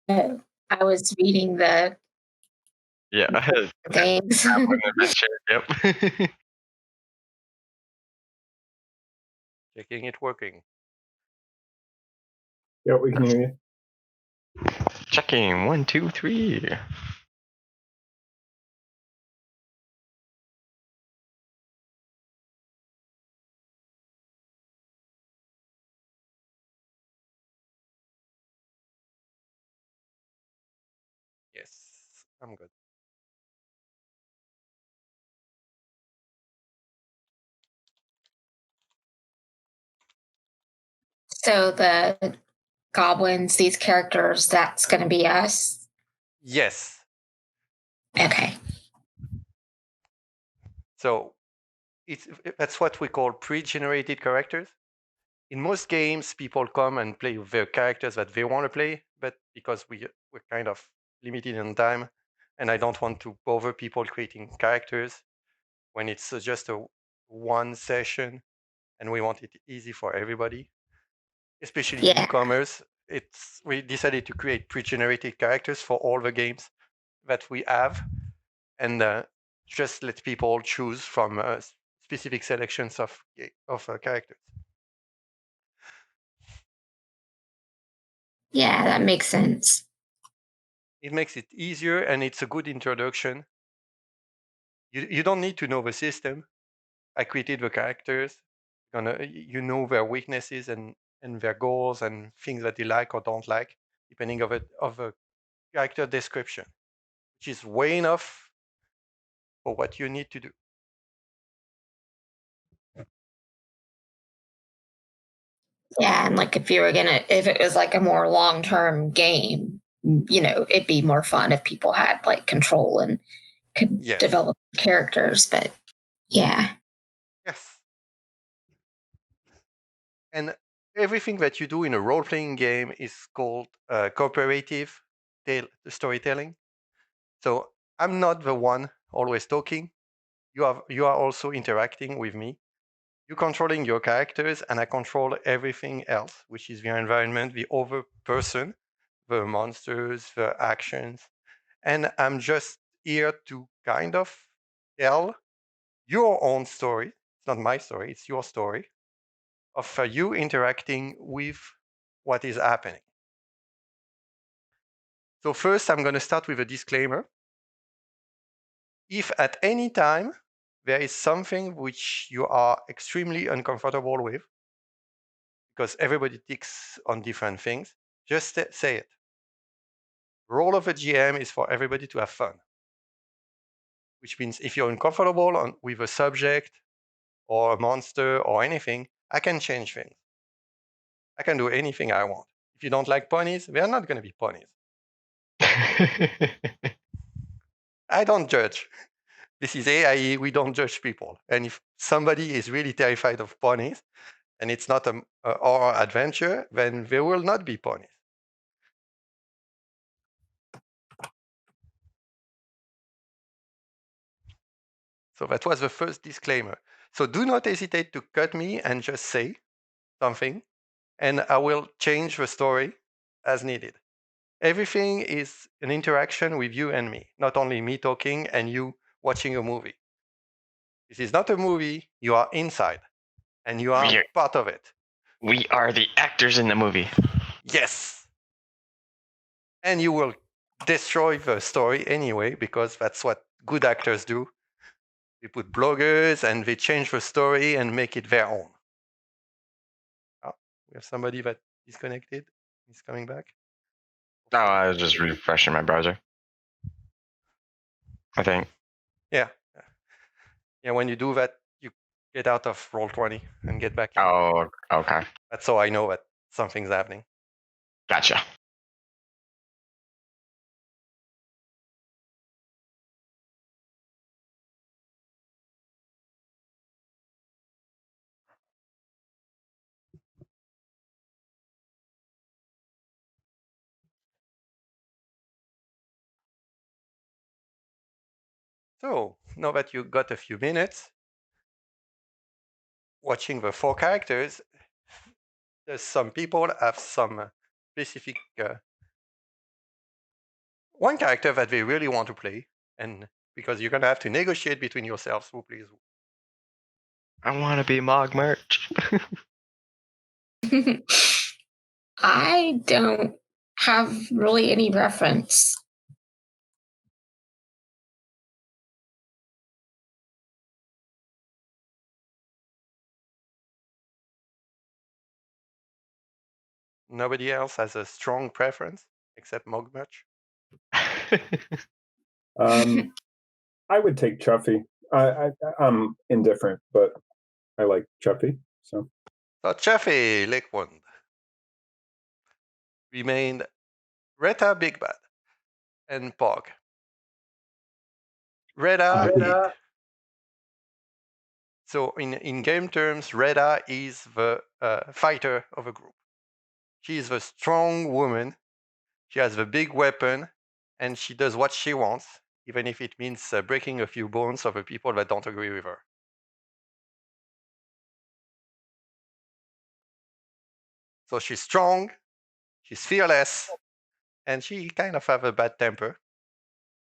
Oh, I was reading the Yeah. games. Yep. Checking it working. Yeah, we can hear you. Checking 1, 2, 3. Yes, I'm good. So the goblins, these characters, that's going to be us. Yes. Okay. So that's what we call pre-generated characters. In most games, people come and play with their characters that they want to play, but because we're kind of limited in time, and I don't want to bother people creating characters when it's just a one session, and we want it easy for everybody, especially Yeah. newcomers. We decided to create pre-generated characters for all the games that we have, and just let people choose from specific selections of characters. Yeah, that makes sense. It makes it easier, and it's a good introduction. You don't need to know the system. I created the characters. You know their weaknesses and their goals and things that they like or don't like, depending of a character description, which is way enough for what you need to do. Yeah, and like if it was like a more long term game, it'd be more fun if people had like control and could Yes. develop characters. But yeah. Yes. And everything that you do in a role playing game is called cooperative storytelling. So I'm not the one always talking. You are also interacting with me. You're controlling your characters, and I control everything else, which is the environment, the other person, the monsters, the actions. And I'm just here to kind of tell your own story. It's not my story, it's your story of you interacting with what is happening. So first, I'm going to start with a disclaimer. If at any time there is something which you are extremely uncomfortable with, because everybody ticks on different things, just say it. Role of a GM is for everybody to have fun, which means if you're uncomfortable with a subject or a monster or anything, I can change things. I can do anything I want. If you don't like ponies, they're not going to be ponies. I don't judge. This is AIE, we don't judge people. And if somebody is really terrified of ponies and it's not a horror adventure, then there will not be ponies. So that was the first disclaimer. So do not hesitate to cut me and just say something, and I will change the story as needed. Everything is an interaction with you and me, not only me talking and you watching a movie. This is not a movie, you are inside, and you are part of it. We are the actors in the movie. Yes. And you will destroy the story anyway, because that's what good actors do. They put bloggers and they change the story and make it their own. Oh, we have somebody that is connected. He's coming back. Oh, I was just refreshing my browser, I think. Yeah. Yeah, when you do that, you get out of Roll20 and get back in. Oh, okay. That's how I know that something's happening. Gotcha. So now that you got a few minutes watching the 4 characters, there's some people have some specific one character that they really want to play, and because you're gonna have to negotiate between yourselves who plays who. I want to be Mog merch. I don't have really any reference. Nobody else has a strong preference except Mogmuch. I would take Chuffy. I'm indifferent, but I like Chuffy. So Chaffee Lakewood remained Reta Big Bad and Pog. Reta. So in game terms, Reta is the fighter of a group. She is the strong woman. She has the big weapon, and she does what she wants, even if it means breaking a few bones of the people that don't agree with her. So she's strong, she's fearless, and she kind of have a bad temper.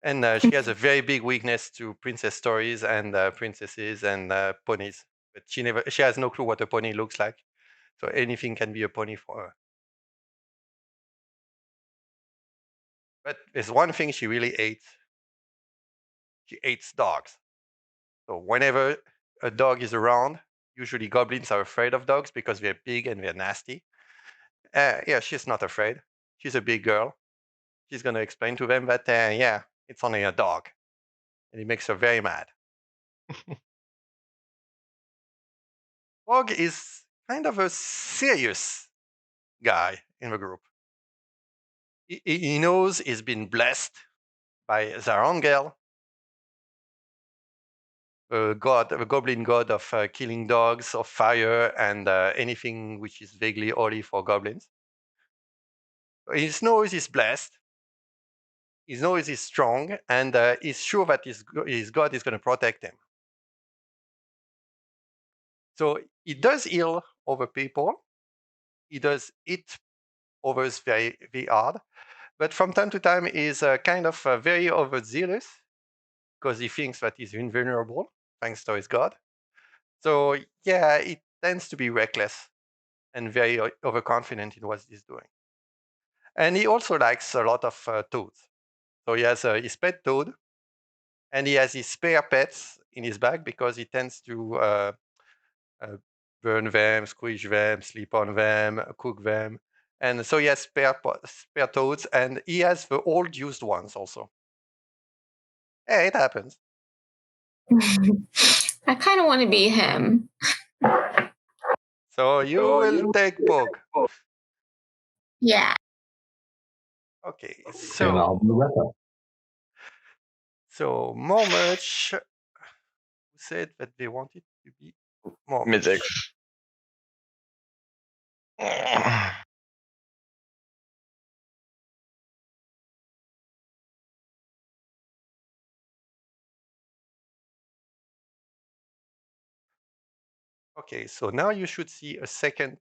And she has a very big weakness to princess stories and princesses and ponies. But she has no clue what a pony looks like. So anything can be a pony for her. But there's one thing she really hates. She hates dogs. So whenever a dog is around, usually goblins are afraid of dogs because they're big and they're nasty. Yeah, she's not afraid. She's a big girl. She's going to explain to them that, yeah, it's only a dog. And it makes her very mad. Bog is kind of a serious guy in the group. He knows he's been blessed by Zarangel, the goblin god of killing dogs, of fire, and anything which is vaguely holy for goblins. He knows he's blessed. He knows he's strong, and he's sure that his god is going to protect him. So he does heal over people. He does hit others very, very hard. But from time to time, he's kind of very overzealous because he thinks that he's invulnerable thanks to his god. So yeah, he tends to be reckless and very overconfident in what he's doing. And he also likes a lot of toads. So he has his pet toad, and he has his spare pets in his bag because he tends to burn them, squish them, sleep on them, cook them. And so he has spare toads, and he has the old used ones also. Yeah, it happens. I kind of want to be him. So you will take Pog. Yeah. Okay, and so I'll be Retta. Mormuch said that they wanted to be Mormuch. Mid-6. Okay, so now you should see a second.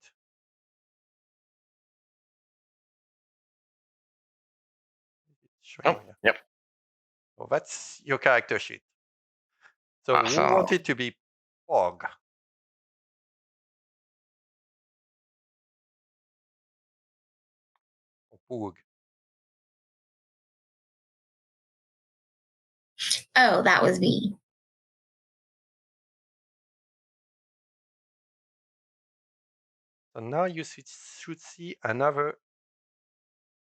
Oh, yep. So that's your character sheet. So Awesome. who wanted to be Pog? Or Pug? Oh, that was me. So now you should see another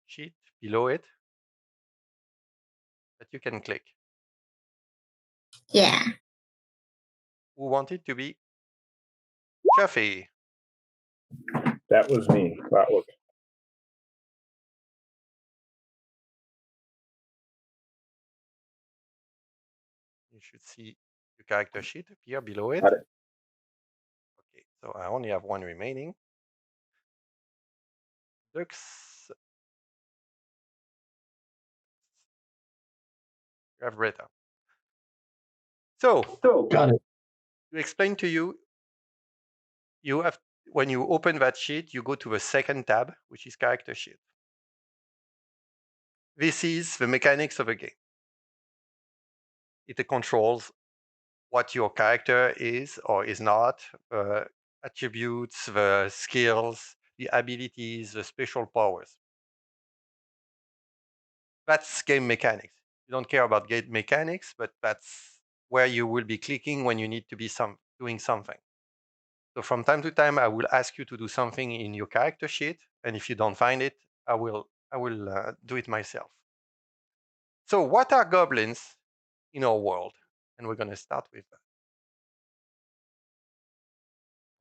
sheet below it that you can click. Yeah. Who wanted to be Chuffy? That was me. That was You should see your character sheet appear below it. Got it. Okay, so I only have one remaining. Dux. You have Rita. So got it. to explain to you, you have when you open that sheet, you go to the second tab, which is character sheet. this is the mechanics of a game. It controls what your character is or is not, the attributes, the skills, the abilities, the special powers. That's game mechanics. You don't care about game mechanics, but that's where you will be clicking when you need to be doing something. So from time to time, I will ask you to do something in your character sheet, and if you don't find it, I will do it myself. So what are goblins in our world? And we're going to start with that.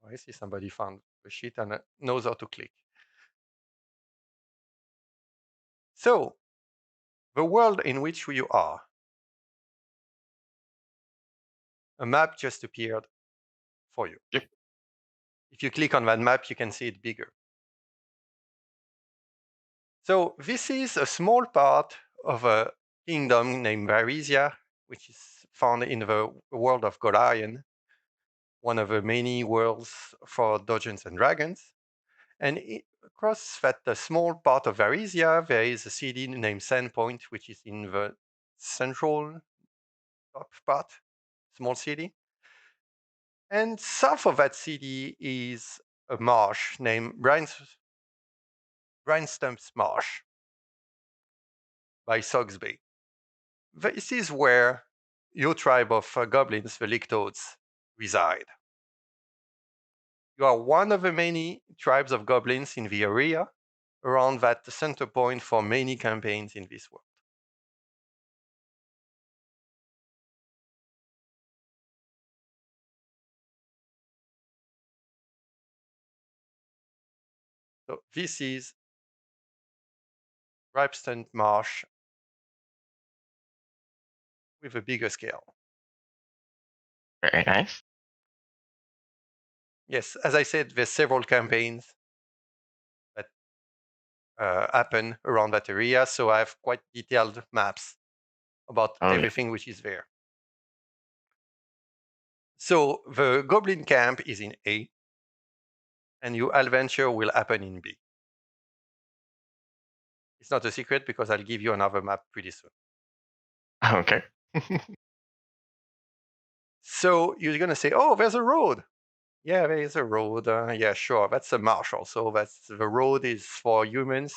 Oh, I see somebody found the sheet and knows how to click. So the world in which you are, a map just appeared for you. Yep. If you click on that map, you can see it bigger. So this is a small part of a kingdom named Varisia, which is found in the world of Golarion, one of the many worlds for Dungeons and Dragons. And across that small part of Varisia, there is a city named Sandpoint, which is in the central top part, small city. And south of that city is a marsh named Brinestump's Marsh by Sogs Bay. This is where your tribe of goblins, the Lictoads, reside. You are one of the many tribes of goblins in the area around that center point for many campaigns in this world. So this is Ripeston Marsh with a bigger scale. Very nice. Yes, as I said, there's several campaigns that happen around that area, so I have quite detailed maps about everything which is there. So the Goblin camp is in A, and your adventure will happen in B. It's not a secret because I'll give you another map pretty soon. Okay. So you're going to say, oh, there's a road. Yeah, there is a road. Yeah, sure. That's a marsh also. The road is for humans.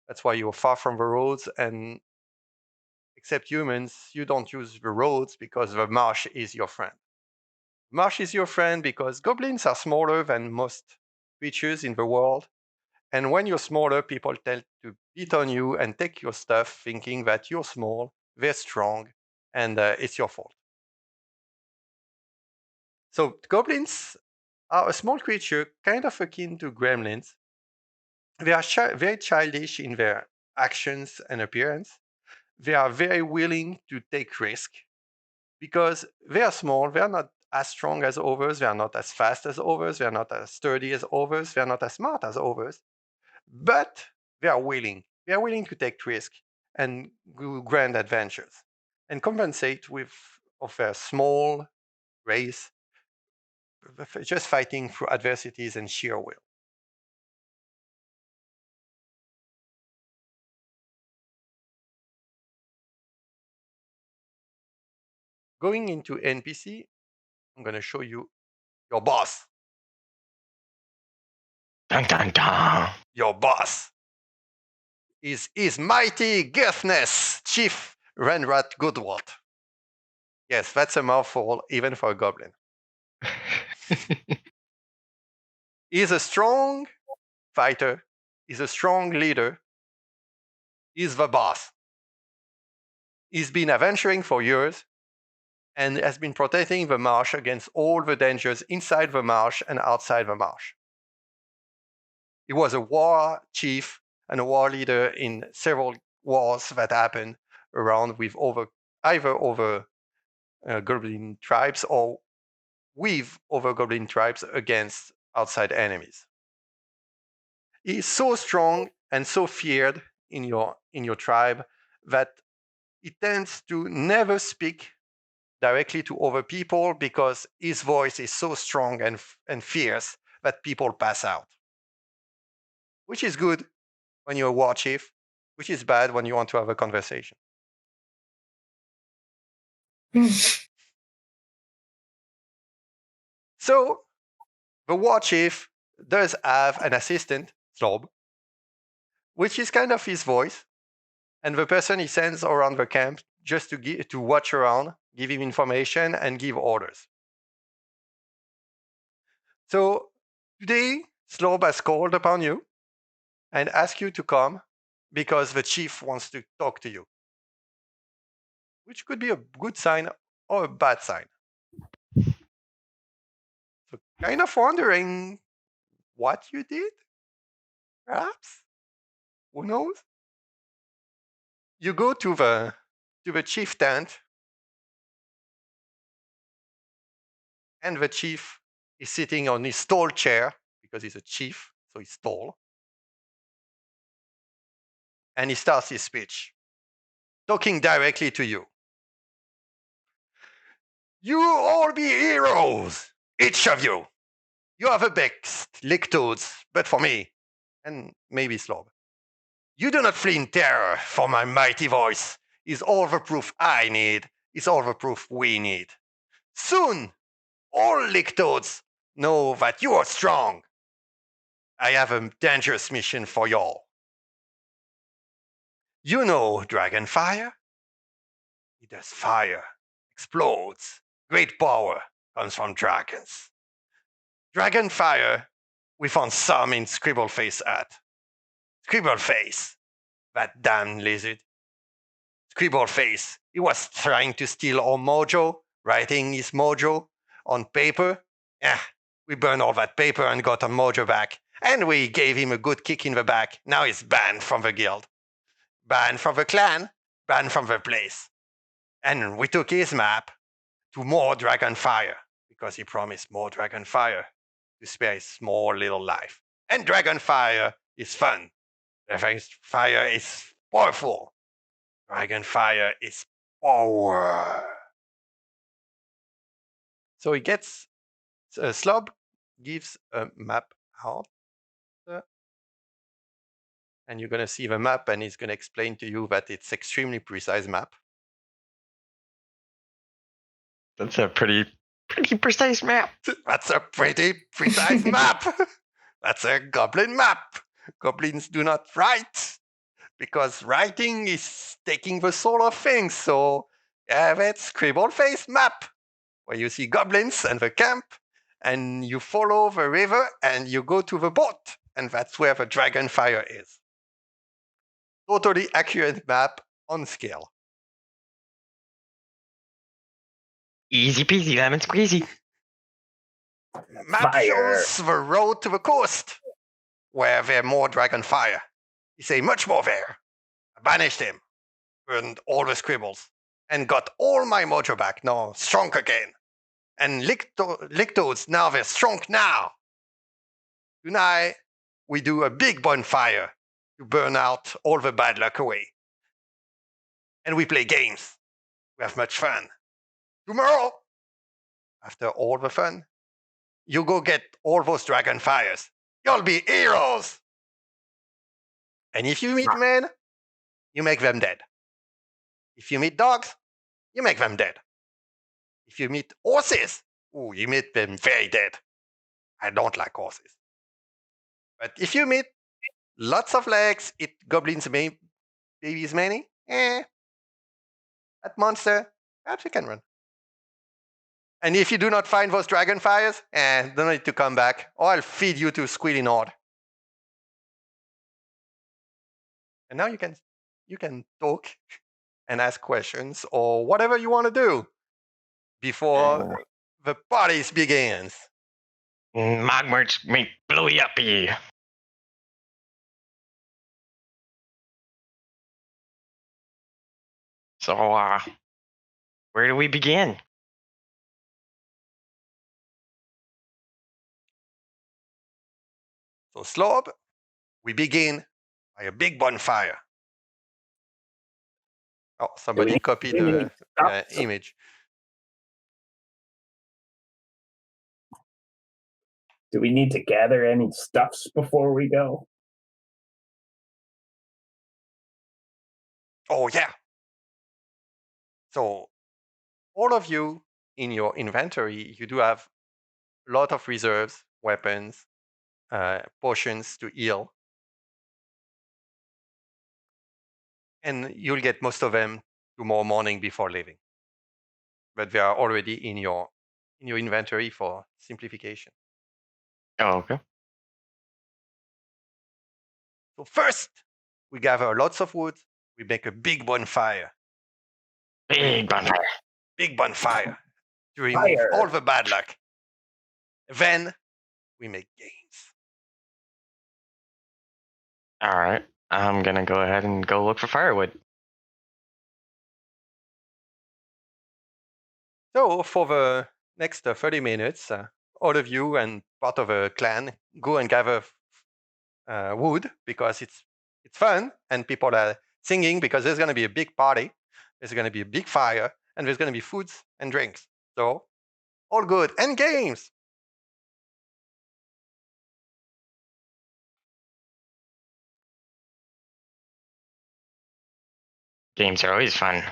That's why you're far from the roads. And except humans, you don't use the roads because the marsh is your friend. Marsh is your friend because goblins are smaller than most creatures in the world. And when you're smaller, people tend to beat on you and take your stuff thinking that you're small, they're strong, and it's your fault. So goblins are a small creature, kind of akin to gremlins. They are very childish in their actions and appearance. They are very willing to take risk because they are small. They are not as strong as others. They are not as fast as others. They are not as sturdy as others. They are not as smart as others. But they are willing. They are willing to take risk and do grand adventures and compensate of their small race, just fighting through adversities and sheer will. Going into NPC, I'm going to show you your boss. Dun dun dun. Your boss is His Mighty Girthness, Chief Renrat Goodwalt. Yes, that's a mouthful, even for a goblin. He's a strong fighter. He's a strong leader. He's the boss. He's been adventuring for years and has been protecting the marsh against all the dangers inside the marsh and outside the marsh. He was a war chief and a war leader in several wars that happened around with either over goblin tribes or with other goblin tribes against outside enemies. He is so strong and so feared in your tribe that he tends to never speak directly to other people because his voice is so strong and fierce that people pass out. Which is good when you're a war chief which is bad when you want to have a conversation. So the war chief does have an assistant, Slob, which is kind of his voice, and the person he sends around the camp just to watch around, give him information, and give orders. So today, Slob has called upon you and asked you to come because the chief wants to talk to you, which could be a good sign or a bad sign. So kind of wondering what you did, perhaps? Who knows? You go to the chief tent, and the chief is sitting on his tall chair because he's a chief, so he's tall. And he starts his speech, talking directly to you. You all be heroes, each of you. You are the best lictoads, but for me, and maybe Slob. You do not flee in terror, for my mighty voice is all the proof I need, is all the proof we need. Soon, all lictoads know that you are strong. I have a dangerous mission for y'all. You know Dragonfire? It does fire, explodes. Great power comes from dragons. Dragonfire, we found some in Scribbleface hut. Scribbleface, that damn lizard. Scribbleface, he was trying to steal our mojo, writing his mojo on paper. We burned all that paper and got our mojo back. And we gave him a good kick in the back. Now he's banned from the guild. Banned from the clan, banned from the place. And we took his map to more Dragonfire because he promised more Dragonfire to spare his small little life. And Dragonfire is fun. Dragonfire is powerful. Dragonfire is power. So he gets Slob gives a map out. And you're going to see the map, and he's going to explain to you that it's extremely precise map. That's a pretty precise map. That's a pretty precise map. That's a goblin map. Goblins do not write because writing is taking the soul of things. So that's Scribbleface map where you see goblins and the camp, and you follow the river and you go to the boat, and that's where the Dragonfire is. Totally accurate map on scale. Easy peasy, lemon squeezy. Map Fire. shows the road to the coast, where there are more Dragonfire. You say much more there. I banished him, burned all the scribbles, and got all my mojo back. Now strong again. And Lictoads, now they're strong now. Tonight, we do a big bonfire to burn out all the bad luck away. And we play games. We have much fun. Tomorrow, after all the fun, you go get all those Dragonfires. You'll be heroes. And if you meet men, you make them dead. If you meet dogs, you make them dead. If you meet horses, you meet them very dead. I don't like horses. But if you meet lots of legs, eat goblins, babies many, that monster, perhaps you can run. And if you do not find those Dragonfires, don't need to come back, or I'll feed you to Squealy Nord. And now you can talk and ask questions or whatever you want to do before the party begins. Mogwarts may blow you up here. So, where do we begin? So, Slob, we begin by a big bonfire. Oh, somebody copied the image. Do we need to gather any stuffs before we go? Oh, yeah. So all of you in your inventory, you do have a lot of reserves, weapons, potions to heal. And you'll get most of them tomorrow morning before leaving. But they are already in your inventory for simplification. Oh, okay. So first, we gather lots of wood. We make a big bonfire. Big bonfire. Big bonfire to remove all the bad luck. Then we make games. All right. I'm gonna go ahead and go look for firewood. So for the next 30 minutes, all of you and part of a clan go and gather wood because it's fun and people are singing because there's going to be a big party. There's going to be a big fire and there's going to be foods and drinks. So all good and games. Games are always fun.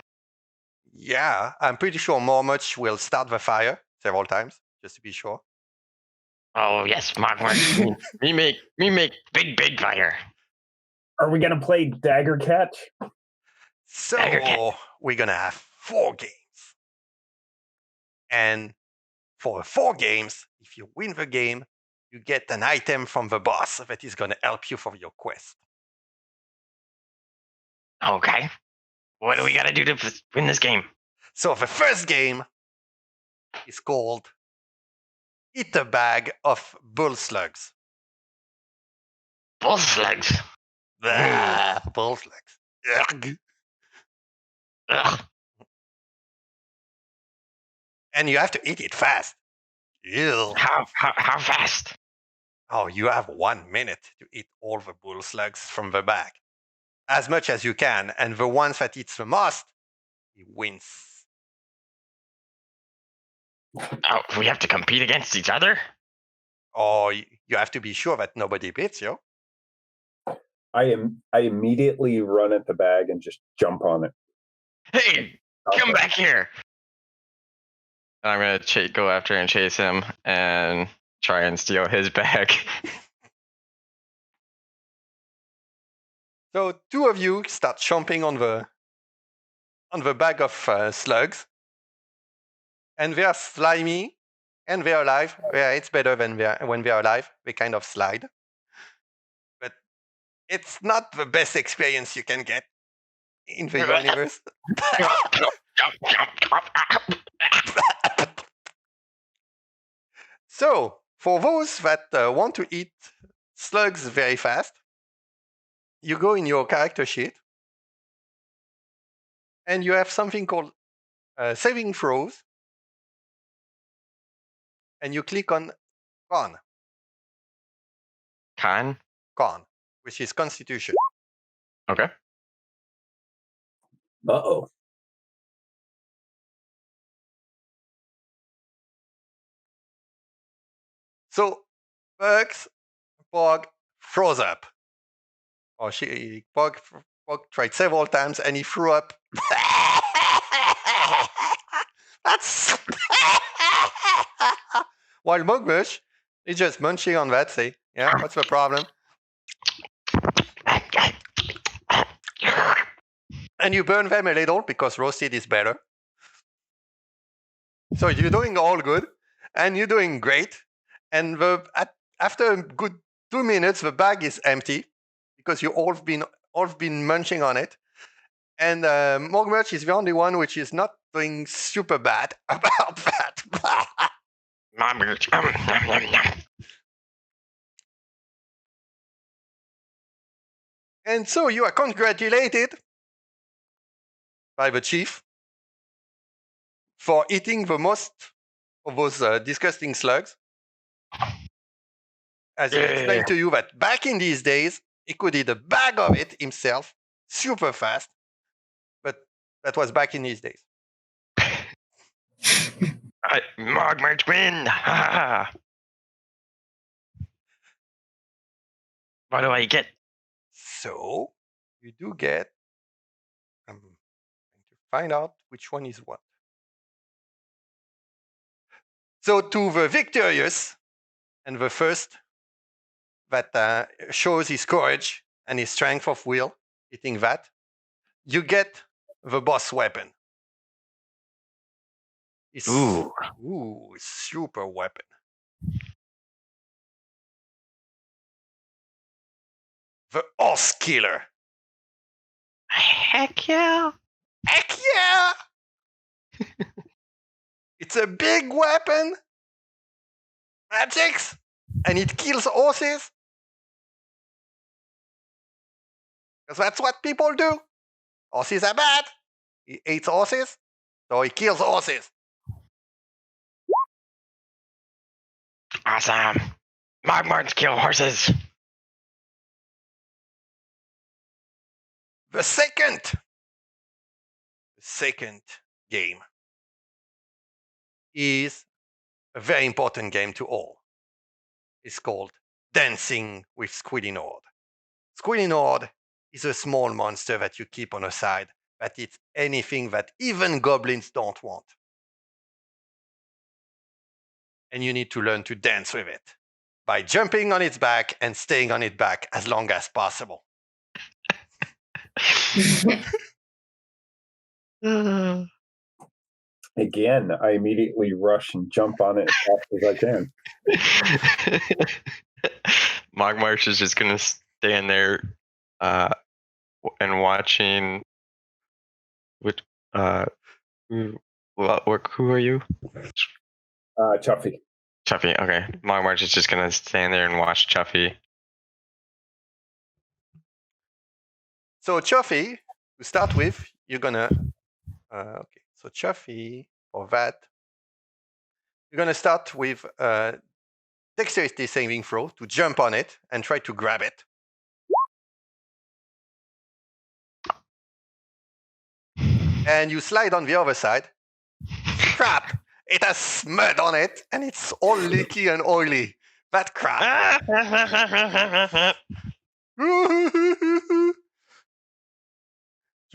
Yeah, I'm pretty sure Mormuch will start the fire several times just to be sure. Oh yes, Mogwart. we make big fire. Are we gonna play Dagger Catch? So we're going to have 4 games. And for the 4 games, if you win the game, you get an item from the boss that is going to help you for your quest. Okay. What do we gotta do to win this game? So the first game is called Eat a Bag of Bull Slugs. Bull slugs. Bull slugs. Ugh. Ugh. And you have to eat it fast. Ew. How fast? Oh, you have 1 minute to eat all the bull slugs from the bag. As much as you can. And the ones that eats the most, he wins. Oh, we have to compete against each other? Or you have to be sure that nobody beats you. I immediately run at the bag and just jump on it. Hey, come back here! I'm gonna go after and chase him and try and steal his bag. So 2 of you start chomping on the bag of slugs. And they are slimy and they're alive. Yeah, it's better than when they're alive. They kind of slide. But it's not the best experience you can get in the universe. So, for those that want to eat slugs very fast, you go in your character sheet and you have something called saving throws. And you click on con, which is constitution. Okay. Uh-oh. So, Bog froze up. Or Bog tried several times and he threw up. That's while Mugbush is just munching on that. Say, yeah, what's the problem? And you burn them a little because roasted is better. So you're doing all good, and you're doing great. And after a good 2 minutes, the bag is empty because you all been munching on it. And Mogmerch is the only one which is not doing super bad about that. And so you are congratulated by the chief for eating the most of those disgusting slugs. As he explained to you that back in these days, he could eat a bag of it himself, super fast. But that was back in these days. Mogmerch win! What do I get? So you do get a find out which one is what. So to the victorious and the first that shows his courage and his strength of will, hitting that, you get the boss weapon. It's, Ooh. super weapon. The horse killer. Heck yeah. Heck yeah! It's a big weapon. Magics. And it kills horses. Because that's what people do. Horses are bad. He hates horses, so he kills horses. Awesome. Mogmarts kill horses. The second game is a very important game to all. It's called Dancing with Squillinord. Squillinord is a small monster that you keep on a side, but it's anything that even goblins don't want. And you need to learn to dance with it by jumping on its back and staying on its back as long as possible. Again, I immediately rush and jump on it as fast as I can. Mogmarch is just gonna stand there and watching. Which who are you? Chuffy. Chuffy. Okay, Mogmarch is just gonna stand there and watch Chuffy. So Chuffy, to start with, you're gonna okay. So Chuffy, for that, you're gonna start with dexterity saving throw to jump on it and try to grab it. And you slide on the other side. Crap! It has mud on it, and it's all leaky and oily. That crap.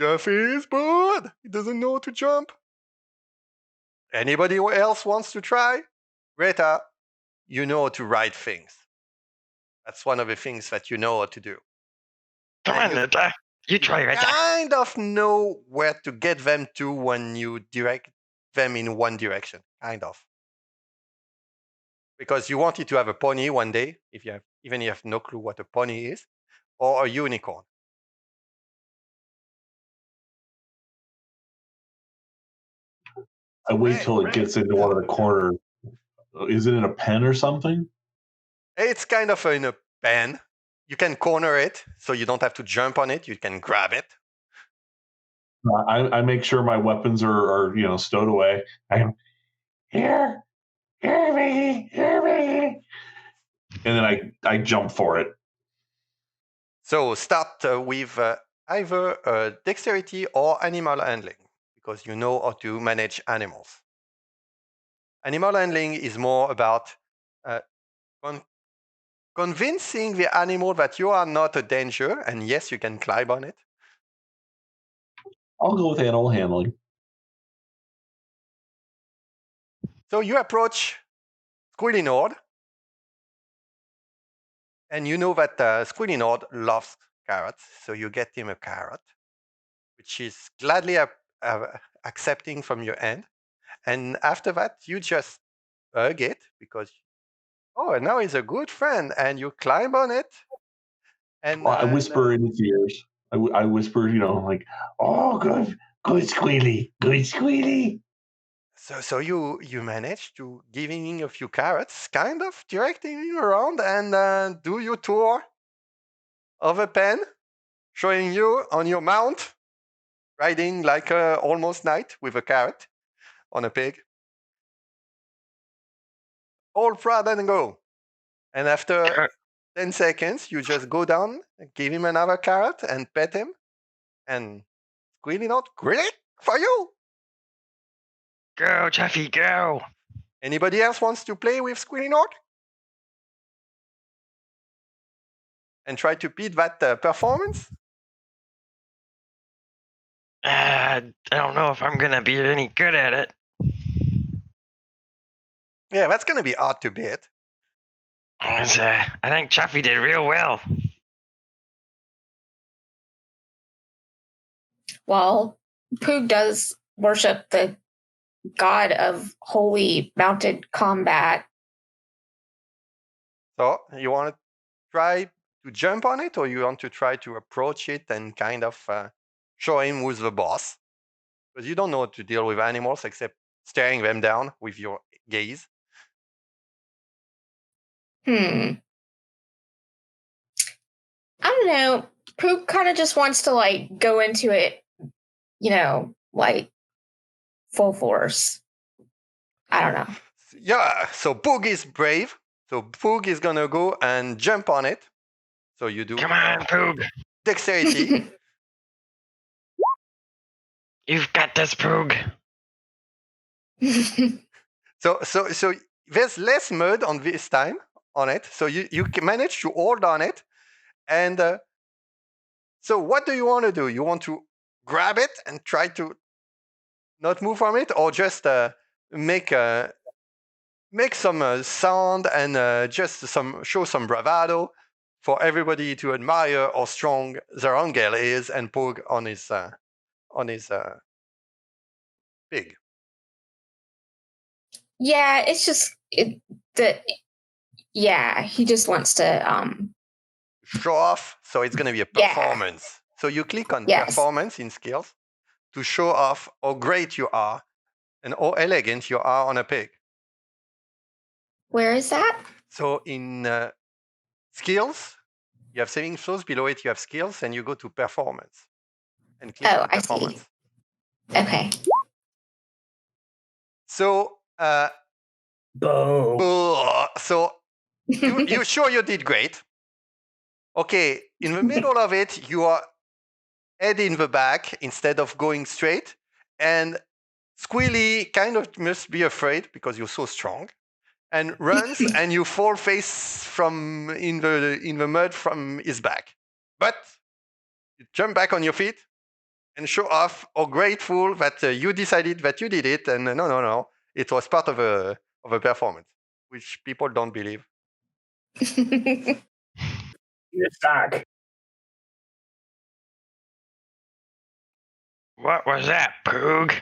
Chuffy is bored. He doesn't know how to jump. Anybody else wants to try? Rita, you know how to write things. That's one of the things that you know how to do. Come on, Rita. You try, Rita. Kind of know where to get them to when you direct them in one direction. Kind of. Because you wanted to have a pony one day, even if you have no clue what a pony is, or a unicorn. I wait till it gets into one of the corners. Is it in a pen or something? It's kind of in a pen. You can corner it, so you don't have to jump on it. You can grab it. I make sure my weapons are stowed away. I am here me, and then I jump for it. So start with either dexterity or animal handling, because you know how to manage animals. Animal handling is more about convincing the animal that you are not a danger, and yes, you can climb on it. I'll go with animal handling. So you approach Squillinord, and you know that Squillinord loves carrots, so you get him a carrot, which is gladly accepting from your hand. And after that, you just hug it because, and now he's a good friend, and you climb on it. And I whisper in his ears. I whisper, like, "Oh, good squealy, good squealy." So you manage to give him a few carrots, kind of directing him around, and do your tour of a pen, showing you on your mount, riding like a almost knight with a carrot on a pig. All proud and go. And after 10 seconds, you just go down, give him another carrot, and pet him, and squealing out, great for you. Go, Chuffy, go. Anybody else wants to play with Squillinord? And try to beat that performance? I don't know if I'm gonna be any good at it. Yeah, that's going to be hard to beat. I think Chuffy did real well. Well, Poog does worship the god of holy mounted combat. So you want to try to jump on it, or you want to try to approach it and kind of show him who's the boss? Because you don't know how to deal with animals except staring them down with your gaze. I don't know. Poog kind of just wants to like go into it, like full force. I don't know. Yeah, so Poog is brave. So Poog is going to go and jump on it. So you do Come on, Poog. dexterity. You've got this, Poog. So there's less mud on this time on it. So you can manage to hold on it. And so what do you want to do? You want to grab it and try to not move from it, or just make some sound and just show some bravado for everybody to admire how strong Zarangel is and Poog on his pig. Yeah, it's just he just wants to Show off. So it's going to be a Yeah. performance. So you click on Yes. performance in skills to show off how great you are and how elegant you are on a pig. Where is that? So in skills, you have saving throws. Below it, you have skills, and you go to performance and click Oh, on I see. performance. Okay. So, Bo. so you sure you did great? Okay, in the middle of it, you are head in the back instead of going straight, and Squealy kind of must be afraid because you're so strong, and runs, and you fall face from in the mud from his back. But you jump back on your feet and show off how grateful that you decided that you did it, and no, it was part of a performance, which people don't believe. It's back. What was that, Poog?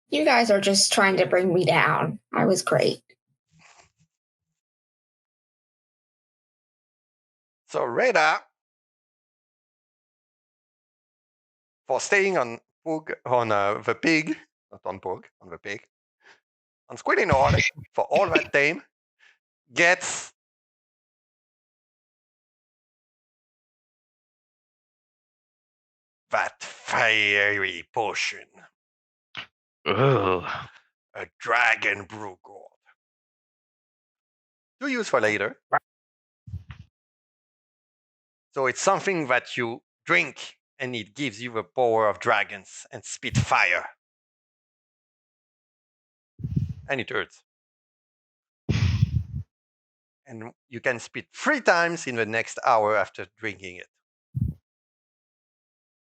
You guys are just trying to bring me down. I was great. So Reda, for staying on Poog, on the pig, not on Poog, on the pig, on Squilly Nord for all that time, gets that fiery potion, Ooh. a dragon brew gourd. To use for later. So it's something that you drink and it gives you the power of dragons and spit fire. And it hurts. And you can spit 3 times in the next hour after drinking it.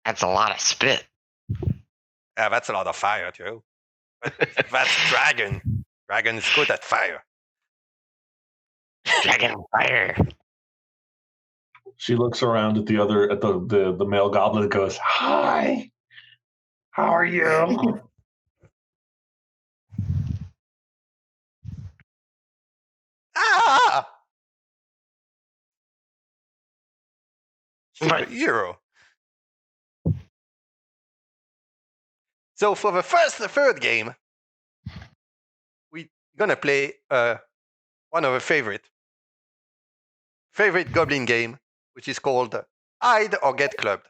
That's a lot of spit. Yeah, that's a lot of fire too. But that's dragon. Dragon is good at fire. Dragon fire. She looks around at the male goblin and goes, "Hi, how are you?" Ah! She's a But hero. So for the third game, we're gonna play one of our favorite goblin game, which is called Hide or Get Clubbed.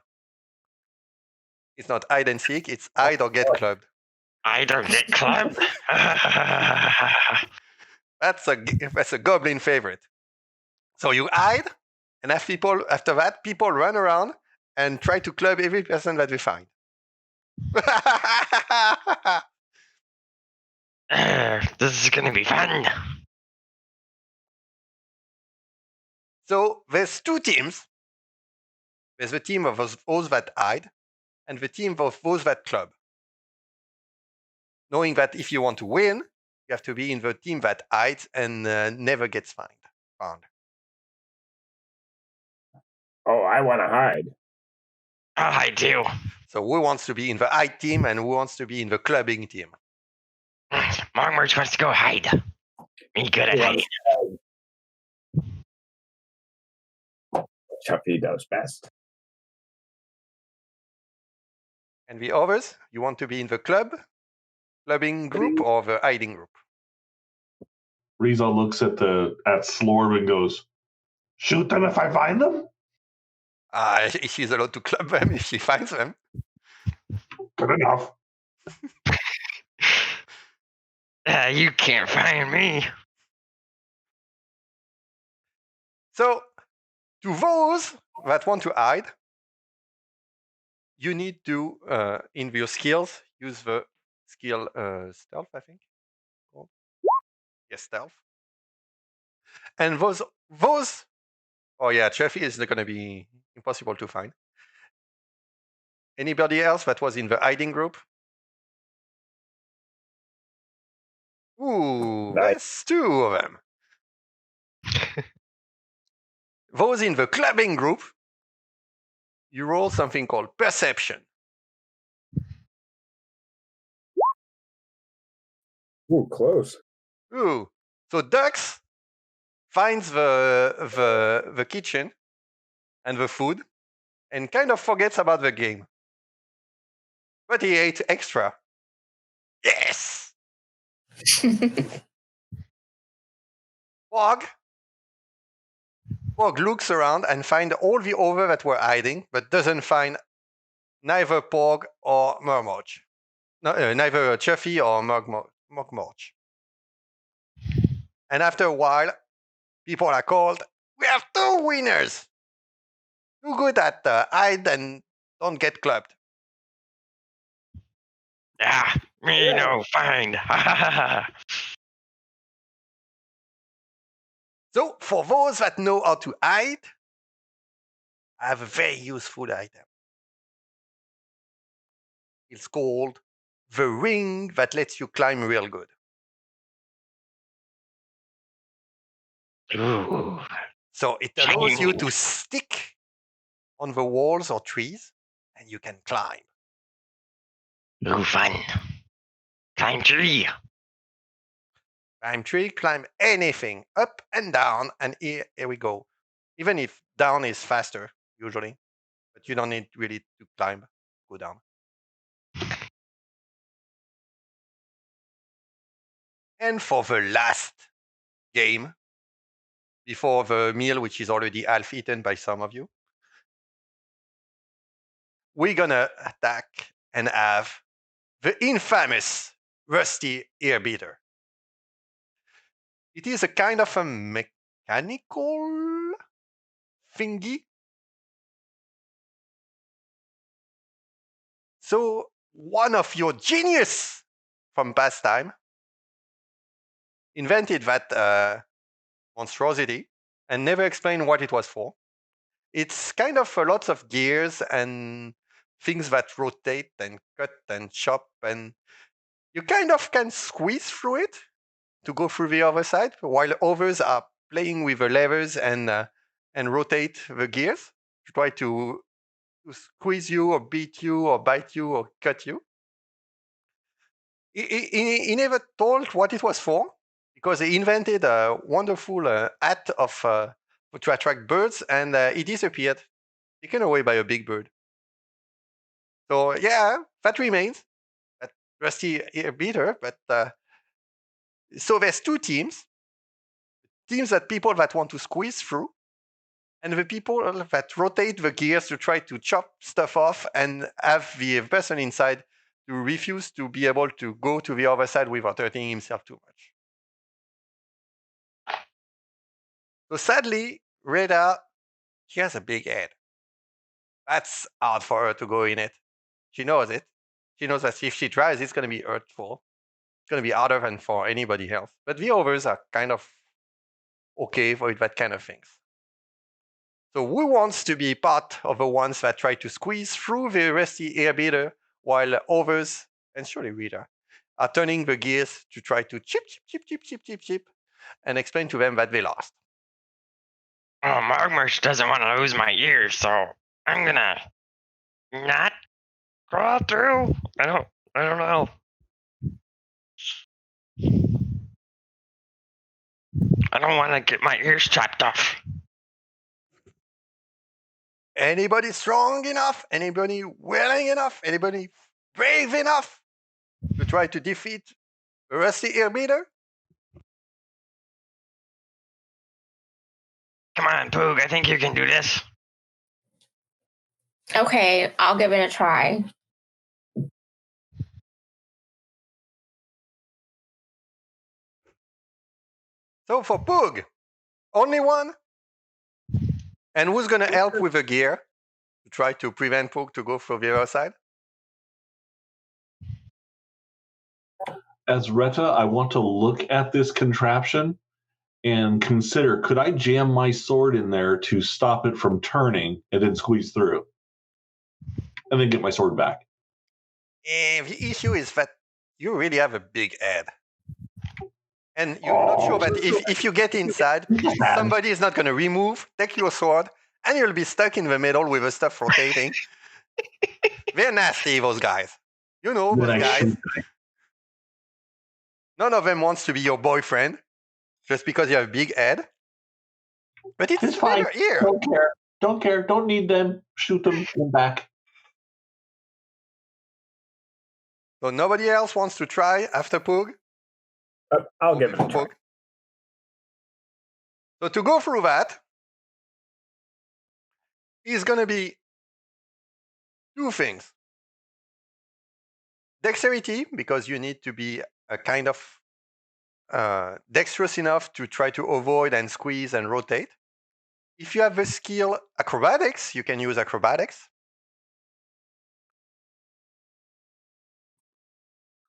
It's not hide and seek, it's hide or get clubbed. I don't get clubbed. That's a goblin favorite. So you hide, and after that, people run around and try to club every person that they find. This is gonna be fun. So there's 2 teams. There's the team of those that hide, and the team of those that club. Knowing that if you want to win, you have to be in the team that hides and never gets found. Oh, I want to hide. I'll hide too. So who wants to be in the hide team and who wants to be in the clubbing team? March wants to go hide. Me good at Who hiding. wants to hide? Chuffy does best. And the others, you want to be in the clubbing group or the hiding group? Riza looks at Slorb and goes, "Shoot them if I find them." She's allowed to club them if she finds them. Good enough. You can't find me. So, to those that want to hide, you need to, in your skills, use the skill stealth, I think. Yes, stealth. And those. Oh yeah, Chuffy is going to be impossible to find. Anybody else that was in the hiding group? Ooh, there's 2 of them. Those in the clubbing group, you roll something called perception. Ooh, close. Ooh, so Dux finds the kitchen and the food and kind of forgets about the game. But he ate extra. Yes! Bog looks around and finds all the other that were hiding, but doesn't find neither Pog or Murmurch. No, neither Chuffy or Murmurch. And after a while, people are called, we have 2 winners! Too good at hide and don't get clubbed. Me no find. So, for those that know how to hide, I have a very useful item. It's called the ring that lets you climb real good. Ooh. So it allows you to stick on the walls or trees, and you can climb. Ooh, fun. Climb tree. Climb tree, climb anything, up and down, and here we go. Even if down is faster, usually, but you don't need really to climb, go down. And for the last game, before the meal, which is already half eaten by some of you, we're gonna attack and have the infamous Rusty Earbeater. It is a kind of a mechanical thingy. So one of your genius from past time invented that monstrosity and never explained what it was for. It's kind of lots of gears and things that rotate and cut and chop, and you kind of can squeeze through it to go through the other side, while others are playing with the levers and rotate the gears to try to squeeze you or beat you or bite you or cut you. He never told what it was for, because he invented a wonderful hat to attract birds, and it disappeared, taken away by a big bird. So yeah, that remains, that Rusty Earbeater. But so there's 2 teams that people that want to squeeze through, and the people that rotate the gears to try to chop stuff off and have the person inside to refuse to be able to go to the other side without hurting himself too much. So sadly, Reda, she has a big head. That's hard for her to go in it. She knows it. She knows that if she tries, it's going to be hurtful. It's going to be harder than for anybody else. But the others are kind of okay with that kind of things. So who wants to be part of the ones that try to squeeze through the rusty airbeater while others, and surely Rita, are turning the gears to try to chip, and explain to them that they lost? Oh, Mogmarsh doesn't want to lose my ears, so I'm gonna not crawl through. I don't know. I don't want to get my ears chopped off. Anybody strong enough? Anybody willing enough? Anybody brave enough to try to defeat the rusty airbeater? Come on, Poog. I think you can do this. Okay, I'll give it a try. So for Poog, only one? And who's going to help with the gear to try to prevent Poog to go through the other side? As Retta, I want to look at this contraption and consider, could I jam my sword in there to stop it from turning and then squeeze through? And then get my sword back. The issue is that you really have a big head. And you're not sure that if you get inside, somebody is not going to take your sword, and you'll be stuck in the middle with the stuff rotating. They're nasty, those guys. You know those guys. None of them wants to be your boyfriend just because you have a big head. But it's fine. better here. Don't care. Don't need them. Shoot them in back. So nobody else wants to try after Poog? I'll give it a try. So to go through that, is going to be two things. Dexterity, because you need to be a kind of dexterous enough to try to avoid and squeeze and rotate. If you have the skill acrobatics, you can use acrobatics.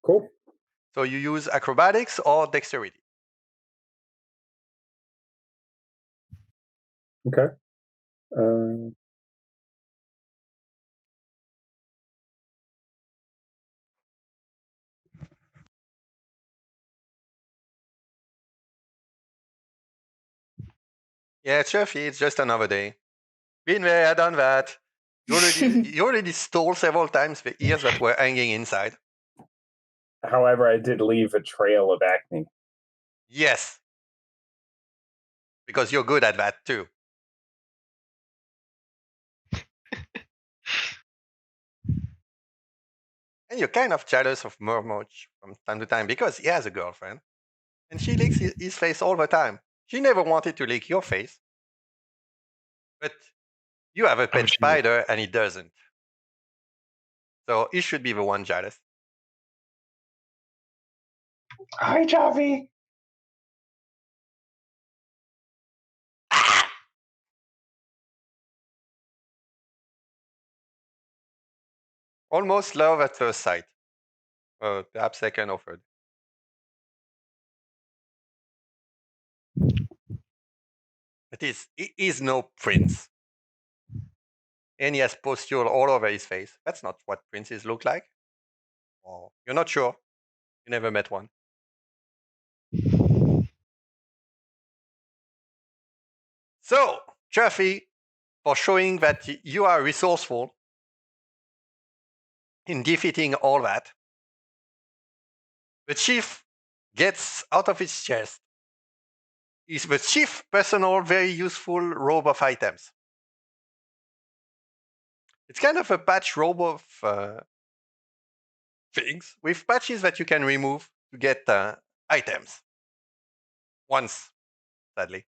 Cool. So you use acrobatics or dexterity. Okay. Yeah, Chuffy, it's just another day. Been there, done that. You already stole several times the ears that were hanging inside. However, I did leave a trail of acne. Yes. Because you're good at that too. And you're kind of jealous of Murmoch from time to time because he has a girlfriend. And she licks his face all the time. She never wanted to lick your face. But you have a pet spider and he doesn't. So he should be the one jealous. Hi, Javi. Almost love at first sight. Perhaps second or third. But he is no prince. And he has pustule all over his face. That's not what princes look like. Oh, you're not sure. You never met one. So, Chuffy, for showing that you are resourceful in defeating all that, the chief gets out of his chest is the chief personal, very useful robe of items. It's kind of a patch robe of things with patches that you can remove to get items. Once, sadly.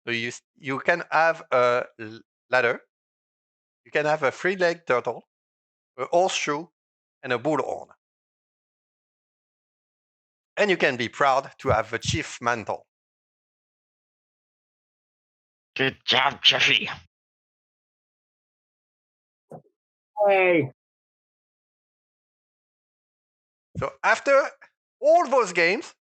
So you can have a ladder, you can have a three-legged turtle, a horseshoe, and a bullhorn. And you can be proud to have the chief mantle. Good job, Chuffy. Hey. So after all those games,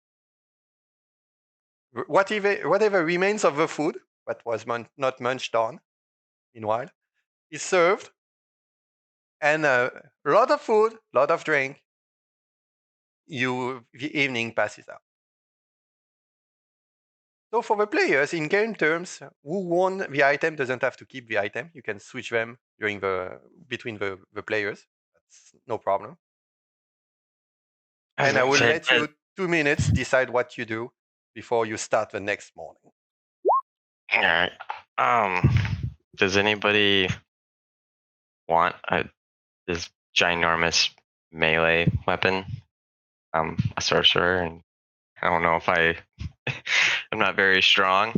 whatever remains of the food, that was not munched on, meanwhile, is served, and a lot of food, lot of drink. The evening passes out. So for the players, in game terms, who won the item doesn't have to keep the item. You can switch them between the players. That's no problem. And I will let you 2 minutes decide what you do before you start the next morning. All right. Does anybody want this ginormous melee weapon? I'm a sorcerer, and I don't know if I'm not very strong.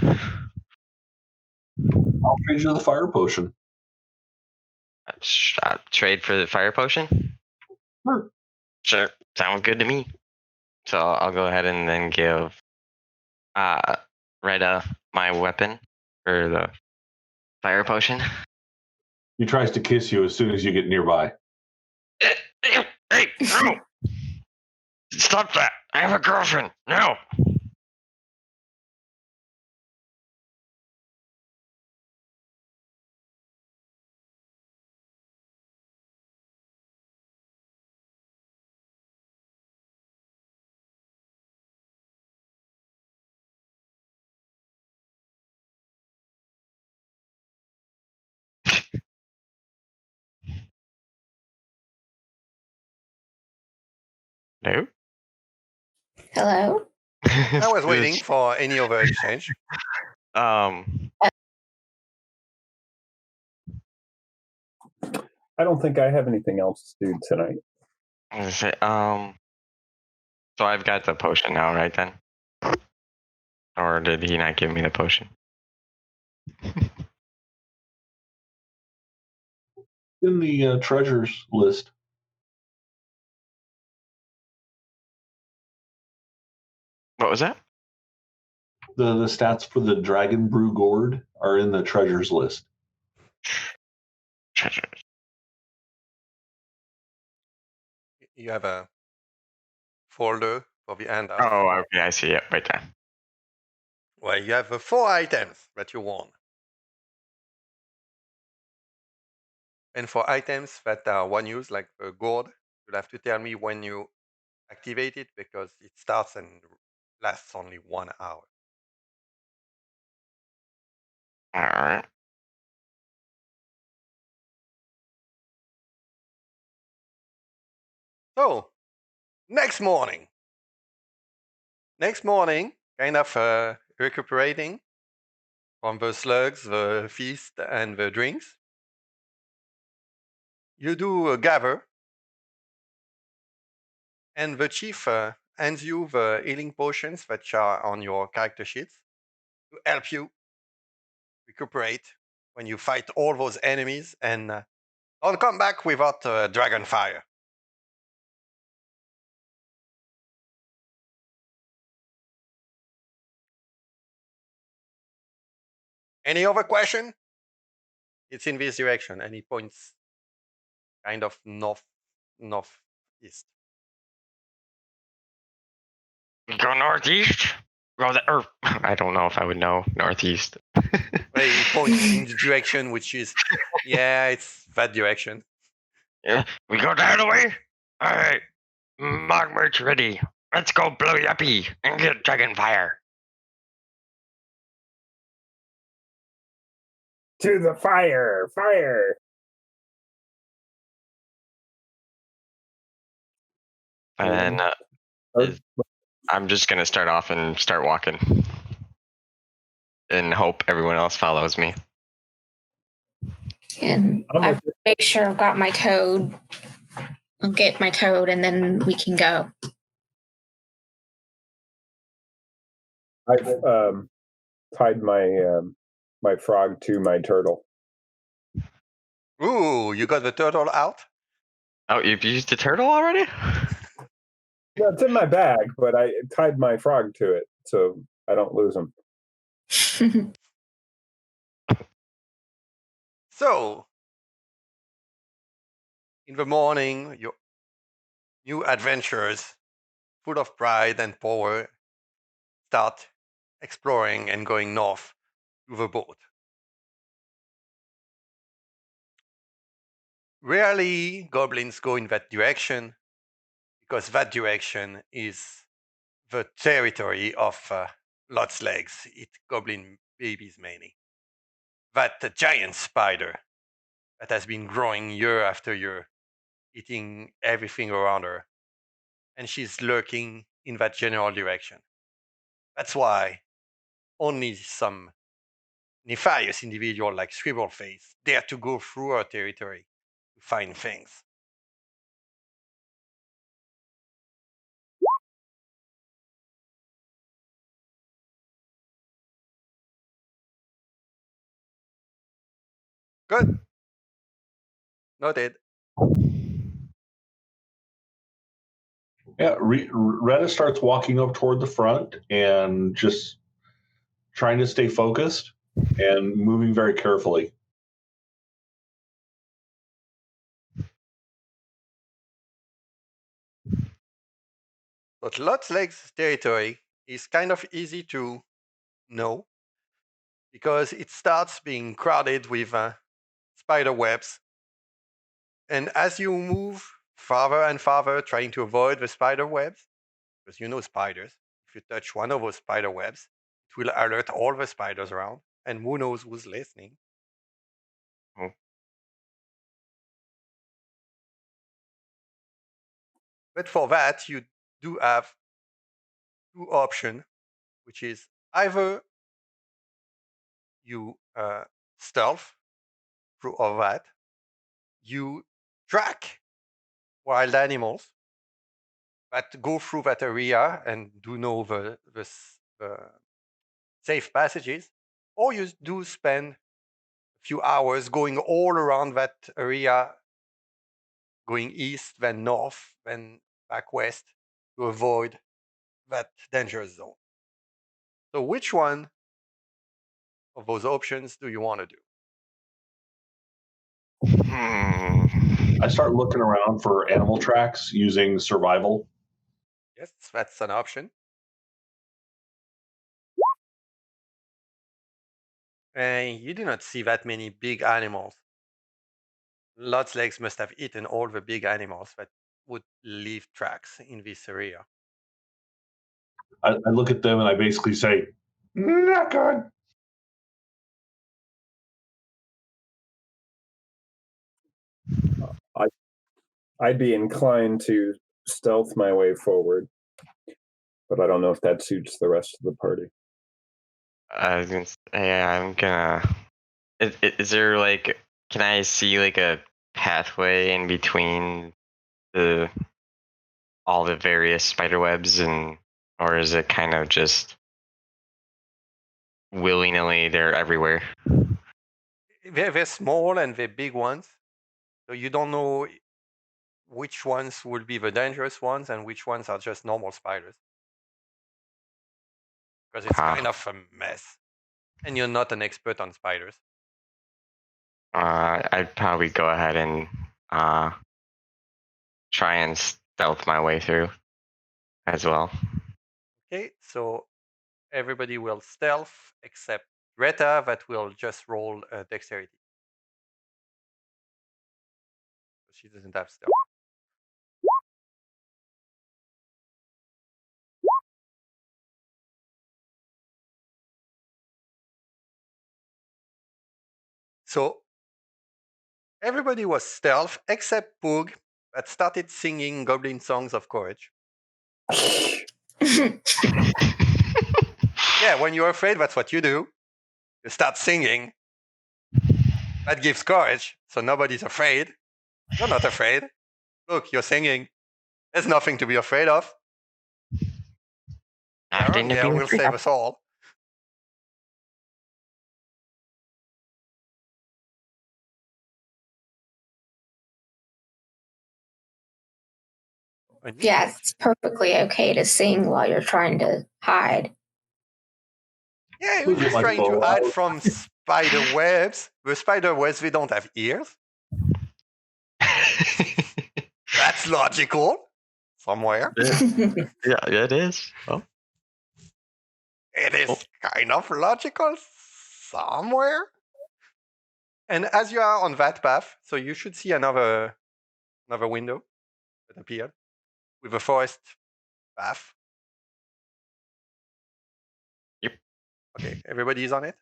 I'll trade you the fire potion. Trade for the fire potion? Sure. Sure. Sounds good to me. So I'll go ahead and then give Reda my weapon for the fire potion. He tries to kiss you as soon as you get nearby. Hey, no! Stop that! I have a girlfriend. No. No. Hello? I was waiting for any other exchange. I don't think I have anything else to do tonight. So I've got the potion now, right then? Or did he not give me the potion? In the treasures list. What was that? The stats for the Dragon Brew Gourd are in the treasures list. Treasures. You have a folder for the handout. Oh, okay, I see it right there. Well, you have 4 items that you won. And for items that are one use, like a gourd, you'll have to tell me when you activate it because it starts and lasts only 1 hour. All right. So, next morning, kind of recuperating from the slugs, the feast, and the drinks. You do a gather, and the chief hands you the healing potions that are on your character sheets to help you recuperate when you fight all those enemies and don't come back without dragon fire. Any other question? It's in this direction, and he points kind of northeast. Go northeast. Go or I don't know if I would know northeast. Well, he points in the direction which is, yeah, it's that direction. Yeah, we go that way. All right, Mock merch ready. Let's go blow yuppie and get dragon fire. To the fire! Fire! And I'm just gonna start off and start walking, and hope everyone else follows me. And I make sure I've got my toad. I'll get my toad and then we can go. I tied my frog to my turtle. Ooh, you got the turtle out? Oh, you've used the turtle already? No, it's in my bag, but I tied my frog to it so I don't lose him. So, in the morning, your new adventures, full of pride and power, start exploring and going north to the boat. Rarely goblins go in that direction because that direction is the territory of Lot's Legs, eat goblin babies mainly. That giant spider that has been growing year after year, eating everything around her. And she's lurking in that general direction. That's why only some nefarious individual like Scribbleface dare to go through her territory to find things. Good. Noted. Yeah, Retta starts walking up toward the front and just trying to stay focused and moving very carefully. But Lot's Legs territory is kind of easy to know because it starts being crowded with spider webs. And as you move farther and farther, trying to avoid the spider webs, because you know spiders, if you touch one of those spider webs, it will alert all the spiders around, and who knows who's listening. Oh. But for that, you do have two options, which is either you stealth through all that, you track wild animals that go through that area and do know the safe passages, or you do spend a few hours going all around that area, going east, then north, then back west to avoid that dangerous zone. So which one of those options do you want to do? I start looking around for animal tracks using survival. Yes, that's an option. And you do not see that many big animals. Lot's Legs must have eaten all the big animals that would leave tracks in this area. I look at them and I basically say, "Not good." I'd be inclined to stealth my way forward, but I don't know if that suits the rest of the party. I was gonna say, I'm gonna. Is there like? Can I see like a pathway in between all the various spider webs, or is it kind of just willy nilly? They're everywhere. They're small and they're big ones, so you don't know which ones will be the dangerous ones and which ones are just normal spiders. Because it's kind of a mess. And you're not an expert on spiders. I'd probably go ahead and try and stealth my way through as well. Okay, so everybody will stealth except Retta, that will just roll dexterity. She doesn't have stealth. So everybody was stealth except Pug, that started singing goblin songs of courage. Yeah, when you're afraid, that's what you do. You start singing. That gives courage, so nobody's afraid. You're not afraid. Look, you're singing. There's nothing to be afraid of. Nothing to be will afraid save of. us all. Yeah, it's perfectly okay to sing while you're trying to hide. Yeah, you're just trying to hide from spider webs. The spider webs, they don't have ears. That's logical. Somewhere. Yeah, it is. Oh. It is kind of logical somewhere. And as you are on that path, so you should see another window that appeared with a forest path. Yep. Okay, everybody is on it?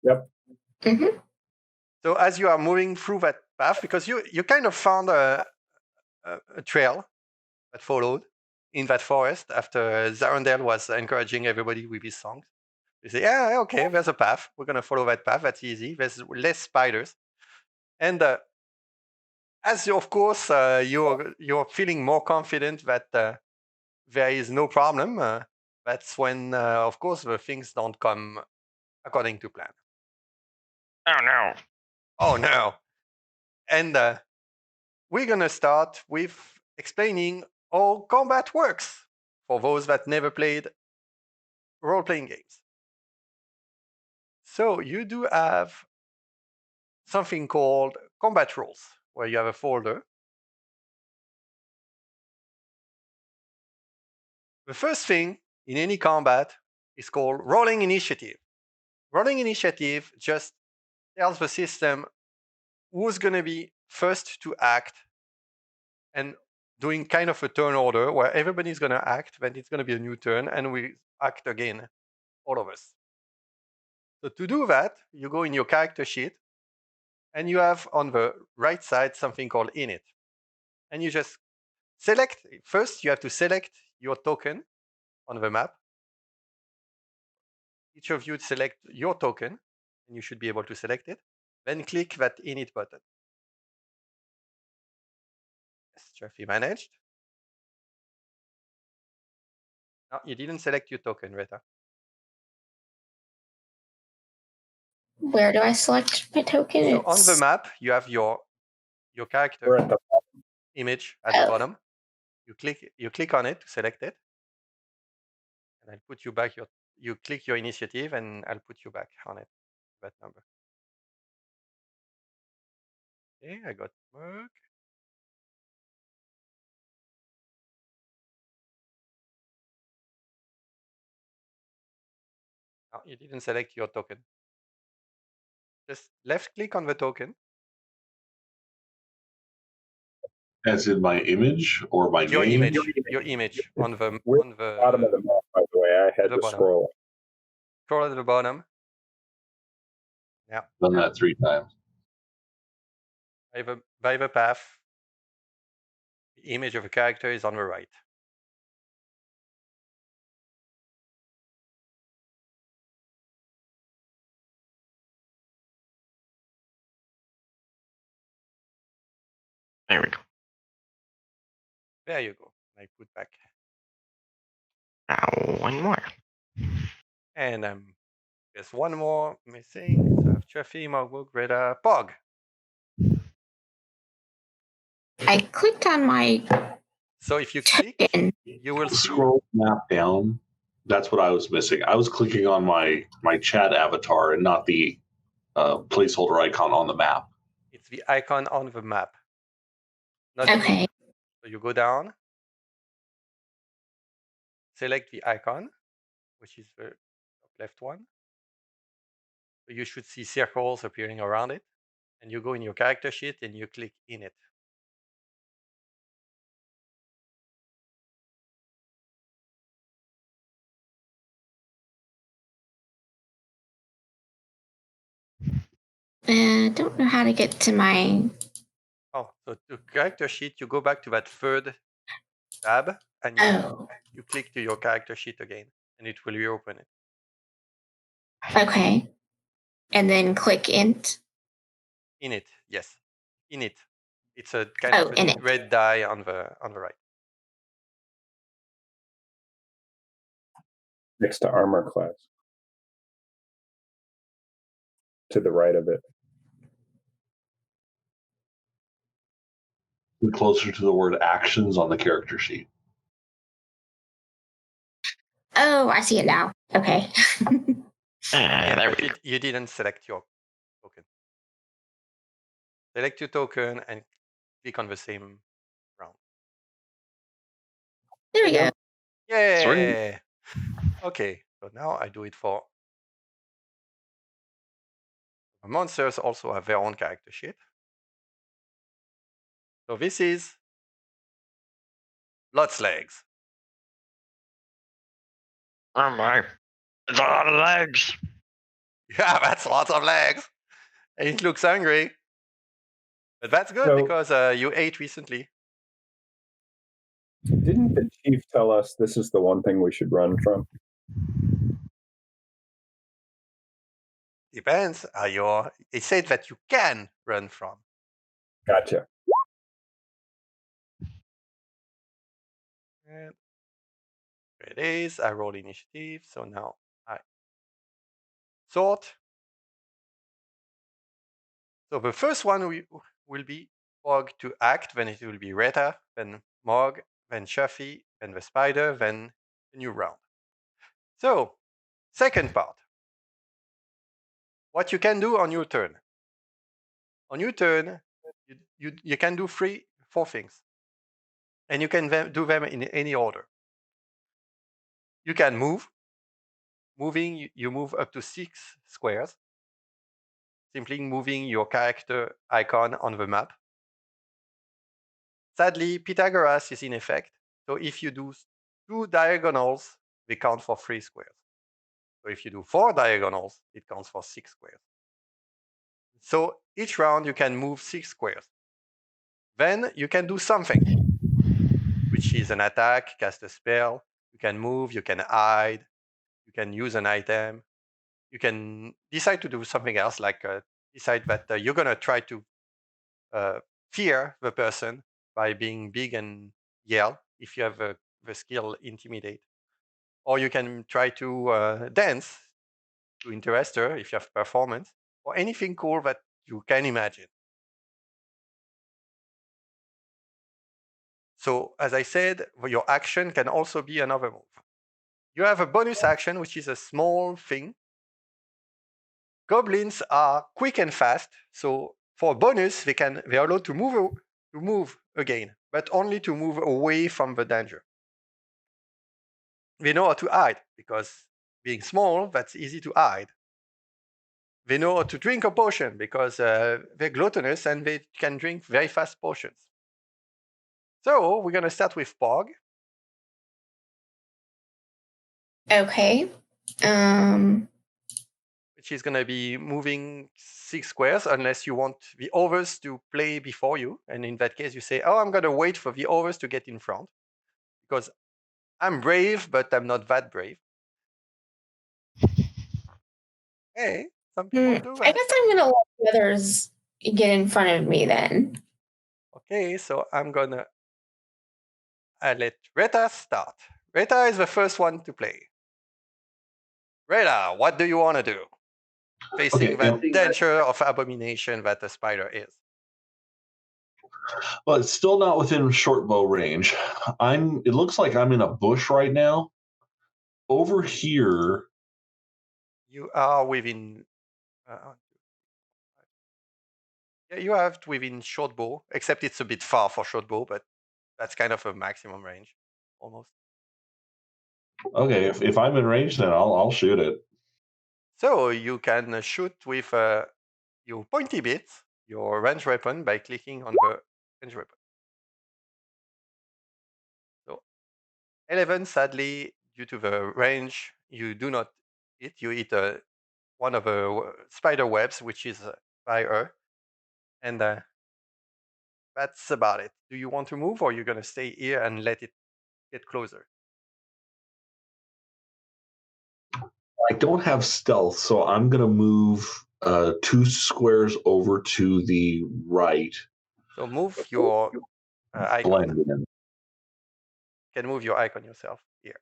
Yep. Mm-hmm. So as you are moving through that path, because you kind of found a trail that followed in that forest after Zarandel was encouraging everybody with his songs. You say, yeah, okay, there's a path. We're going to follow that path. That's easy. There's less spiders. And as of course you're feeling more confident that there is no problem, that's when, of course, the things don't come according to plan. Oh no. Oh no. And we're going to start with explaining how combat works for those that never played role-playing games. So you do have something called combat rules, where you have a folder. The first thing in any combat is called rolling initiative. Rolling initiative just tells the system who's going to be first to act, and doing kind of a turn order where everybody's going to act, then it's going to be a new turn, and we act again, all of us. So to do that, you go in your character sheet, and you have on the right side something called init. And you just select, first you have to select your token on the map. Each of you select your token, and you should be able to select it. Then click that init button. Yes, Jeffy managed. No, you didn't select your token, Rita. Where do I select my token? So on the map, you have your We're character at the image at the bottom. You click on it to select it, and I'll put you back you click your initiative, and I'll put you back on it, that number. Okay, I got work. No, you didn't select your token. Just left click on the token. As in my image or my Your name? image. Your image on the bottom of the map, by the way. I had the to bottom. scroll. Scroll at the bottom. Yeah. Done that 3 times. By the path, the image of a character is on the right. There we go. There you go. I put back. Now one more. And there's one more missing. So I have Jeffy, Mogbook, Reda, Pog. I clicked on my So if you click, token. you will see. Scroll map down. That's what I was missing. I was clicking on my chat avatar and not the placeholder icon on the map. It's the icon on the map. Not Okay. So you go down, select the icon, which is the top left one. So you should see circles appearing around it. And you go in your character sheet and you click in it. I don't know how to get to my. Oh, so to character sheet, you go back to that third tab and you click to your character sheet again, and it will reopen it. Okay. And then click int. In it, yes. In it. It's a kind of a red die on the right. Next to armor class. To the right of it. Closer to the word actions on the character sheet. Oh, I see it now. Okay. There we go. You didn't select your token. Select your token and click on the same round. There we go. Yay! Okay, so now I do it for Monsters also have their own character sheet. So this is Lot's legs. Oh my. It's a lot of legs. Yeah, that's lots of legs. And it looks hungry. But that's good So- because you ate recently. Didn't the chief tell us this is the one thing we should run from? Depends. It said that you can run from. Gotcha. And there it is. I roll initiative. So now I sort. So the first one will be Bog to act, then it will be Reta, then Mog, then Shuffy, then the spider, then a new round. So, second part. What you can do on your turn. On your turn, you can do four things. And you can do them in any order. You can move. Moving, you move up to 6 squares. Simply moving your character icon on the map. Sadly, Pythagoras is in effect. So if you do 2 diagonals, they count for 3 squares. So if you do 4 diagonals, it counts for 6 squares. So each round you can move 6 squares. Then you can do something, which is an attack, cast a spell. You can move, you can hide, you can use an item. You can decide to do something else, like decide that you're going to try to fear the person by being big and yell if you have the skill intimidate. Or you can try to dance to interest her if you have performance, or anything cool that you can imagine. So as I said, your action can also be another move. You have a bonus action, which is a small thing. Goblins are quick and fast, so for bonus, they are allowed to move again, but only to move away from the danger. They know how to hide, because being small, that's easy to hide. They know how to drink a potion, because they're gluttonous and they can drink very fast potions. So we're going to start with Pog. Okay. Which is going to be moving 6 squares unless you want the others to play before you. And in that case, you say, oh, I'm going to wait for the others to get in front because I'm brave, but I'm not that brave. Hey, some people do I that. guess I'm going to let the others get in front of me then. Okay, so I'm going to let Reta start. Reta is the first one to play. Reta, what do you want to do? Facing that danger of abomination that the spider is. Well, it's still not within short bow range. It looks like I'm in a bush right now. Over here, You are within. Yeah, you have within short bow, except it's a bit far for short bow, but that's kind of a maximum range, almost. okay. If I'm in range, then I'll shoot it. So you can shoot with your pointy bit, your range weapon, by clicking on the range weapon. So 11, sadly, due to the range, you do not hit. You hit one of the spider webs, which is by her, and that's about it. Do you want to move, or you're gonna stay here and let it get closer? I don't have stealth, so I'm going to move 2 squares over to the right. So move your icon. Blend in. You can move your icon yourself here.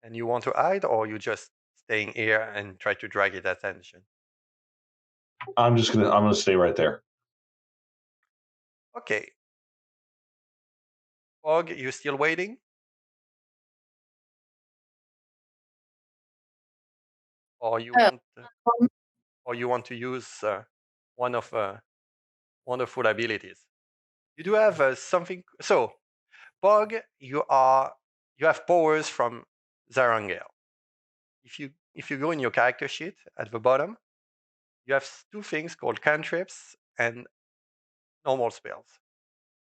And you want to hide, or you just staying here and try to drag it attention? I'm gonna stay right there. Okay. Fog, you still waiting? Or you want to use one of wonderful abilities? You do have something. So, Pog, you have powers from Zarangel. if you go in your character sheet at the bottom, you have two things called cantrips and normal spells.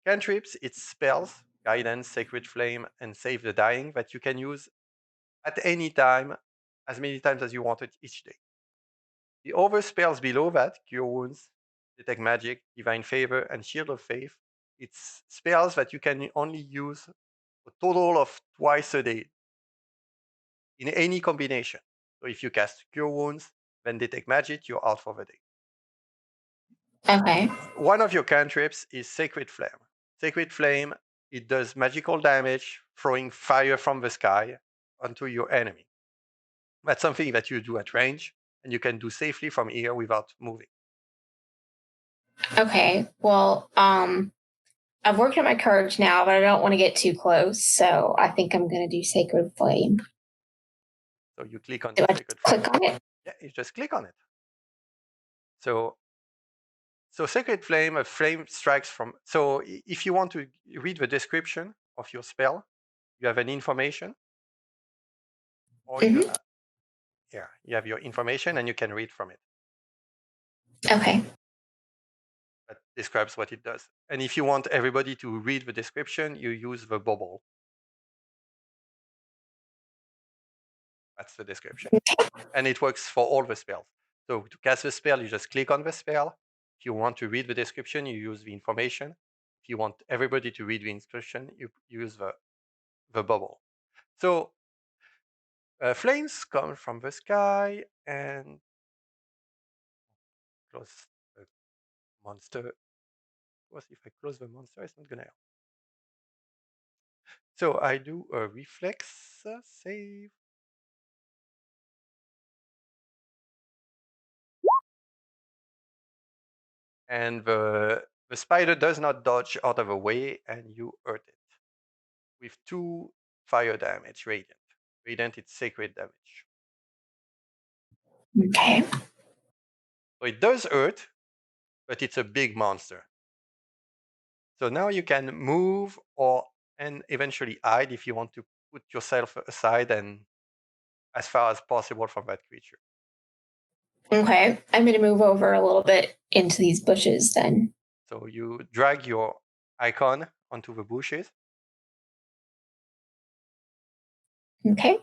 Cantrips, it's spells, guidance, sacred flame, and save the dying that you can use at any time, as many times as you want it each day. The other spells below that, cure wounds, detect magic, divine favor, and shield of faith, it's spells that you can only use a total of twice a day in any combination. So if you cast cure wounds, then detect magic, you're out for the day. Okay. One of your cantrips is Sacred Flame. Sacred Flame, it does magical damage, throwing fire from the sky onto your enemy. That's something that you do at range, and you can do safely from here without moving. Okay. Well, I've worked on my courage now, but I don't want to get too close, so I think I'm going to do Sacred Flame. So you click on Do the I Sacred click Flame. on it? Yeah, you just click on it. So Sacred Flame, a flame strikes from. So if you want to read the description of your spell, you have an information, or you have your information, and you can read from it. Okay. That describes what it does. And if you want everybody to read the description, you use the bubble. That's the description. And it works for all the spells. So to cast the spell, you just click on the spell. If you want to read the description, you use the information. If you want everybody to read the inscription, you use the bubble. So flames come from the sky and close the monster. Of course, if I close the monster, it's not going to help. So I do a reflex save. And the spider does not dodge out of the way, and you hurt it with 2 fire damage, radiant. Radiant, it's sacred damage. Okay. So it does hurt, but it's a big monster. So now you can move and eventually hide if you want to put yourself aside and as far as possible from that creature. Okay. I'm going to move over a little bit into these bushes then. So you drag your icon onto the bushes. Okay.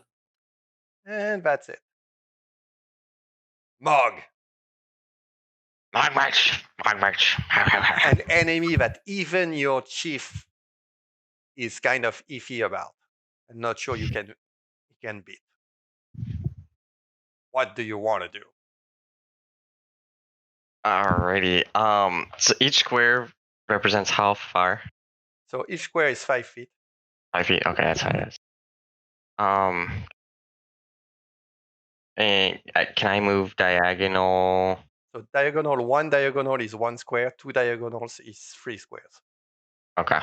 And that's it. Mog. Mog march. Mog march. An enemy that even your chief is kind of iffy about and not sure you can beat. What do you want to do? Alrighty. So each square represents how far? So each square is 5 feet. 5 feet. Okay, that's how it is. And can I move diagonal? So one diagonal is 1 square, 2 diagonals is 3 squares. Okay.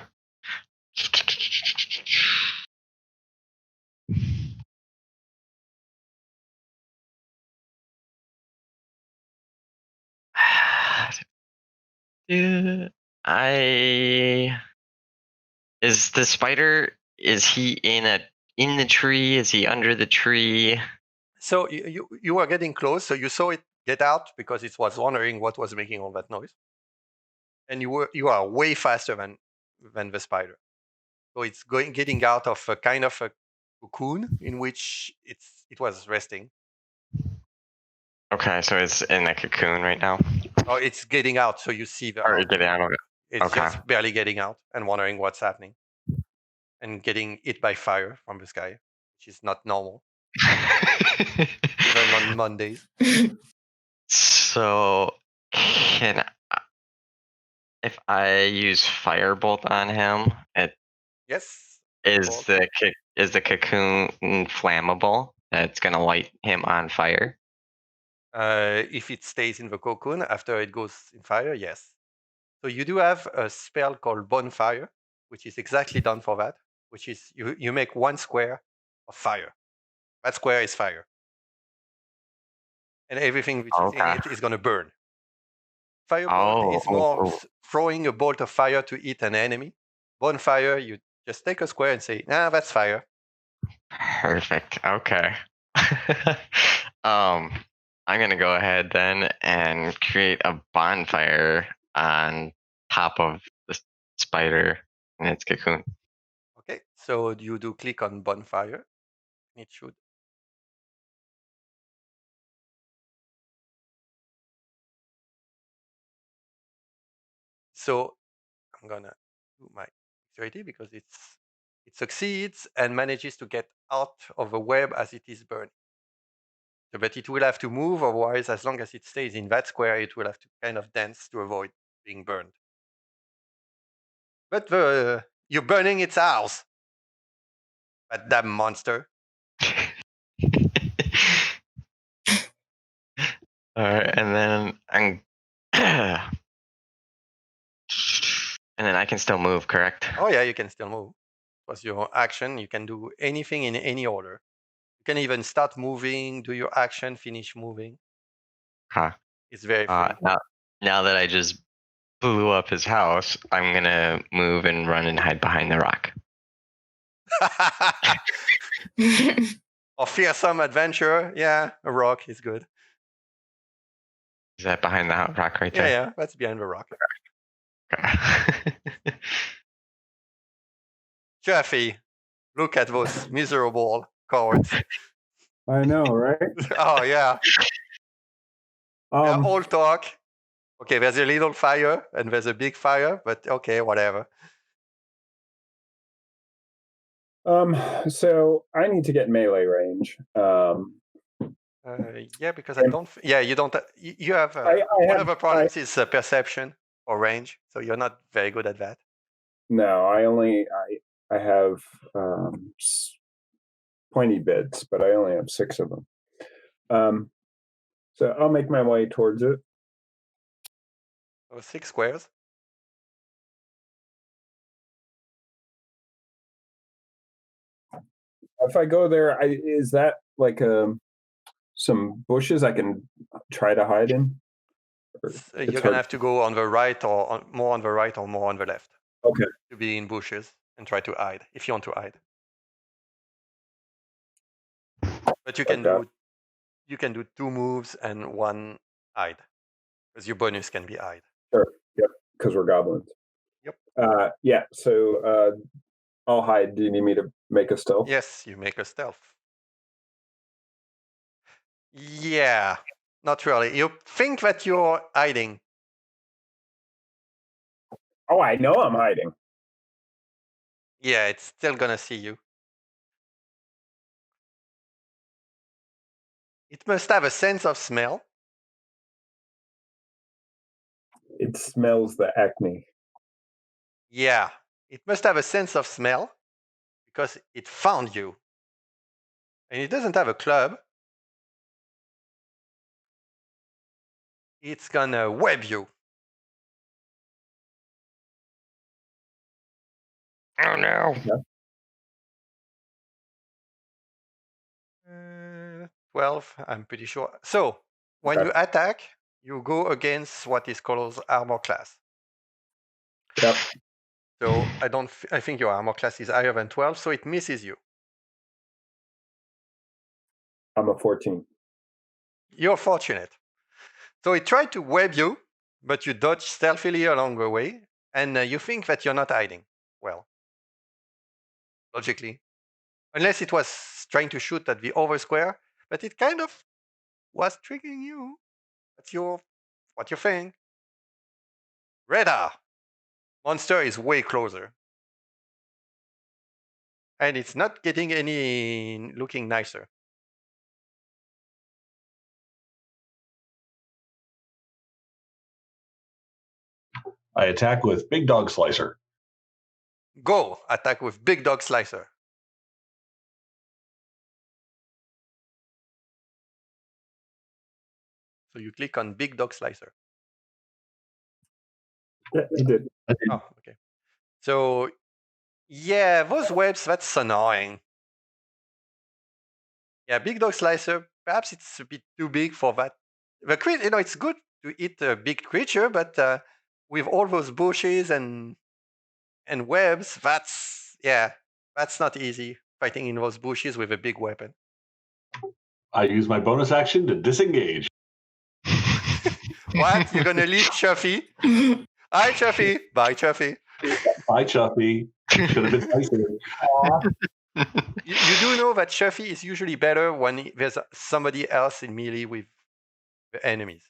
Is the spider? Is he in the tree? Is he under the tree? So you were getting close, so you saw it get out because it was wondering what was making all that noise, and you are way faster than the spider. So it's getting out of a kind of a cocoon in which it was resting. Okay, so it's in a cocoon right now. Oh, it's getting out, so you see the. Or getting out of it. It's Okay. just barely getting out and wondering what's happening, and getting hit by fire from the sky, which is not normal, even on Mondays. So if I use firebolt on him, Yes. is the cocoon flammable? That's gonna light him on fire. If it stays in the cocoon after it goes in fire, yes. So you do have a spell called Bonfire, which is exactly done for that, which is you make 1 square of fire. That square is fire. And everything which is in it is going to burn. Firebolt is more throwing a bolt of fire to hit an enemy. Bonfire, you just take a square and say, that's fire. Perfect. Okay. I'm gonna go ahead then and create a bonfire on top of the spider and its cocoon. Okay, so you do click on bonfire. It should. So I'm gonna do my dexterity because it succeeds and manages to get out of the web as it is burning. So, but it will have to move, otherwise, as long as it stays in that square, it will have to kind of dance to avoid being burned. But you're burning its house. That damn monster. All right, and then and then I can still move, correct? Oh yeah, you can still move. Because your action, you can do anything in any order. You can even start moving, do your action, finish moving. Huh. It's very free. Now that I just blew up his house, I'm gonna move and run and hide behind the rock. Or fearsome adventure. Yeah, a rock is good. Is that behind the rock right there? Yeah, that's behind the rock. Jeffy, look at those miserable cowards. I know, right? Oh yeah. All talk. Okay, there's a little fire and there's a big fire, but okay, whatever. So I need to get melee range. Yeah, because I don't. Yeah, you don't. You have one of the products is perception or range, so you're not very good at that. No, I have pointy bits, but I only have 6 of them. So I'll make my way towards it. So 6 squares. If I go there, is that like some bushes I can try to hide in? You're gonna have to go on the right or more on the right or more on the left. Okay. To be in bushes and try to hide if you want to hide. But you can do 2 moves and 1 hide, because your bonus can be hide. Sure. Yep. Because we're goblins. Yep. Yeah. So I'll hide. Do you need me to make a stealth? Yes, you make a stealth. Yeah, not really. You think that you're hiding. Oh, I know I'm hiding. Yeah, it's still gonna see you. It must have a sense of smell. It smells the acne. Yeah, it must have a sense of smell because it found you. And it doesn't have a club. It's gonna web you. Oh no. Yeah. 12, I'm pretty sure. So when you attack, you go against what is called armor class. Yep. So I think your armor class is higher than 12, so it misses you. I'm a 14. You're fortunate. So it tried to web you, but you dodge stealthily along the way, and you think that you're not hiding. Well, logically. Unless it was trying to shoot at the over square, but it kind of was triggering you. That's what you think. Radar. Monster is way closer. And it's not getting any looking nicer. I attack with Big Dog Slicer. Go attack with Big Dog Slicer. So you click on Big Dog Slicer. Yeah, you did. Oh, okay. So yeah, those webs, that's annoying. Yeah, Big Dog Slicer, perhaps it's a bit too big for that. It's good to eat a big creature, but with all those bushes and webs, that's not easy fighting in those bushes with a big weapon. I use my bonus action to disengage. What? You're gonna leave Chuffy? Hi, Chuffy. Bye, Chuffy. Bye, Chuffy. Should have been nicer. You do know that Chuffy is usually better when there's somebody else in melee with the enemies.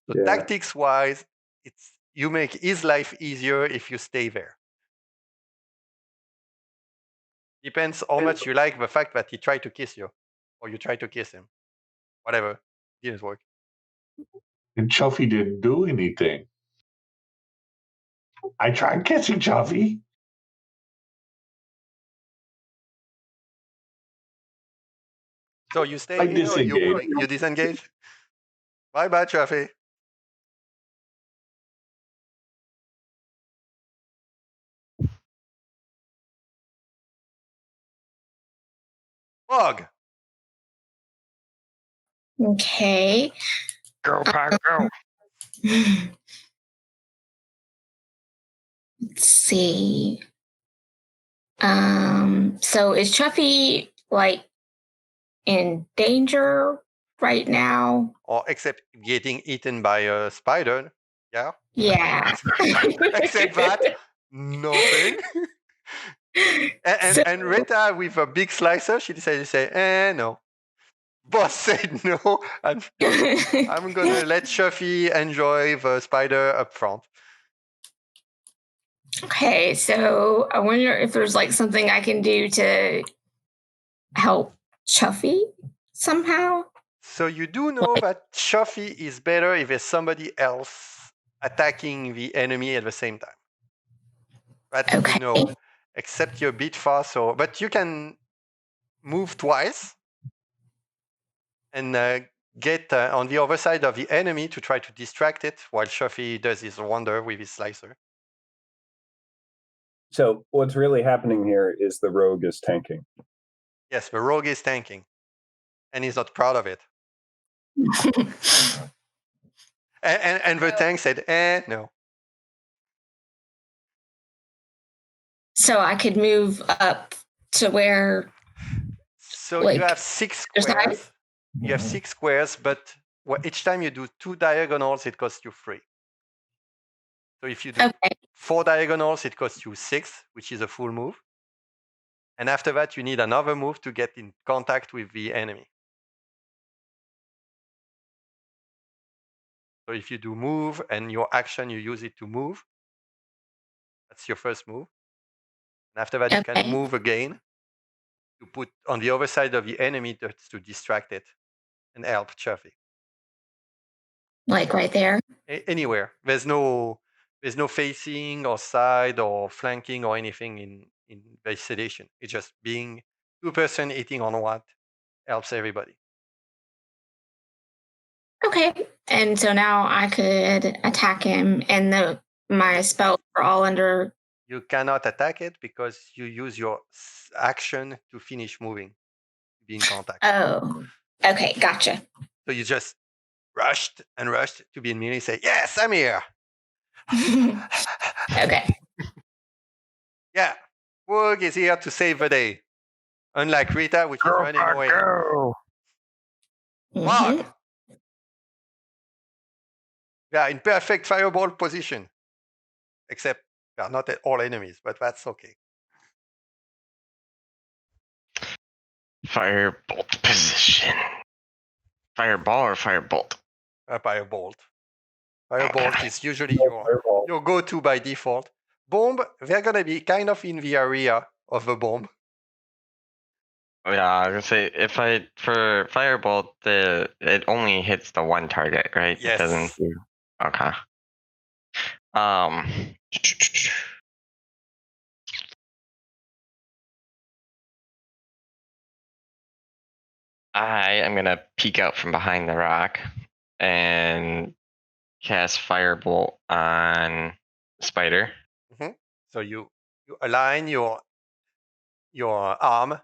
So Yeah. tactics-wise, you make his life easier if you stay there. Depends how much you like the fact that he tried to kiss you, or you tried to kiss him. Whatever, didn't work. And Chuffy didn't do anything. I tried kissing Chuffy. So you stay I in or disengage. you disengage? Bye, Chuffy. Bog. Okay. Go, Pack, go. Let's see. So is Chuffy like in danger right now? Or except getting eaten by a spider. Yeah. Yeah. Except that, nothing. And Rita with a big slicer, she decided to say, no. Boss said no. I'm gonna let Chuffy enjoy the spider up front. Okay, so I wonder if there's like something I can do to help Chuffy somehow. So you do know that Chuffy is better if there's somebody else attacking the enemy at the same time. That Okay. you know, except you're a bit far, but you can move twice and get on the other side of the enemy to try to distract it while Chuffy does his wonder with his slicer. So what's really happening here is the rogue is tanking. Yes, the rogue is tanking, and he's not proud of it. And the tank said, no. So I could move up to where. So like, you have 6 there's not- squares. You have 6 squares, but each time you do 2 diagonals, it costs you 3. So if you do Okay. 4 diagonals, it costs you 6, which is a full move. And after that, you need another move to get in contact with the enemy. So if you do move and your action, you use it to move. That's your first move. And after that, you can move again to put on the other side of the enemy to distract it and help Chuffy. Like right there. Anywhere. There's no facing or side or flanking or anything in the sedation. It's just being 2-person hitting on what helps everybody. Okay. And so now I could attack him, and my spells are all under. You cannot attack it because you use your action to finish moving, be in contact. Oh. Okay, gotcha. So you just rushed to be in melee, say, yes, I'm here. Okay. Yeah, Woog is here to save the day. Unlike Rita, which is Go, running Pack, away. go. Bog! Mhm. They are in perfect fireball position. Except they are not all enemies, but that's okay. Firebolt position. Fireball or firebolt? Firebolt. Firebolt is usually Fireball. your go-to by default. Bomb, they're gonna be kind of in the area of the bomb. Yeah, I was gonna say for firebolt, it only hits the one target, right? Yes. It doesn't do. Okay. Um. I am gonna peek out from behind the rock and cast firebolt on Spider. So you align your arm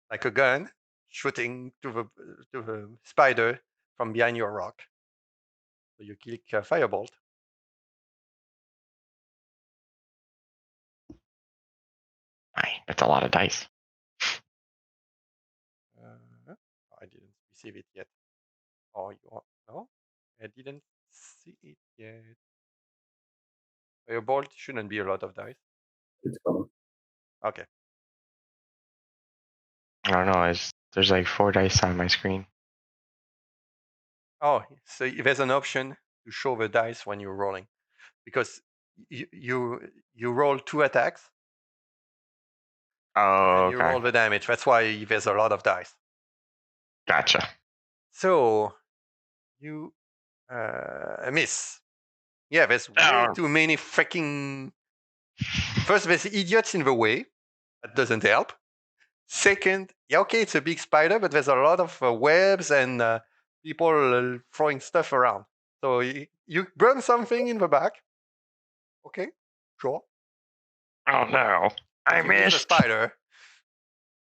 like a gun, shooting to the spider from behind your rock. So you click firebolt. That's a lot of dice. I didn't receive it yet. Oh, you are, no? I didn't see it yet. Your bolt shouldn't be a lot of dice. It's coming. Okay. I don't know. There's like 4 dice on my screen. Oh, so there's an option to show the dice when you're rolling, because you roll 2 attacks Oh, and you roll okay. the damage. That's why there's a lot of dice. Gotcha. So you miss. Yeah, there's way Oh, too many freaking. First, there's idiots in the way. That doesn't help. Second, yeah, okay, it's a big spider, but there's a lot of webs and people throwing stuff around. So you burn something in the back. Okay, sure. oh no. I You miss the missed. spider.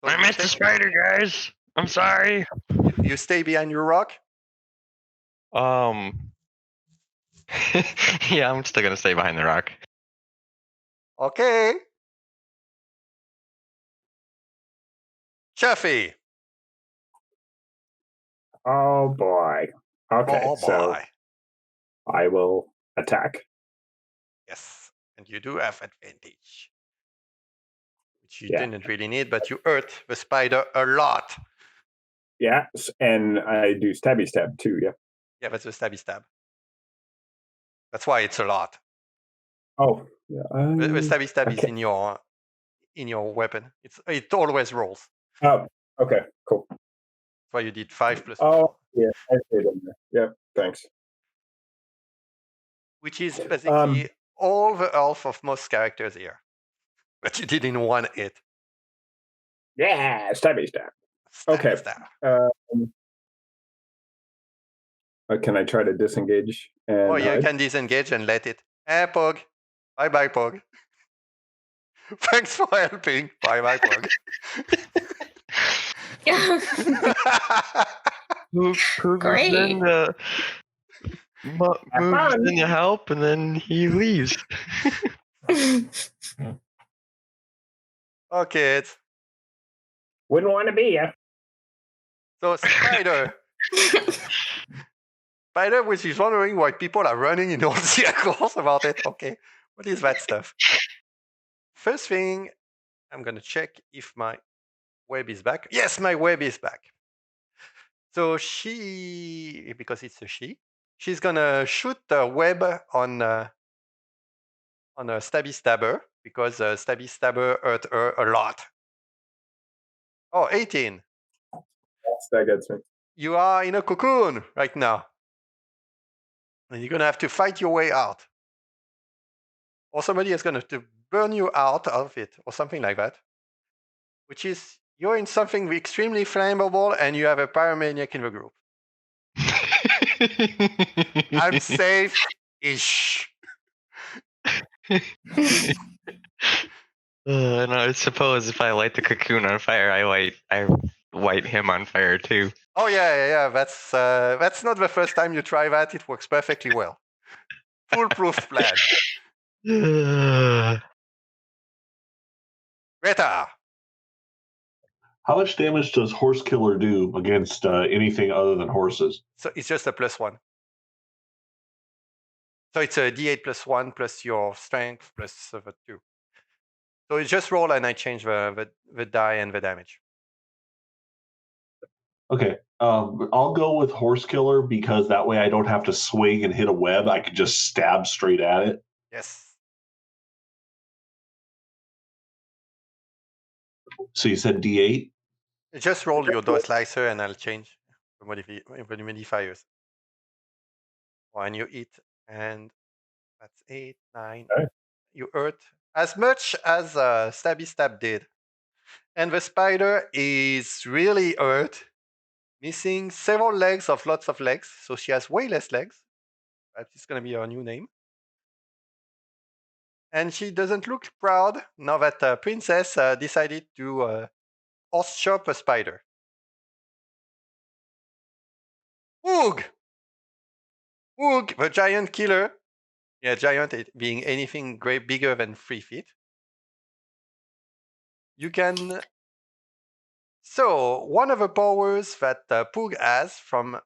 So I you missed the spider, guys. I'm sorry. You stay behind your rock. Yeah, I'm still gonna stay behind the rock. Okay. Chuffy. Oh boy. Okay, Oh so boy. I will attack. Yes, and you do have advantage, which you Yeah. didn't really need, but you hurt the spider a lot. Yeah, and I do stabby stab too. Yeah. Yeah, that's a stabby stab. That's why it's a lot. Oh, yeah. The stabby stab is okay. in your weapon. It always rolls. Oh, okay, cool. That's why you did 5 plus 4. Oh, yeah, I see it in there. Yeah, thanks. Which is basically all the health of most characters here. But you did in 1 hit. Yeah, stabby stab. Stabby Okay. stab. Can I try to disengage? And You can disengage and let it. Pog. Bye-bye, Pog. Thanks for helping. Bye-bye, Pog. Great. Moves in to help, and then he leaves. Okay, it's wouldn't want to be ya. so Spider. Spider, which is wondering why people are running in all circles about it. Okay, what is that stuff? First thing, I'm gonna check if my web is back. Yes, my web is back. So she, because it's a she, she's gonna shoot the web on a stabby stabber, because stabby stabber hurt her a lot. Oh, 18. That gets me. You are in a cocoon right now. And you're gonna have to fight your way out. Or somebody is gonna have to burn you out of it, or something like that. Which is, you're in something extremely flammable and you have a pyromaniac in the group. I'm safe-ish. And I suppose if I light the cocoon on fire, I light him on fire too. Oh yeah. That's not the first time you try that. It works perfectly well. Foolproof plan. Greta. How much damage does Horse Killer do against anything other than horses? So it's just a +1. So it's a D8 +1 plus your strength plus the 2. So you just roll and I change the die and the damage. Okay, I'll go with Horse Killer because that way I don't have to swing and hit a web. I can just stab straight at it. Yes. So you said D8? Just roll your door slicer and I'll change the modifiers. When you eat, and that's 8, 9. Okay. You hurt as much as Stabby Stab did. And the spider is really hurt, missing several legs of lots of legs. So she has way less legs. That's going to be her new name. And she doesn't look proud now that Princess decided to horse chop a spider. Oog! Oog, the giant killer. Yeah, giant being anything great bigger than 3 feet. You can So one of the powers that Poog has from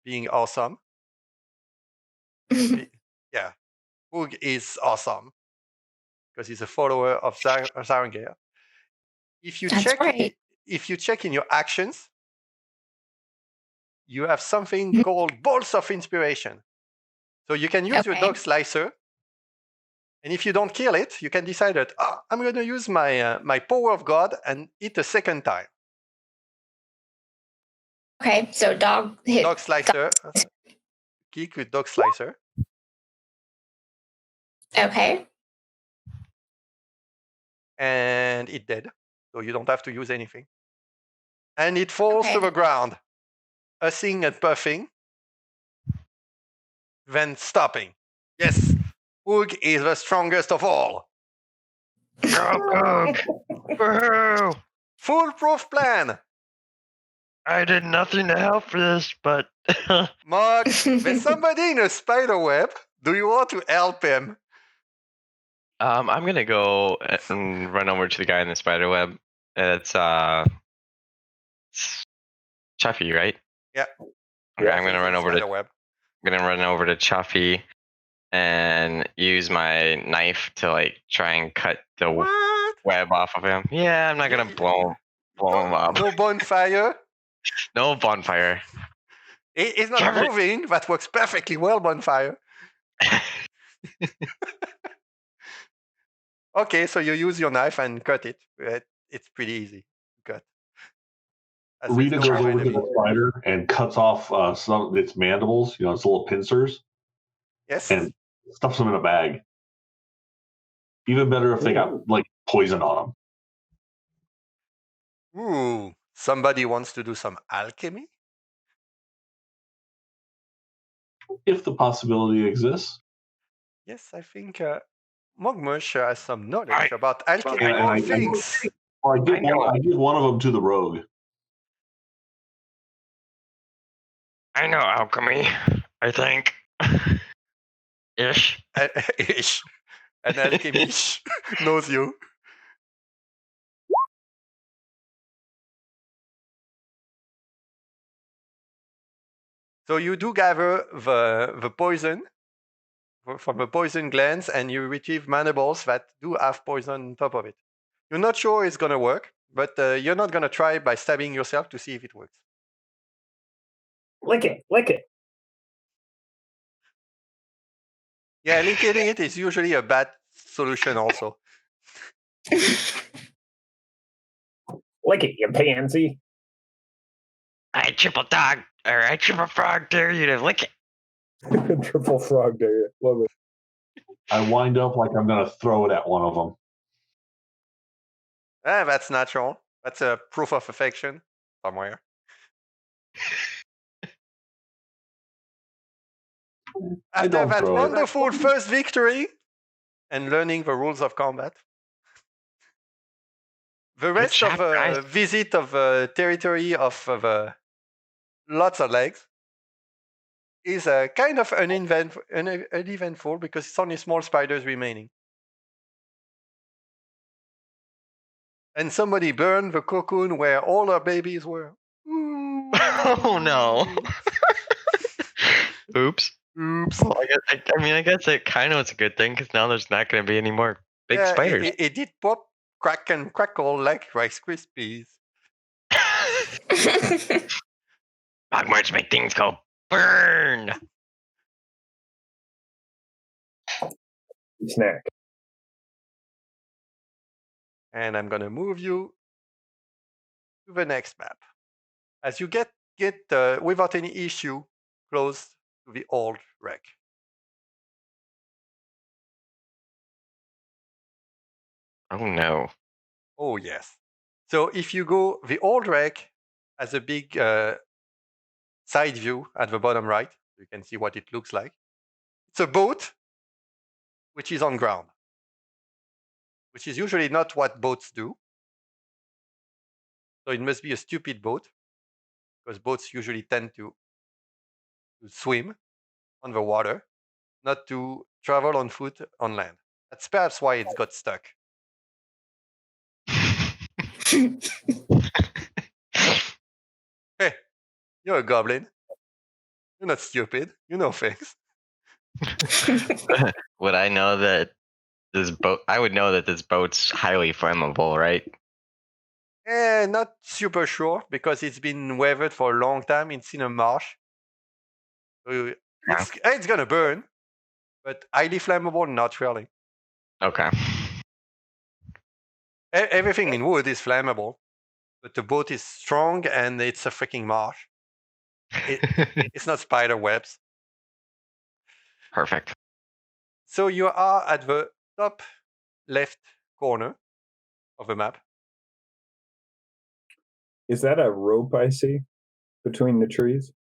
being awesome. Yeah, Poog is awesome because he's a follower of Zarangair. If you That's check, right. if you check in your actions, you have something called bolts of inspiration. So you can use your Okay. dog slicer, and if you don't kill it, you can decide that I'm going to use my power of God and eat a second time. Okay, so dog hit. Dog slicer, kick with dog slicer, Okay. and it dead. So you don't have to use anything. And it falls Okay. to the ground, hussing and puffing, then stopping. Yes, Poog is the strongest of all. Go, Cook! Woohoo! Foolproof plan. I did nothing to help for this, but Mark, there's somebody in a spider web. Do you want to help him? I'm gonna go and run over to the guy in the spider web. It's Chuffy, right? Yeah. Okay, Yeah. I'm gonna run over Spider to web. Chuffy and use my knife to like try and cut the What? web off of him. Yeah, I'm not gonna blow him up. No bonfire. No bonfire. He's not Jeffrey. moving. That works perfectly well, bonfire. Okay, so you use your knife and cut it. It's pretty easy to cut. As there's Rita no goes more over to enemy. the spider and cuts off some of its mandibles, its little pincers, Yes. and stuffs them in a bag. Even better if they got like poison on them. Ooh, somebody wants to do some alchemy? If the possibility exists. Yes, I think Mogmush has some knowledge about I alchemical know. things. I give I know. one of them to the rogue. I know alchemy. I think. Ish. Ish. An alchemist knows you. So you do gather the poison from the poison glands, and you retrieve mandibles that do have poison on top of it. You're not sure it's going to work, but you're not going to try by stabbing yourself to see if it works. Lick it, lick it. Yeah, licking it is usually a bad solution also. Lick it, you pansy. I triple frog dare you to lick it. Triple frog dare. Love it. I wind up like I'm going to throw it at one of them. That's natural. That's a proof of affection somewhere. I After don't that throw it. wonderful first victory and learning the rules of combat, the rest job, of guys. the visit of the territory of lots of legs is kind of uneventful because it's only small spiders remaining. And somebody burned the cocoon where all our babies were. Oh no. Oops. Oops. Well, I guess it kind of is a good thing because now there's not going to be any more big spiders. It did pop, crack, and crackle like Rice Krispies. Hogwarts make things go burn. Snack. And I'm going to move you to the next map. As you get without any issue close to the old wreck. Oh no. Oh, yes. So if you go, the old wreck has a big side view at the bottom right. You can see what it looks like. It's a boat which is on ground, which is usually not what boats do. So it must be a stupid boat because boats usually tend to swim on the water, not to travel on foot on land. That's perhaps why it's got stuck. You're a goblin. You're not stupid. You know things. Would I know that this boat? I would know that this boat's highly flammable, right? Not super sure because it's been weathered for a long time. It's in a marsh. So it's gonna burn, but highly flammable, not really. Okay. Everything in wood is flammable, but the boat is strong and it's a freaking marsh. It's not spider webs. Perfect. So you are at the top left corner of the map. Is that a rope I see between the trees?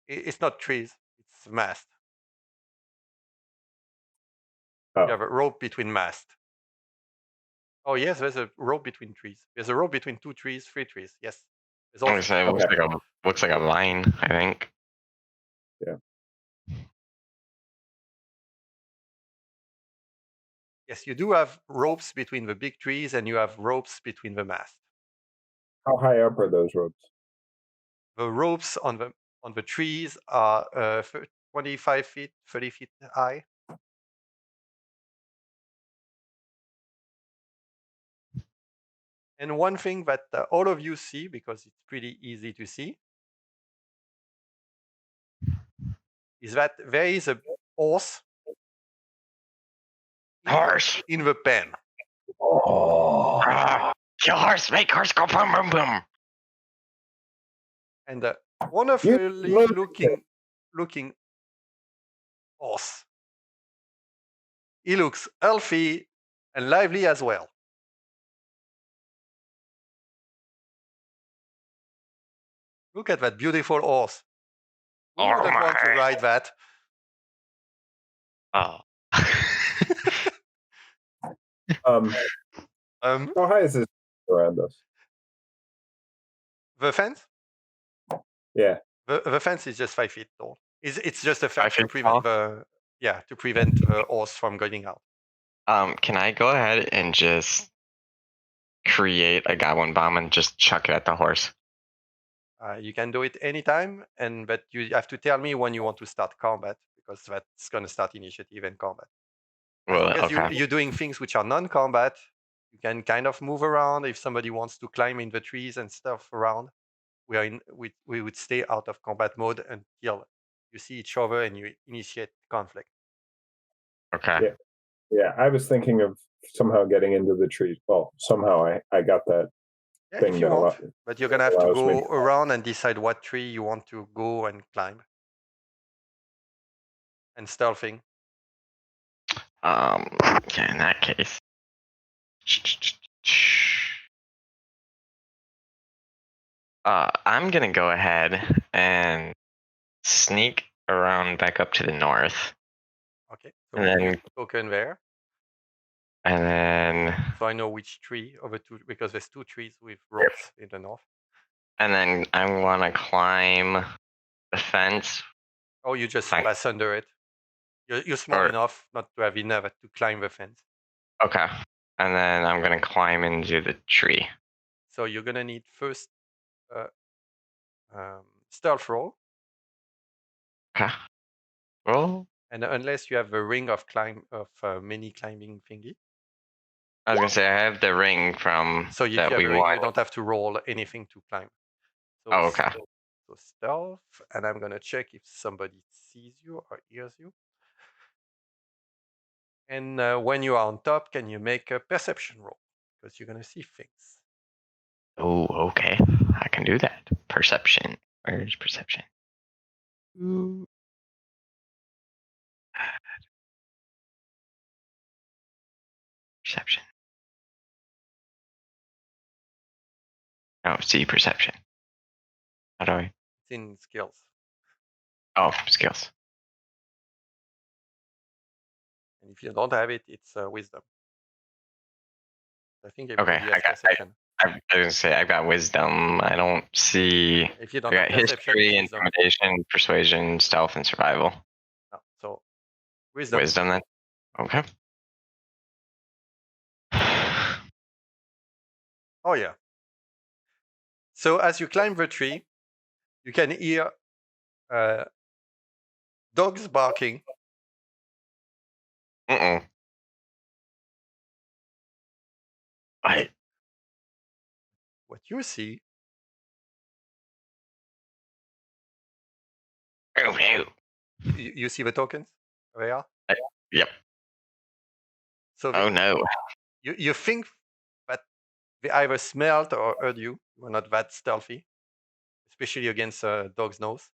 It's not trees, it's mast. Oh, You have a rope between mast. Oh yes, there's a rope between trees. There's a rope between 2 trees, 3 trees. Yes. There's I also was gonna say, it looks like a line, I think. yes, you do have ropes between the big trees and you have ropes between the mast. how high up are those ropes? The ropes on the trees are 25 feet, 30 feet high. And one thing that all of you see, because it's pretty easy to see, is that there is a horse Horse. in the pen. Oh, Kill horse. Make horse go boom, boom, boom. And wonderfully looking horse. He looks healthy and lively as well. Look at that beautiful horse. Who Oh wouldn't want to my. ride that? Oh. how high is this around us? The fence? Yeah. The fence is just 5 feet tall. It's just a 5 fence to feet prevent tall? to prevent the horse from going out. Can I go ahead and just create a goblin bomb and just chuck it at the horse? You can do it anytime, but you have to tell me when you want to start combat because that's going to start initiative and combat. As Well, long as okay. you're doing things which are non-combat, you can kind of move around. If somebody wants to climb in the trees and stuff around, we would stay out of combat mode until you see each other and you initiate conflict. Okay. Yeah, I was thinking of somehow getting into the trees. Well, somehow I got that Yeah, thing if you that want, but you're gonna have to allows me go around and decide what tree you want to go and climb. And stealthing. Okay, in that case. I'm gonna go ahead and sneak around back up to the north. Okay. So And then token there. and then So I know which tree of the two because there's 2 trees with ropes in the north. and then I wanna climb the fence. Oh, you just Fine. pass under it. You're small enough not to have enough to climb the fence. Okay. And then I'm gonna climb into the tree. So you're gonna need first stealth roll. Okay. Roll. And unless you have the ring of mini climbing thingy. I was gonna say I have the ring from So if that you have we a ring, won. you don't have to roll anything to climb. So, Oh, okay. So stealth, and I'm gonna check if somebody sees you or hears you. And when you are on top, can you make a perception roll? Because you're gonna see things. Oh, okay. I can do that. Perception. Where's perception? Ooh. Perception. Oh, see perception. How do I? It's in skills. Oh, skills. And if you don't have it, it's wisdom. I think Okay, everybody has perception. I was gonna say I've got wisdom. I don't see. If you don't I have got perception, history, it's wisdom. intimidation, persuasion, stealth, and survival. No, so wisdom. Wisdom then. Okay. Oh yeah. So as you climb the tree, You can hear dogs barking. I What you see, oh no. you see the tokens? They are. Yep. So Oh no. you think that they either smelled or heard you. You were not that stealthy, especially against a dog's nose.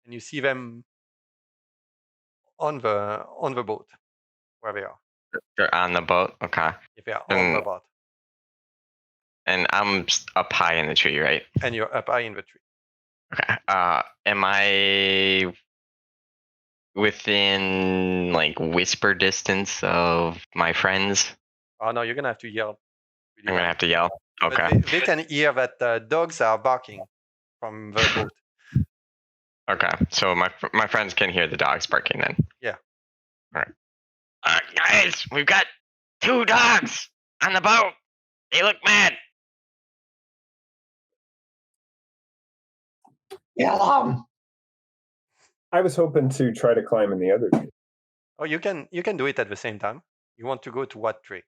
And you see them on the boat where they are. They're on the boat. Okay. If they are on the And, boat, and I'm up high in the tree, right? and you're up high in the tree. Okay. Am I within like whisper distance of my friends? Oh no, you're gonna have to yell. Really I'm gonna loud. have to yell. But Okay. they can hear that dogs are barking from the boat. Okay. So my friends can hear the dogs barking then. Yeah. All right. Guys, we've got 2 dogs on the boat. They look mad. Yeah. I was hoping to try to climb in the other tree. Oh, you can do it at the same time. You want to go to what tree?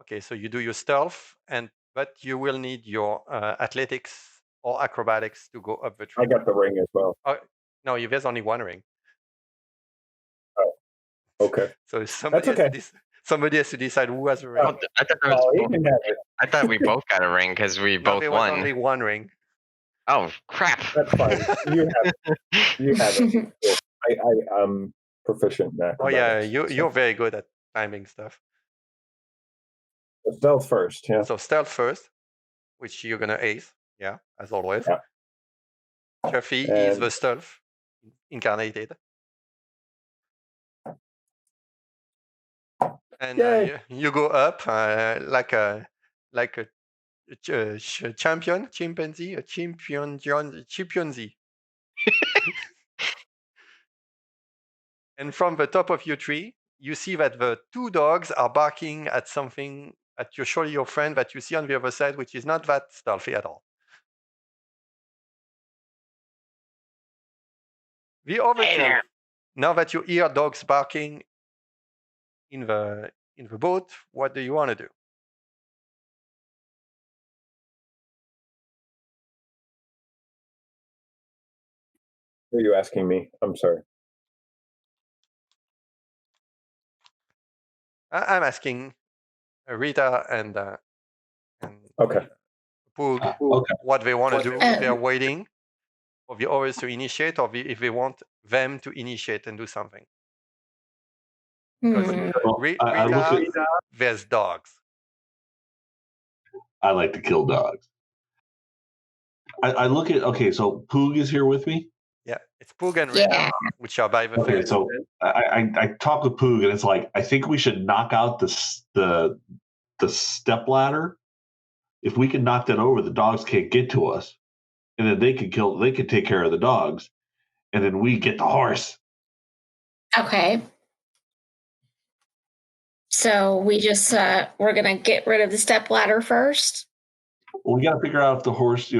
Okay, so you do your stealth, but you will need your athletics or acrobatics to go up the tree. I got the ring as well. Oh, no, there's only one ring. Okay. So somebody That's okay. somebody has to decide who has the ring. Oh, I thought, Oh, you can have it. I thought we both got a ring because we No, both there was won. only one ring. Oh crap! That's fine. You have it. Cool. I'm proficient in that. Oh yeah, you're very good at timing stuff. Stealth first, yeah. So stealth first, which you're gonna ace, yeah, as always. Yeah. Chuffy is the stealth incarnated. And you go up like a chimpanzee, a chimpanzee. And from the top of your tree, you see that the 2 dogs are barking at something at your friend that you see on the other side, which is not that stealthy at all. The other Hey two, there. now that you hear dogs barking in the boat, what do you want to do? Are you asking me? I'm sorry. I'm asking Rita and Okay. Poog Okay. what they want to do. Oh. They're waiting for the others to initiate, or if they want them to initiate and do something. Because Well, I look Rita, there's dogs. I like to kill dogs. I look at, okay, so Poog is here with me. Yeah, it's Poog and Rita, Yeah. which are by the Okay, fence. so I talk with Poog, and it's like, I think we should knock out the step ladder. If we can knock that over, the dogs can't get to us, and then they could take care of the dogs, and then we get the horse. Okay. So we just we're gonna get rid of the step ladder first. Well, we got to figure out if the horse, I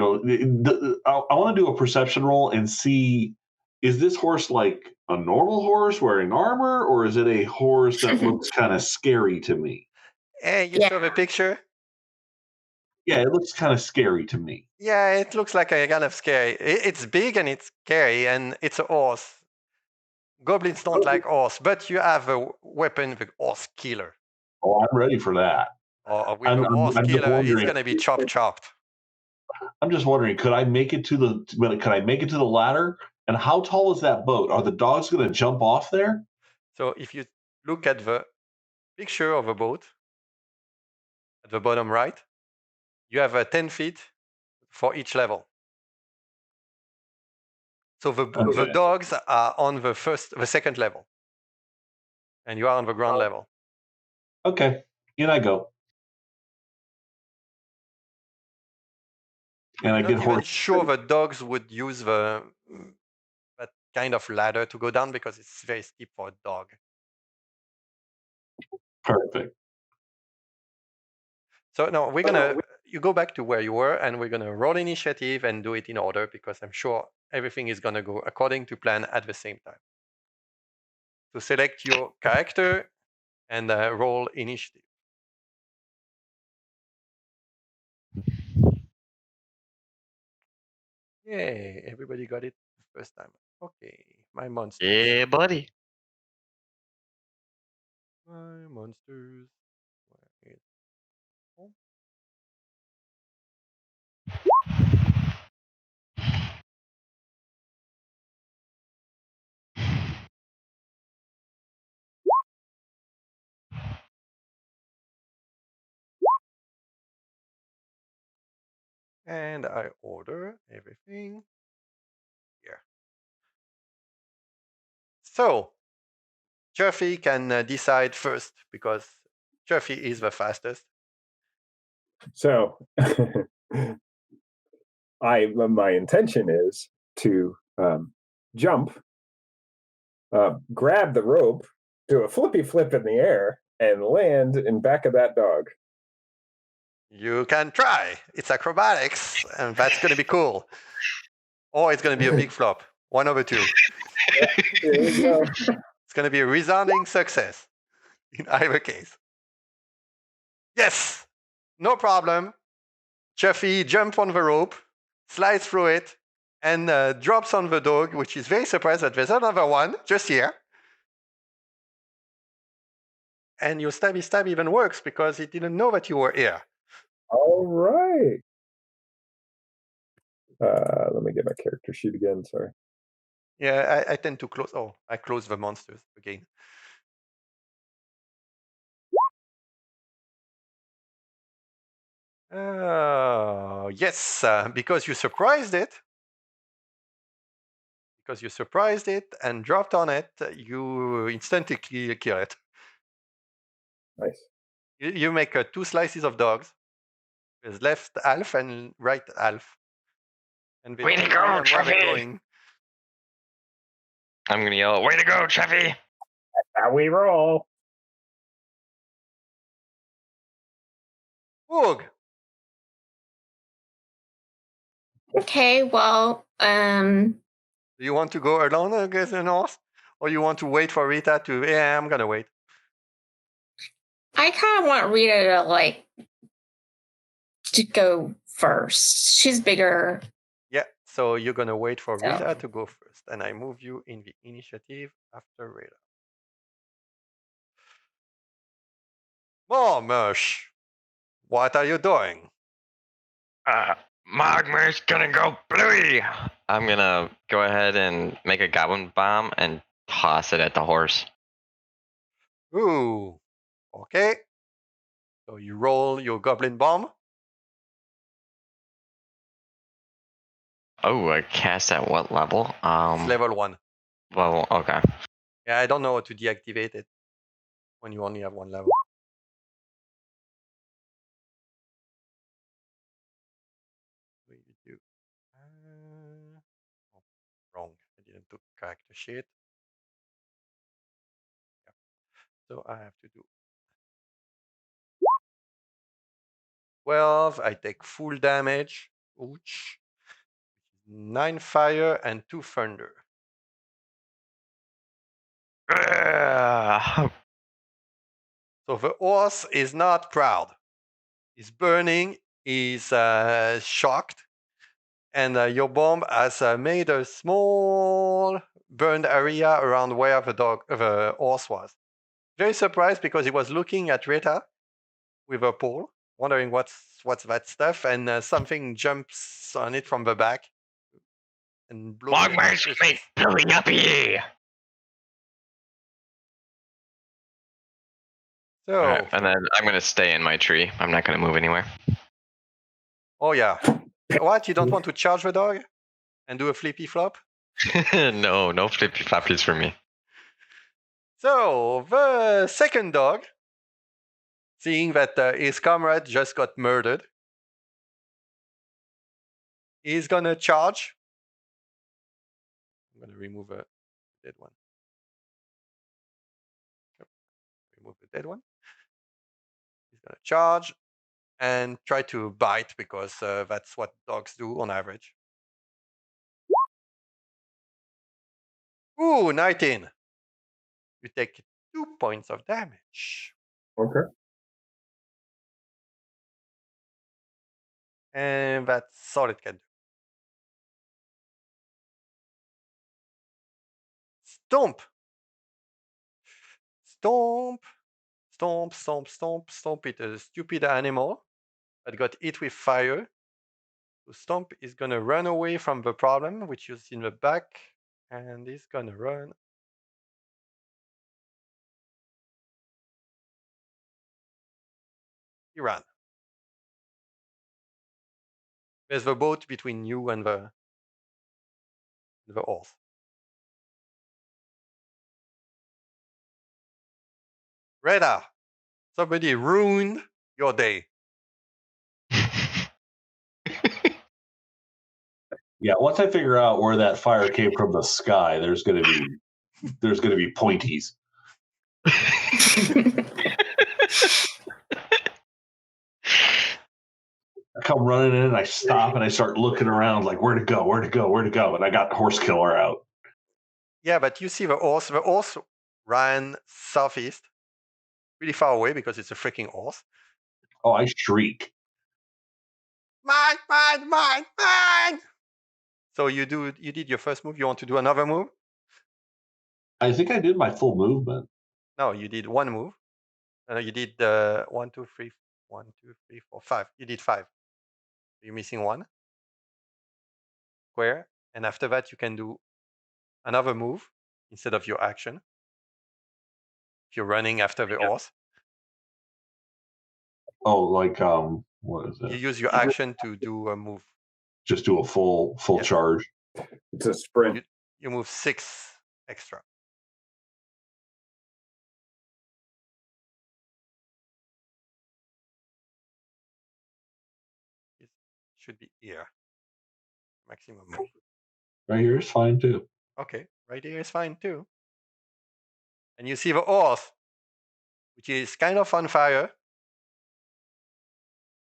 want to do a perception roll and see, is this horse like a normal horse wearing armor, or is it a horse that looks kind of scary to me? Hey, you saw the picture? Yeah, it looks kind of scary to me. Yeah, it looks like a kind of scary. It's big and it's scary, and it's a horse. Goblins don't like horse, but you have a weapon, the horse killer. Oh, I'm ready for that. Or with the horse I'm just killer, it's wondering- going to be chopped. I'm just wondering, could I make it to the ladder? And how tall is that boat? Are the dogs going to jump off there? So if you look at the picture of a boat at the bottom right, you have 10 feet for each level. So the dogs are on the second level, and you are on the ground level. Okay, in I go. And I I'm get not even horse. sure the dogs would use that kind of ladder to go down because it's very steep for a dog. Perfect. So no, we're gonna you go back to where you were, and we're gonna roll initiative and do it in order because I'm sure everything is gonna go according to plan at the same time. So select your character and roll initiative. Yay! Everybody got it the first time. Okay, my monsters. Yeah, buddy. My monsters. Where is oh. And I order everything here. So Chuffy can decide first because Chuffy is the fastest. So, my intention is to jump, grab the rope, do a flippy flip in the air, and land in back of that dog. You can try. It's acrobatics, and that's going to be cool. Or it's going to be a big flop. 1/2. Here we go. It's going to be a resounding success in either case. Yes, no problem. Chuffy jumps on the rope, slides through it, and drops on the dog, which is very surprised that there's another one just here. And your stabby stab even works because he didn't know that you were here. All right. Let me get my character sheet again. Sorry. Yeah, I tend to close. Oh, I close the monsters again. Yes, because you surprised it. Because you surprised it and dropped on it, you instantly kill it. Nice. You make 2 slices of dogs. There's left half and right half. And they Way don't to agree go, on where they're Chuffy! going. I'm gonna yell, "Way to go, Chuffy!" How we roll. Oog! Okay, well, Do you want to go alone against the north? Or you want to wait for Rita to... Yeah, I'm gonna wait. I kind of want Rita to go first. She's bigger. Yeah, so you're gonna wait for So. Rita to go first. And I move you in the initiative after Rita. Mush, what are you doing? Magmar's gonna go bluey. I'm gonna go ahead and make a goblin bomb and toss it at the horse. Ooh, okay. So you roll your goblin bomb. Oh, I cast at what level? It's level 1. Level. Okay. Yeah, I don't know how to deactivate it when you only have 1 level. What do you do? Oh, wrong. I didn't do character sheet. Yeah. So I have to do 12. I take full damage. Ouch. 9 fire and 2 thunder. So the horse is not proud. He's burning. He's shocked. And your bomb has made a small burned area around where the horse was. Very surprised because he was looking at Rita with a pole, wondering what's that stuff, and something jumps on it from the back and blows it Magmar's to make bluey uppy. So, Alright, and then I'm gonna stay in my tree. I'm not gonna move anywhere. oh yeah. What? You don't want to charge the dog and do a flippy flop? No flippy floppies for me. So, the second dog, seeing that his comrade just got murdered, is gonna charge. I'm gonna remove a dead one. Remove the dead one. He's gonna charge and try to bite because that's what dogs do on average. Ooh, 19. You take 2 points of damage. Okay. And that's all it can do. Stomp. Stomp. Stomp, stomp, stomp, stomp. It's a stupid animal that got hit with fire. So Stomp is going to run away from the problem, which is in the back. And he's going to run. He ran. There's the boat between you and the horse. Reda, somebody ruined your day. Yeah, once I figure out where that fire came from the sky, there's gonna be pointies. I come running in and I stop and I start looking around like where to go, and I got horse killer out. Yeah, but you see the horse. The horse ran southeast, really far away because it's a freaking horse. Oh, I shriek. Mine, mine, mine, mine. So you did your first move. You want to do another move? I think I did my full movement. No, you did one move. You did 1, 2, 3, 1, 2, 3, 4, 5. You did 5. You're missing one square, and after that you can do another move instead of your action. If you're running after the horse, Oh, like what is you it? use your action to do a move. Just do a full Yeah. charge. It's a sprint. You move 6 extra. It should be here. Maximum move. Right here is fine too. Okay, right here is fine too. And you see the horse, which is kind of on fire.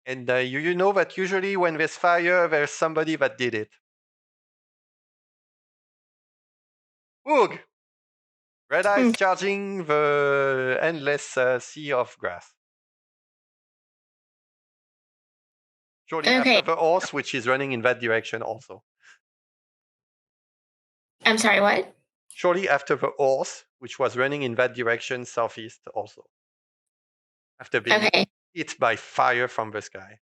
And you know that usually when there's fire, there's somebody that did it. Oog! Red Eyes charging the endless sea of grass. Shortly after the horse, which is running in that direction also. I'm sorry, what? Shortly after the horse, which was running in that direction southeast also. After being hit by fire from the sky.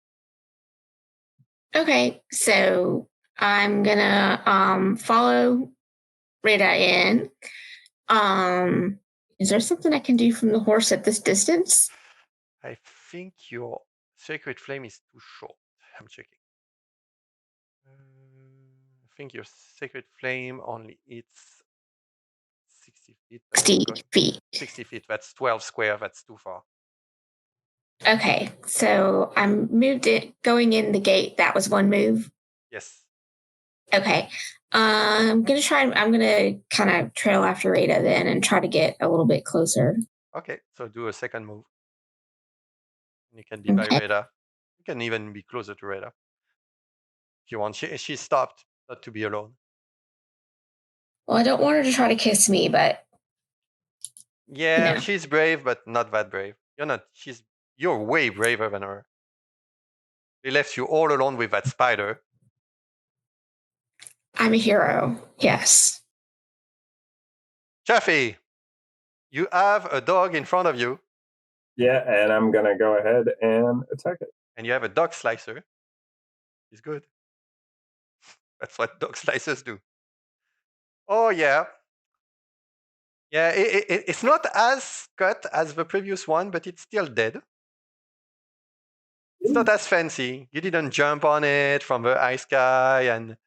Okay, so I'm gonna follow Rita in. Is there something I can do from the horse at this distance? I think your Sacred Flame is too short. I'm checking. I think your Sacred Flame only hits 60 feet. 60 feet. 60 feet. That's 12 square. That's too far. Okay, so I'm going in the gate. That was one move. Yes. Okay. I'm gonna kind of trail after Rita then and try to get a little bit closer. Okay, so do a second move. You can be by Rita. You can even be closer to Rita. If you want. She stopped not to be alone. Well, I don't want her to try to kiss me, but yeah, she's brave, but not that brave. You're way braver than her. They left you all alone with that spider. I'm a hero. Yes. Chaffee, you have a dog in front of you. Yeah, and I'm gonna go ahead and attack it. And you have a dog slicer. He's good. That's what dog slicers do. Oh yeah. Yeah, it's not as cut as the previous one, but it's still dead. It's not as fancy. You didn't jump on it from the high sky, and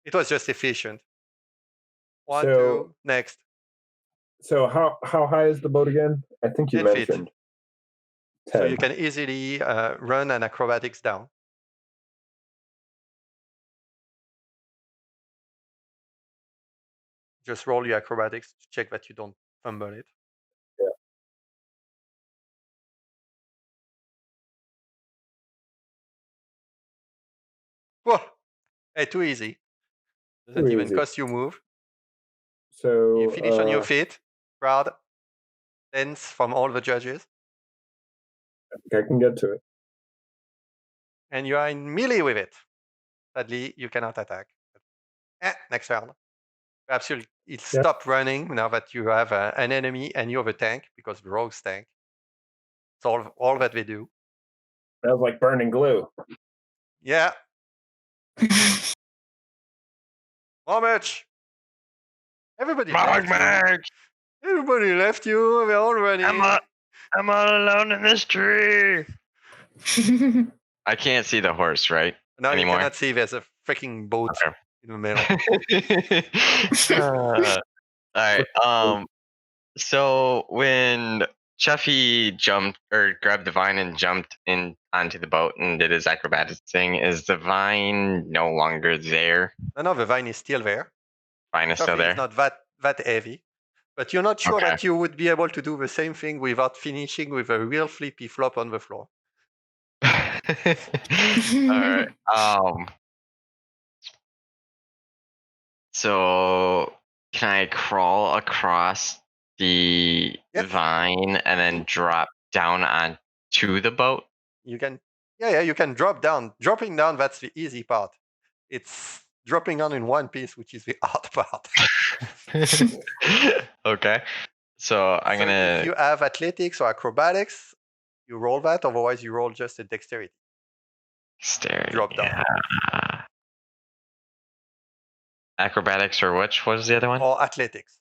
it was just efficient. 1, 2, next. So how high is the boat again? I think you 10 feet. mentioned 10. So you can easily run an acrobatics down. Just roll your acrobatics to check that you don't fumble it. Yeah. Whoa! Hey, too easy. Doesn't Too even easy. cost you move. So You finish on your feet. Crowd tense from all the judges. I think I can get to it. And you are in melee with it. Sadly, you cannot attack. Next round. Perhaps you'll stop running now that you have an enemy and you have a tank, because the rogues tank. It's all that they do. Smells like burning glue. Yeah. How much? Everybody left you. March. Everybody left you. We're all running. I'm all alone in this tree. I can't see the horse, right? Now anymore. You cannot see. There's a freaking boat in the middle. All right. So when Chuffy jumped or grabbed the vine and jumped in onto the boat and did his acrobatics thing, is the vine no longer there? No, the vine is still there. Vine is still Coffee there. is not that heavy, but you're not sure that you would be able to do the same thing without finishing with a real flippy flop on the floor. All right. So can I crawl across the vine and then drop down onto the boat? You can, yeah, you can drop down. Dropping down, that's the easy part. It's dropping down in one piece, which is the hard part. Okay. So I'm gonna. If you have athletics or acrobatics, you roll that. Otherwise, you roll just a dexterity. Dexterity. Drop down. Acrobatics or which? What was the other one? Or athletics.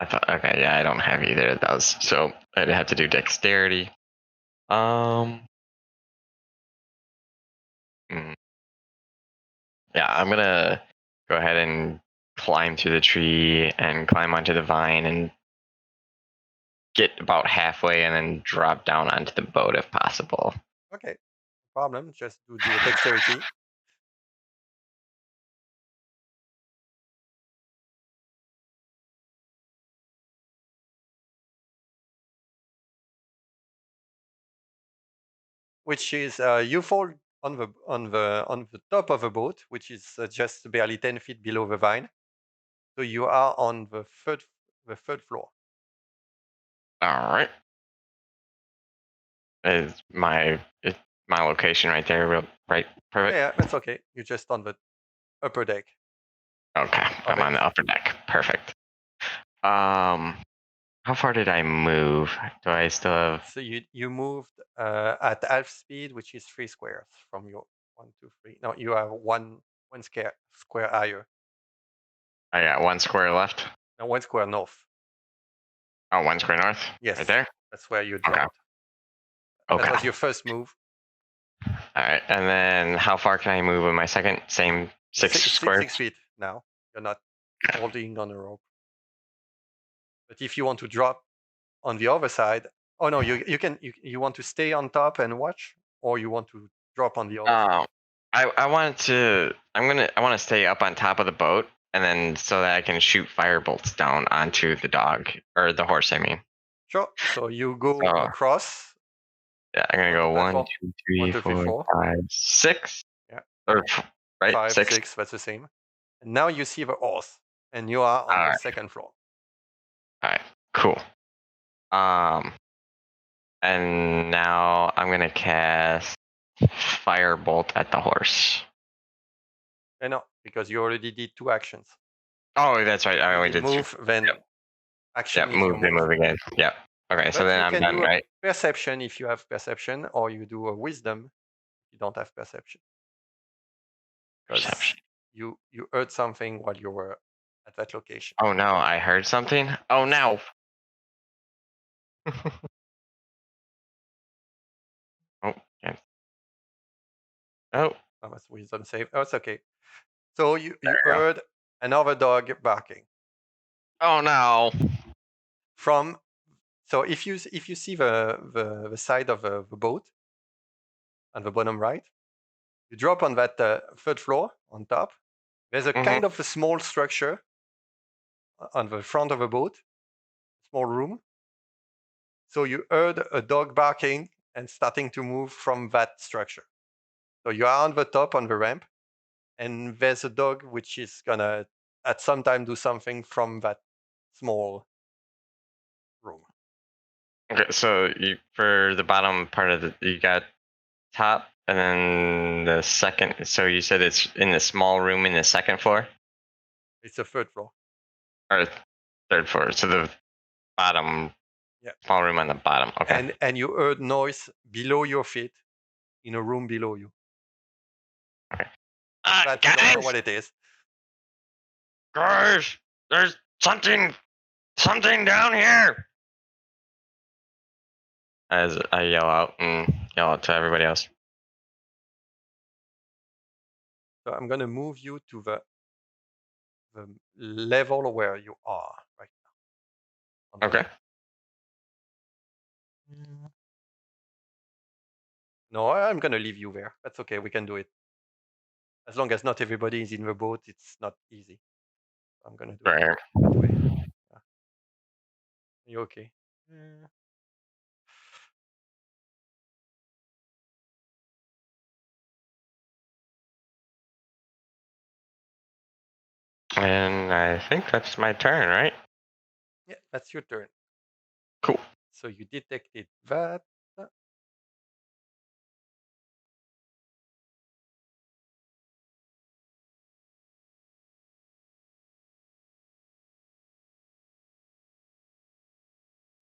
I thought. Okay, yeah, I don't have either of those, so I'd have to do dexterity. Yeah, I'm gonna go ahead and climb through the tree and climb onto the vine and get about halfway and then drop down onto the boat if possible. Okay, no problem. Just do the dexterity. Which is you fall on the top of a boat, which is just barely 10 feet below the vine. So you are on the third floor. All right. Is my location right there, right? Perfect. Yeah, that's okay. You're just on the upper deck. Okay, I'm on the upper deck. Perfect. How far did I move? Do I still have? So you moved at half speed, which is 3 squares from your 1, 2, 3. No, you are one square higher. I got 1 square left. And 1 square north. Oh, 1 square north. Yes, right there. That's where you dropped. Okay. That was your first move. All right, and then how far can I move with my second? Same 6 squares. 6 feet now. You're not holding on a rope. But if you want to drop on the other side, oh no, you want to stay on top and watch, or you want to drop on the other side? I want to stay up on top of the boat, and then so that I can shoot fire bolts down onto the dog or the horse. I mean. Sure. So you go across. Yeah, I'm gonna go platform. 1, 2, 3, 4, 5, 6. Yeah. Or right, 5, 6. 6. That's the same. And now you see the horse, and you are on the second floor. All right. Cool. And now I'm gonna cast firebolt at the horse. I know, because you already did 2 actions. Oh, that's right. I only did move, then action. Yeah, move again. Yep. Okay, so then I'm done, right? Perception if you have perception, or you do a wisdom if you don't have perception. Perception. You heard something while you were at that location. Oh no, I heard something. Oh no. Oh, yeah. Oh. That was wisdom save. Oh, it's okay. So you heard another dog barking. Oh no. So if you see the side of the boat on the bottom right, you drop on that third floor on top. There's a kind of a small structure on the front of the boat, small room. So you heard a dog barking and starting to move from that structure. So you are on the top on the ramp. and there's a dog which is gonna at some time do something from that small room. Okay, so you for the bottom part of you got top, and then the second. So you said it's in the small room in the second floor It's a third floor. or third floor. So the bottom, small room on the bottom. Okay. And you heard noise below your feet in a room below you. But you don't know what it is. Guys, there's something down here. As I yell out to everybody else. So I'm gonna move you to the level where you are right now. Okay. No, I'm gonna leave you there. That's okay. We can do it. As long as not everybody is in the boat, it's not easy. I'm gonna do it that way. Yeah. You okay? And I think that's my turn, right? Yeah, that's your turn. Cool. So you detected that.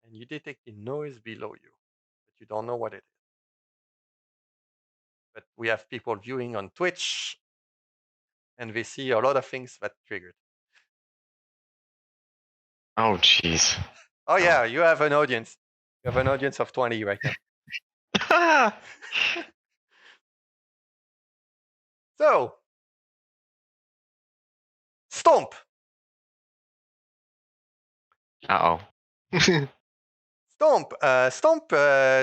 And you detected noise below you, but you don't know what it is. But we have people viewing on Twitch, and they see a lot of things that triggered. Oh, jeez. Oh, yeah, you have an audience. You have an audience of 20 right now. So, Stomp. Uh-oh. Stomp. Stomp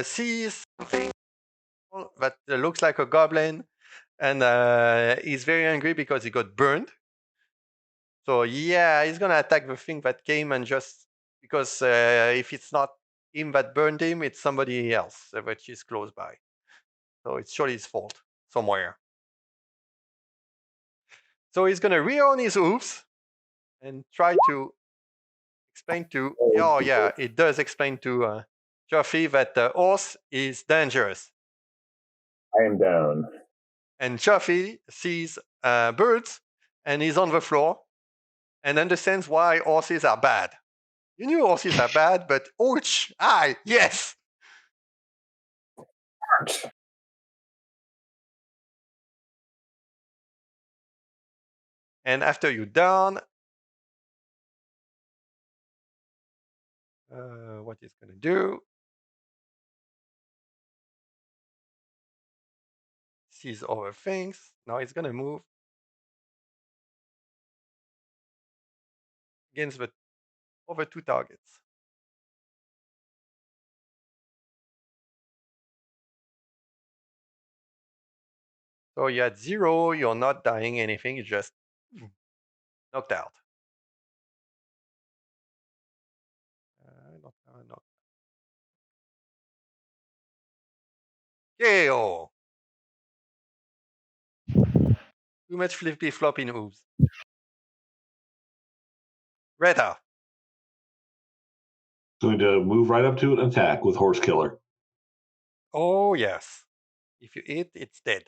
sees something that looks like a goblin, and he's very angry because he got burned. So yeah, he's gonna attack the thing that came and just because if it's not him that burned him, it's somebody else which is close by. So it's surely his fault somewhere. So he's gonna rear on his hooves and try to explain to. Oh yeah, it does explain to Joffrey that the horse is dangerous. I am down. And Joffrey sees birds and he's on the floor and understands why horses are bad. You knew horses are bad, but ouch! Yes! And after you're done, what he's going to do, sees other things. Now he's going to move against the over 2 targets. So you're at 0, you're not dying anything, you just knocked out. KO! Too much flippy floppy moves. Retta. Going to move right up to it and attack with Horse Killer. Oh, yes. If you hit, it's dead.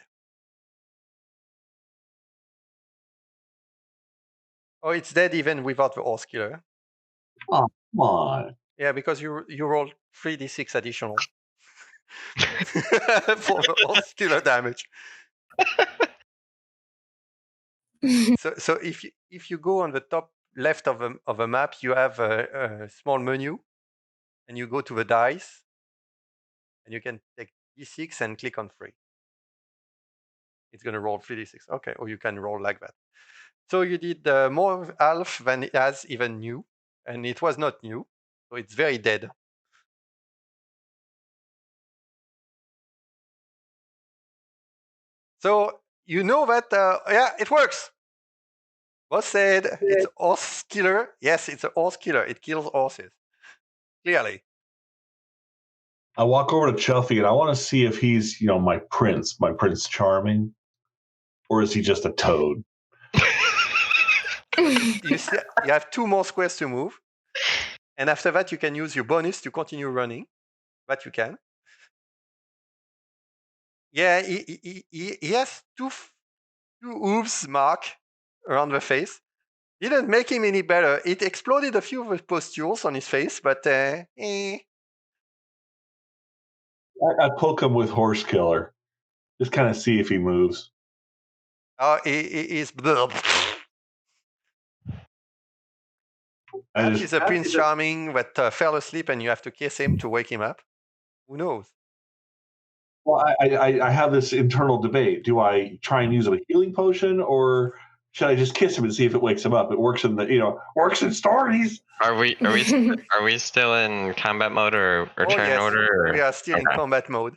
Oh, it's dead even without the Horse Killer. Oh, come on. Yeah, because you rolled 3d6 additional for the Horse Killer damage. So if you go on the top left of a map, you have a small menu, and you go to the dice, and you can take d6 and click on 3. It's going to roll 3d6. Okay, or you can roll like that. So you did more half than it has even new, and it was not new, so it's very dead. So you know that yeah, it works. Boss said it's horse killer. Yes, it's a horse killer. It kills horses. Clearly. I walk over to Chuffy and I want to see if he's, my Prince Charming, Or is he just a toad? You have 2 more squares to move. And after that, you can use your bonus to continue running. But you can. Yeah, he has two oops mark around the face. Didn't make him any better. It exploded a few of the pustules on his face, but I poke him with Horse Killer. Just kind of see if he moves. He's That is a Prince Charming that fell asleep and you have to kiss him to wake him up. Who knows? Well, I have this internal debate. Do I try and use a healing potion, or should I just kiss him and see if it wakes him up? It works in works in stories. Are we still in combat mode or turn yes, order? Or? We are still in combat mode.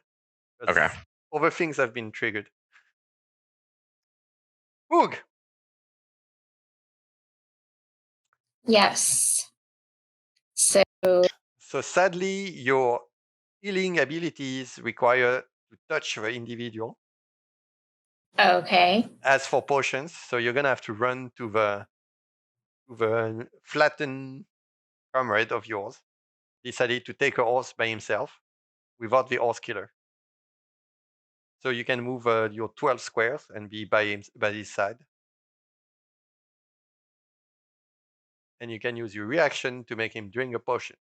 Okay. Other things have been triggered. Boog! Yes. So sadly, your healing abilities require to touch the individual. Okay. As for potions, so you're gonna have to run to the flattened comrade of yours. Decided to take a horse by himself without the horse killer. So you can move your 12 squares and be by his side. And you can use your reaction to make him drink a potion.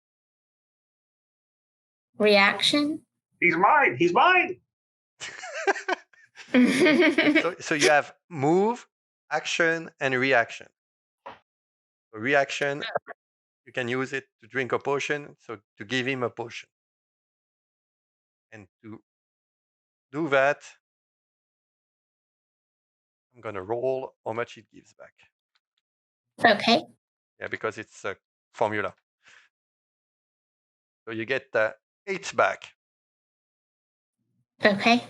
Reaction? He's mine! He's mine! So you have move, action, and reaction. So reaction, you can use it to drink a potion, so to give him a potion. And to do that, I'm going to roll how much it gives back. Okay. Yeah, because it's a formula. So you get 8 back. Okay.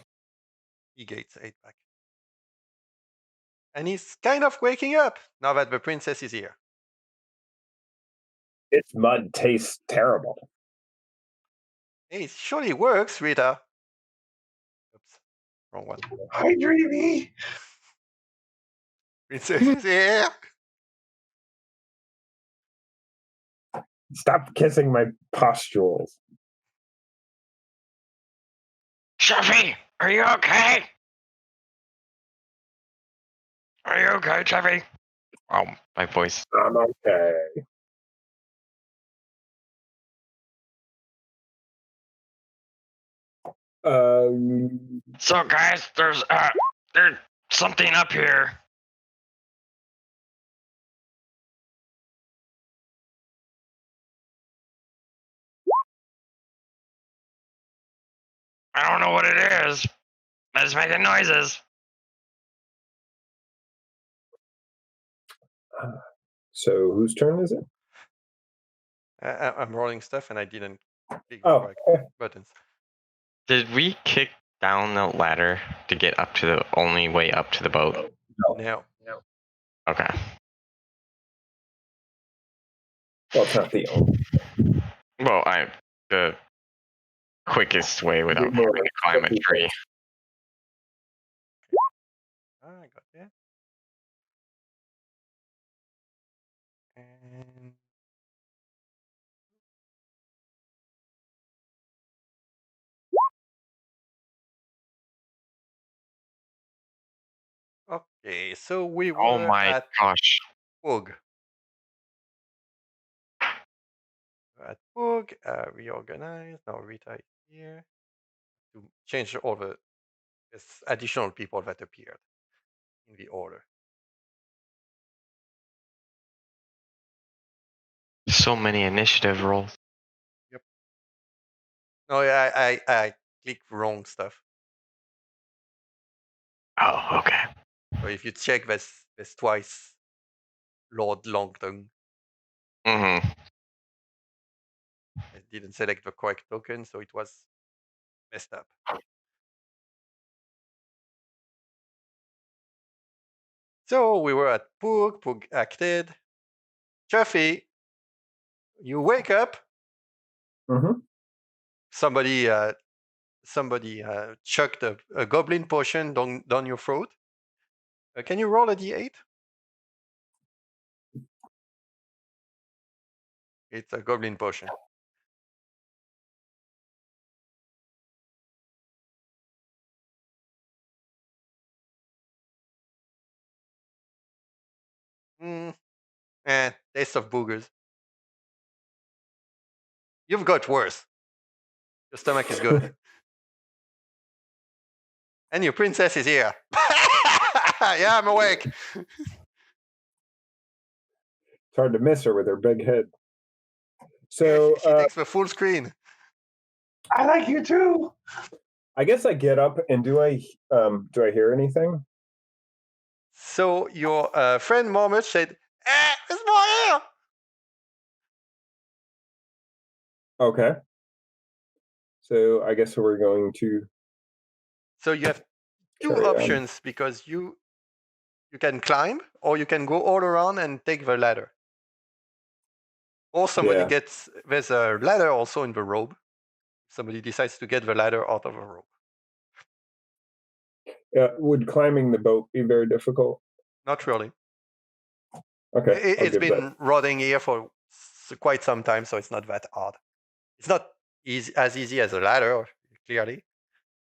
He gets 8 back. And he's kind of waking up now that the princess is here. Its mud tastes terrible. Hey, it surely works, Rita. Oops, wrong one. Hi, Dreamy! Princess is here. Stop kissing my pustules. Chevy, are you okay? Are you okay, Chevy? Oh, my voice. I'm okay. So, guys, there's something up here. I don't know what it is, but it's making noises. So whose turn is it? I'm rolling stuff and I didn't click Oh, the right buttons. Did we kick down the ladder to get up to the only way up to the boat? No. Okay. well, it's not the only. Well, the quickest way without having to climb a tree. I got that. And okay, so we were Oh my at gosh. Boog. At Boog, reorganize. Now Rita is here to change all the additional people that appeared in the order. So many initiative rolls. Yep. No, I clicked wrong stuff. Oh, okay. So if you check, there's twice Lord Longtongue. Mm-hmm. I didn't select the correct token, so it was messed up. So we were at Poog. Poog acted. Chuffy, you wake up. Mm-hmm. Somebody chucked a goblin potion down your throat. Can you roll a d8? It's a goblin potion. Taste of boogers. You've got worse. Your stomach is good. And your princess is here. Yeah, I'm awake. It's hard to miss her with her big head. So she takes the full screen. I like you too. I guess I get up and do I hear anything? So your friend Mormont said, "There's more here." Okay. So I guess we're going to. So you have two carry on. options because you can climb or you can go all around and take the ladder. Or somebody gets, there's a ladder also in the robe. Somebody decides to get the ladder out of a robe. Would climbing the boat be very difficult? Not really. Okay. It's been rotting here for quite some time, so it's not that hard. It's not as easy as a ladder, clearly.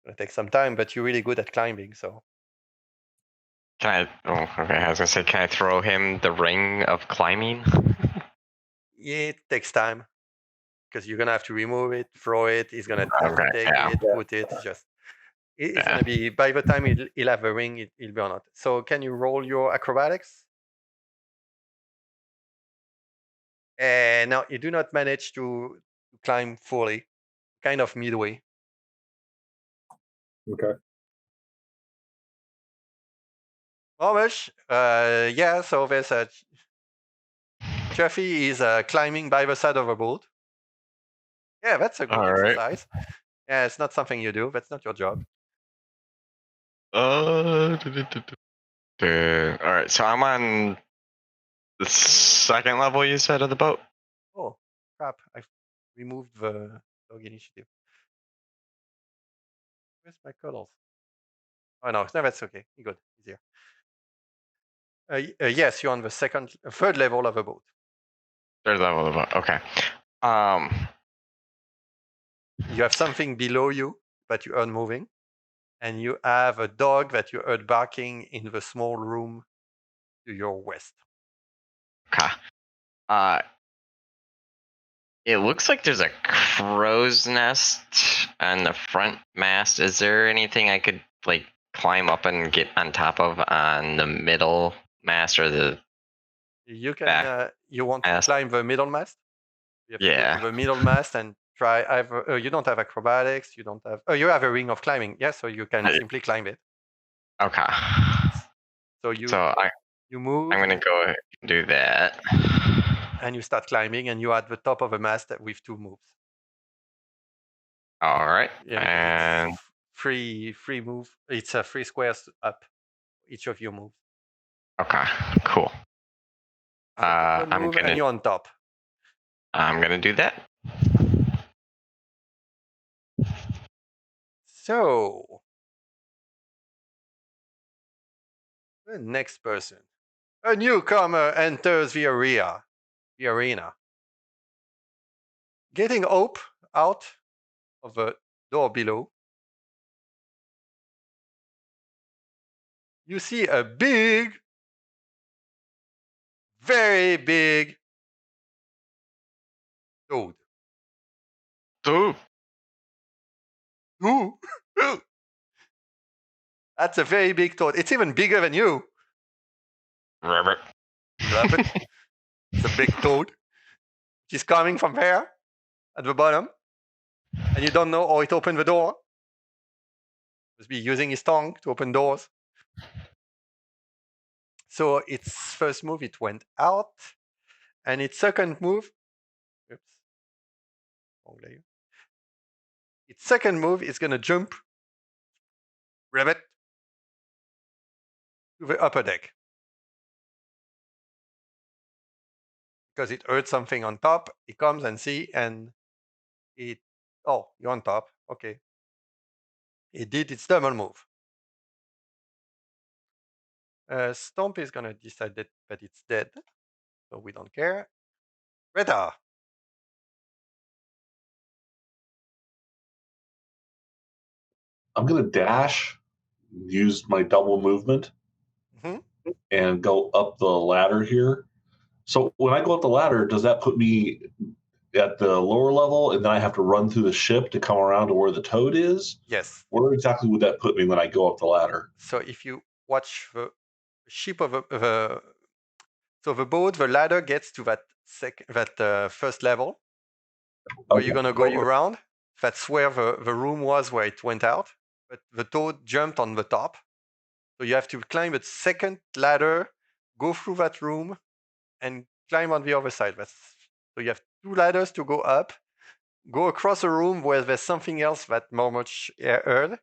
It'll take some time, but you're really good at climbing, so. Can I? Oh, okay. I was gonna say, can I throw him the ring of climbing? Yeah, it takes time because you're gonna have to remove it, throw it. He's gonna have to take it, put it. It's gonna be, by the time he'll have a ring, he'll be on it. So can you roll your acrobatics? No, you do not manage to climb fully. Kind of midway. Okay. How much? Yeah, so there's a Chuffy is climbing by the side of a boat. Yeah, that's a good exercise. Yeah, it's not something you do. That's not your job. All right, so I'm on the second level, you said, of the boat? Oh, crap. I removed the dog initiative. Where's my cuddles? Oh, no, that's okay. You're good. Easier. Yes, you're on the third level of a boat. Third level of the boat. Okay. You have something below you that you are moving, and you have a dog that you heard barking in the small room to your west. Okay. It looks like there's a crow's nest on the front mast. Is there anything I could like climb up and get on top of on the middle mast or the? You can. You want to climb the middle mast? You have to go to the middle mast and try either. You don't have acrobatics. You don't have. Oh, you have a ring of climbing. Yes, so you can simply climb it. Okay. So you move. I'm gonna go ahead and do that. And you start climbing, and you're at the top of a mast with 2 moves. All right. Yeah, and free move. It's a 3 squares up. Each of your moves. Okay. Cool. I'm gonna. And you're on top. I'm gonna do that. So the next person. A newcomer enters the arena. Getting Hope out of the door below. You see a big, very big toad. Ooh. That's a very big toad. It's even bigger than you. Rabbit. It's a big toad. She's coming from there at the bottom. And you don't know how it opened the door. Must be using his tongue to open doors. So its first move, it went out. And its second move, its second move is going to jump, rabbit, to the upper deck. Because it heard something on top, it comes and see, and it, oh, you're on top, okay. It did its double move. Stomp is gonna decide that it's dead, so we don't care. Reda. I'm going to dash, use my double movement, Mhm. and go up the ladder here. So when I go up the ladder, does that put me at the lower level, and then I have to run through the ship to come around to where the toad is? Yes. Where exactly would that put me when I go up the ladder? So if you watch the ship of so the boat, the ladder gets to that first level where you're gonna go around. That's where the room was where it went out. But the toad jumped on the top, so you have to climb a second ladder, go through that room, and climb on the other side. So you have 2 ladders to go up, go across a room where there's something else that more much heard,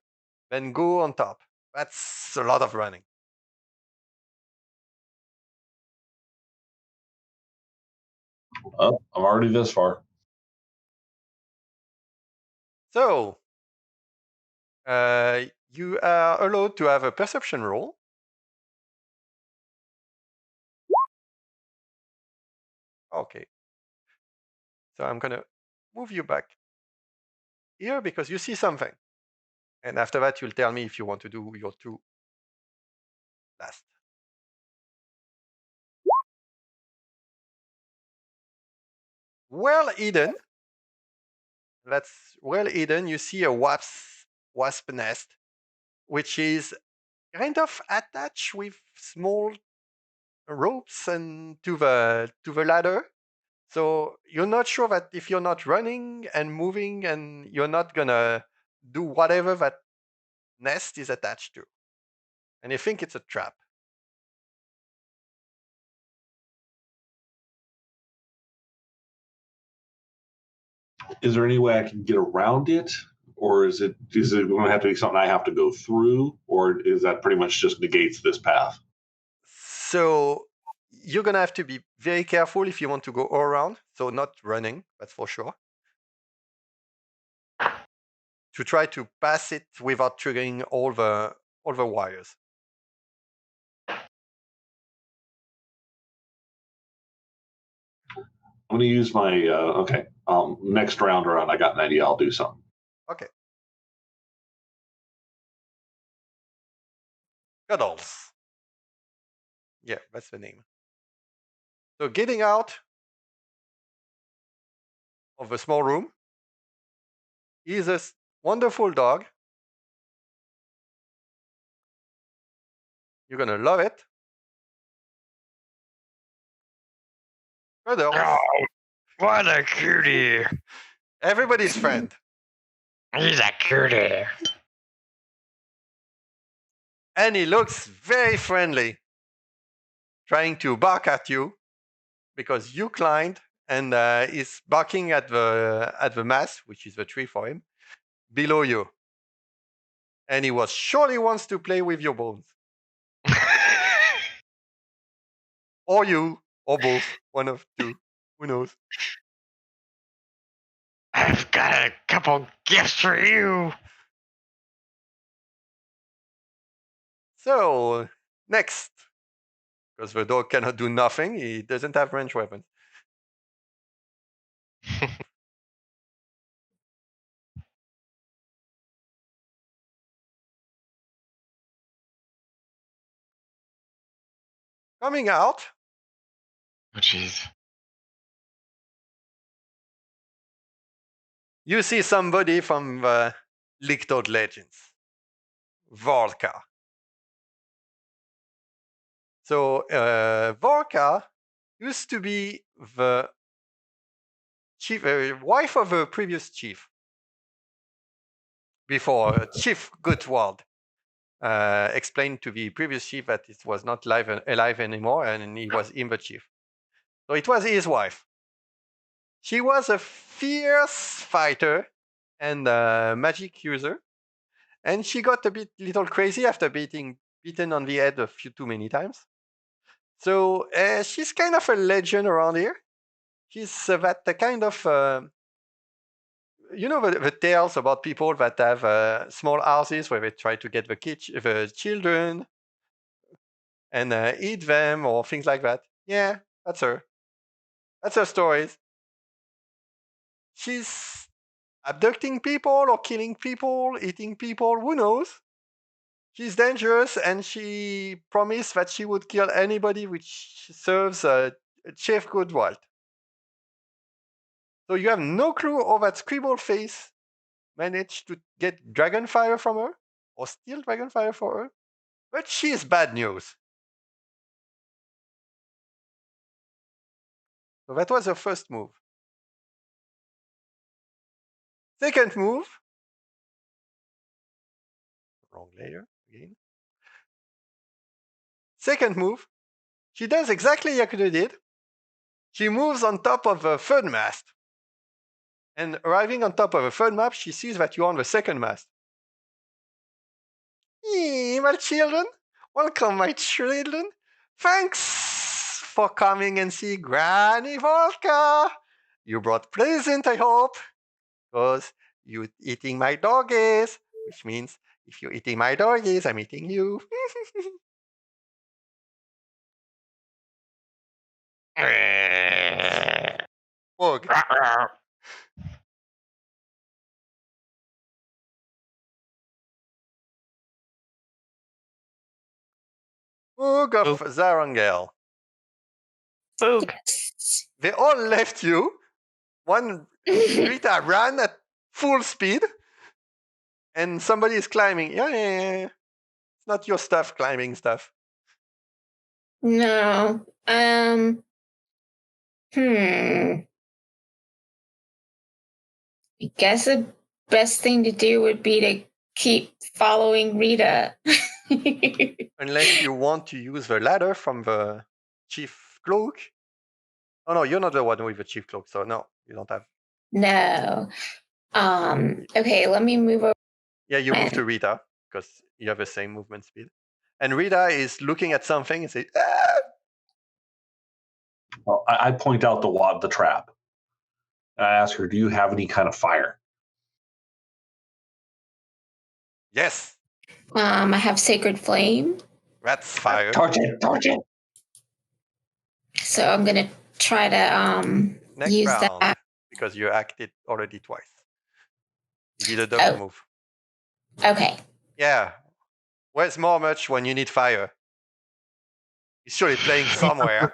then go on top. That's a lot of running. Oh, I'm already this far. So you are allowed to have a perception roll. Okay. So I'm gonna move you back here because you see something. And after that, you'll tell me if you want to do your 2 last. Well hidden. That's well hidden. You see a wasp nest, which is kind of attached with small ropes and to the ladder. So you're not sure that if you're not running and moving and you're not gonna do whatever that nest is attached to. And you think it's a trap. Is there any way I can get around it? Or is it going to have to be something I have to go through? Or is that pretty much just negates this path? So you're gonna have to be very careful if you want to go all around. So not running, that's for sure. To try to pass it without triggering all the wires. I'm going to use my next round around. I got an idea. I'll do something. Okay. Cuddles. Yeah, that's the name. So getting out of the small room is a wonderful dog. You're gonna love it. Cuddles. Oh, what a cutie! Everybody's friend. He's a cutie. And he looks very friendly, trying to bark at you because you climbed and is barking at the mast, which is the tree for him, below you. And he surely wants to play with your bones. Or you, or both. One of 2. Who knows? I've got a couple gifts for you. So, next. Because the dog cannot do nothing, he doesn't have ranged weapons. Coming out. Oh, jeez. You see somebody from the Lictod Legends. Vorka. So, Vorka used to be the chief, wife of a previous chief. Before Chief Gutwald explained to the previous chief that it was not alive anymore, and he was in the chief. So it was his wife. She was a fierce fighter and a magic user, and she got a little crazy after beaten on the head a few too many times. So she's kind of a legend around here. She's that kind of you know the tales about people that have small houses where they try to get the children, and eat them or things like that. Yeah, that's her. That's her stories. She's abducting people or killing people, eating people, who knows? She's dangerous, and she promised that she would kill anybody which serves Chef Goodwalt. So you have no clue how that scribble face managed to get Dragonfire from her, or steal Dragonfire for her. But she is bad news. So that was her first move. Second move. Wrong layer again. Second move. She does exactly Yakuza did. She moves on top of the third mast. And arriving on top of the third mast, she sees that you're on the second mast. My children. Welcome, my children. Thanks for coming and see Granny Volka. You brought present, I hope, because you eating my doggies, which means if you're eating my doggies, I'm eating you. Bug. Bug of Zarangel. Boog. They all left you. One Rita ran at full speed, and somebody is climbing. Yeah. It's not your stuff, climbing stuff. No. I guess the best thing to do would be to keep following Rita. Unless you want to use the ladder from the chief cloak. Oh no, you're not the one with the chief cloak, so no, you don't have. No. Okay, let me move over. Yeah, you move to Rita because you have the same movement speed. And Rita is looking at something and say, ah! Well, I point out the trap. I ask her, "Do you have any kind of fire?" Yes. I have Sacred Flame. That's fire. Torch it. So I'm gonna try to Next use round, that. because you acted already twice. You did a double move. Okay. Yeah. Where's Mormuch when you need fire? He's surely playing somewhere.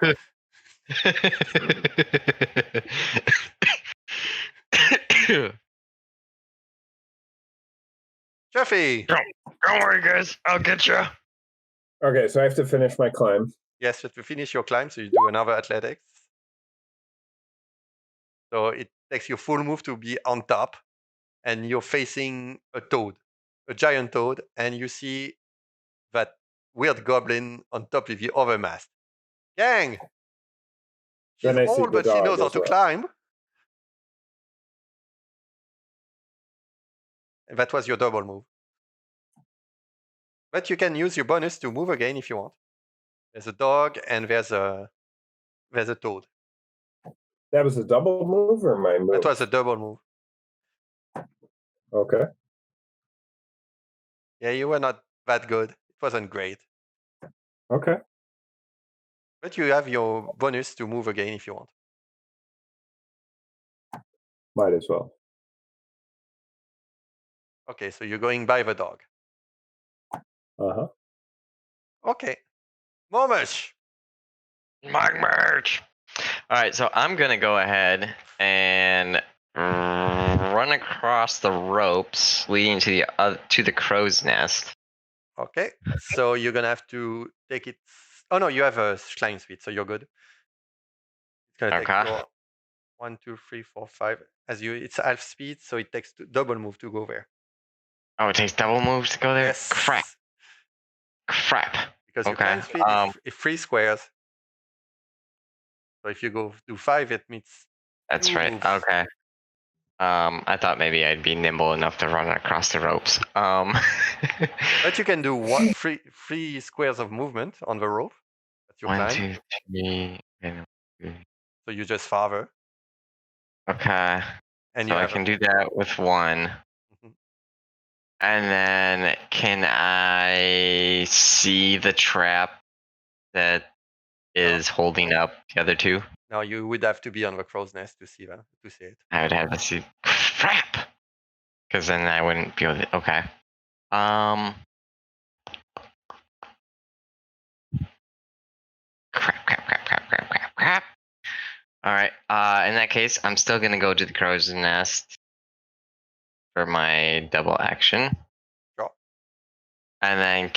Jeffy! Don't worry, guys. I'll get you. Okay, so I have to finish my climb. Yes, to finish your climb, so you do another athletics. So it takes you full move to be on top, and you're facing a toad, a giant toad, and you see that weird goblin on top of the other mast. Gang! She's Then I see old, the but she knows dog how as to well. climb. And that was your double move. But you can use your bonus to move again if you want. There's a dog and there's a toad. That was a double move or my move? That was a double move. Okay. Yeah, you were not that good. It wasn't great. Okay. But you have your bonus to move again if you want. Might as well. Okay, so you're going by the dog. Uh-huh. Okay. Momish! My merch. All right, so I'm gonna go ahead and run across the ropes leading to the crow's nest. Okay, so you're gonna have to take it. Oh no, you have a climb speed, so you're good. It's gonna take Okay. you 1, 2, 3, 4, 5. It's half speed, so it takes double move to go there. Oh, it takes double moves to go there. Yes. Crap. Because your Okay. climb speed is 3 squares. So if you go to 5, it means That's 2 right. moves. Okay. I thought maybe I'd be nimble enough to run across the ropes. But you can do three squares of movement on the rope. That's your 1, climb. 2, 3. So you just farther. Okay. And So you I have can do that with 1. Mhm. And then can I see the trap that is holding up the other two? Now you would have to be on the crow's nest to see that, to see it. I would have to see. Crap! Because then I wouldn't be able to. Okay. Crap. All right. In that case, I'm still gonna go to the crow's nest for my double action. Sure. And then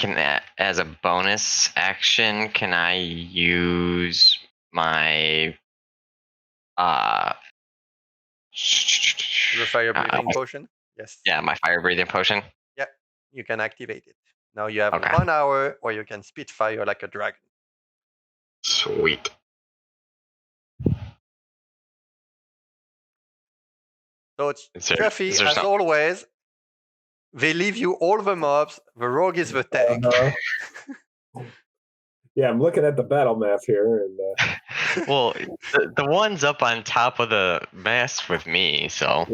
as a bonus action, can I use my The fire breathing potion? Yes. Yeah, my fire breathing potion. Yeah, you can activate it. Now you have Okay. 1 hour where you can spit fire like a dragon. Sweet. So Chuffy, as something? always, they leave you all the mobs. The rogue is the tank. Yeah, I'm looking at the battle map here, and Well, the one's up on top of the mast with me, so.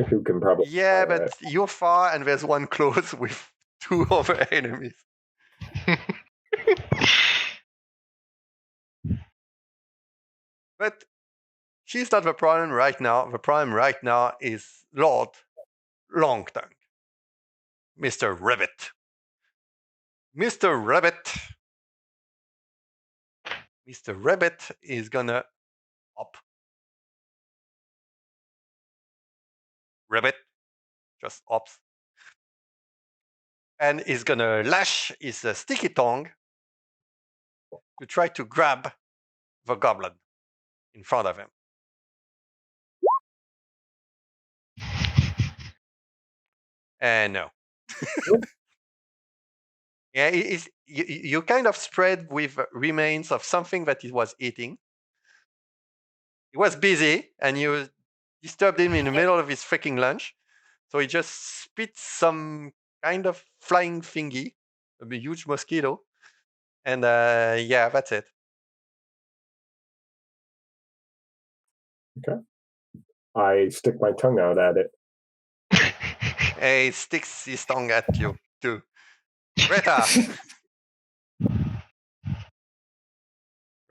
who can probably? Yeah, but you're far, and there's one close with 2 other enemies. But she's not the problem right now. The problem right now is Lord Longtongue, Mr. Rabbit. Mr. Rabbit. Mr. Rabbit is gonna up. Rabbit just ups. And is gonna lash his sticky tongue to try to grab the goblin in front of him. And no. Yeah, you kind of spread with remains of something that he was eating. He was busy, and you disturbed him in the middle of his freaking lunch. So he just spit some kind of flying thingy, a huge mosquito. And yeah, that's it. Okay. I stick my tongue out at it. He sticks his tongue at you, too. Reta.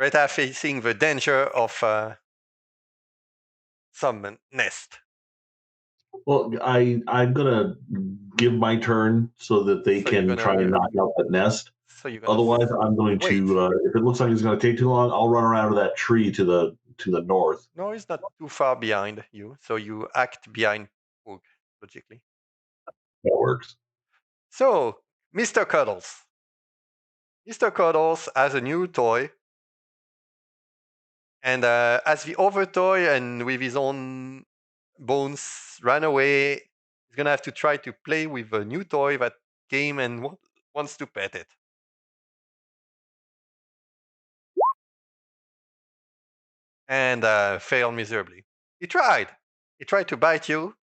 Reta facing the danger of some nest. Well, I'm gonna give my turn so that they can try and knock out that nest. So you're gonna Otherwise, I'm going to. If it looks like it's going to take too long, I'll run around to that tree to the north. No, it's not too far behind you, so you act behind Boog, logically. That works. So, Mr. Cuddles. Mr. Cuddles has a new toy. And as the other toy and with his own bones ran away, he's going to have to try to play with a new toy that came and wants to pet it. And failed miserably. He tried. He tried to bite you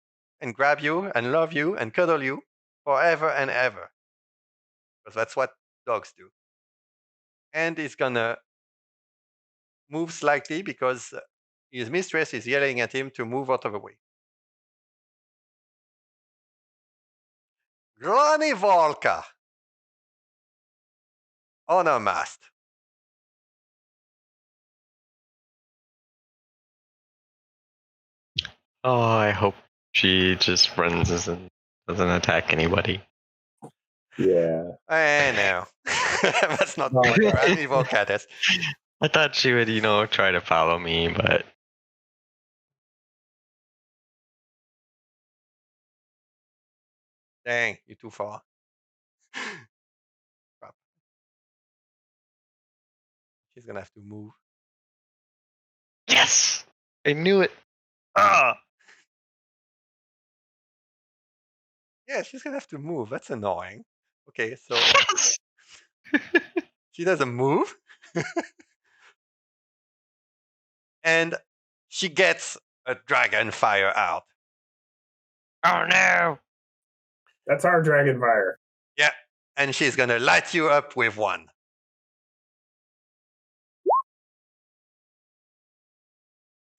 and grab you and love you and cuddle you forever and ever. Because that's what dogs do. And he's going to move slightly because his mistress is yelling at him to move out of the way. Granny Volka on a mast. Oh, I hope she just runs and doesn't attack anybody. Yeah. I know. That's not what Granny Volka does. I thought she would, try to follow me, but. Dang, you're too far. Crap. She's gonna have to move. Yes! I knew it. Ah! Yeah, she's gonna have to move. That's annoying. Okay, so Yes! she doesn't move. And she gets a dragon fire out. Oh no! That's our dragon fire. Yeah, and she's gonna light you up with one.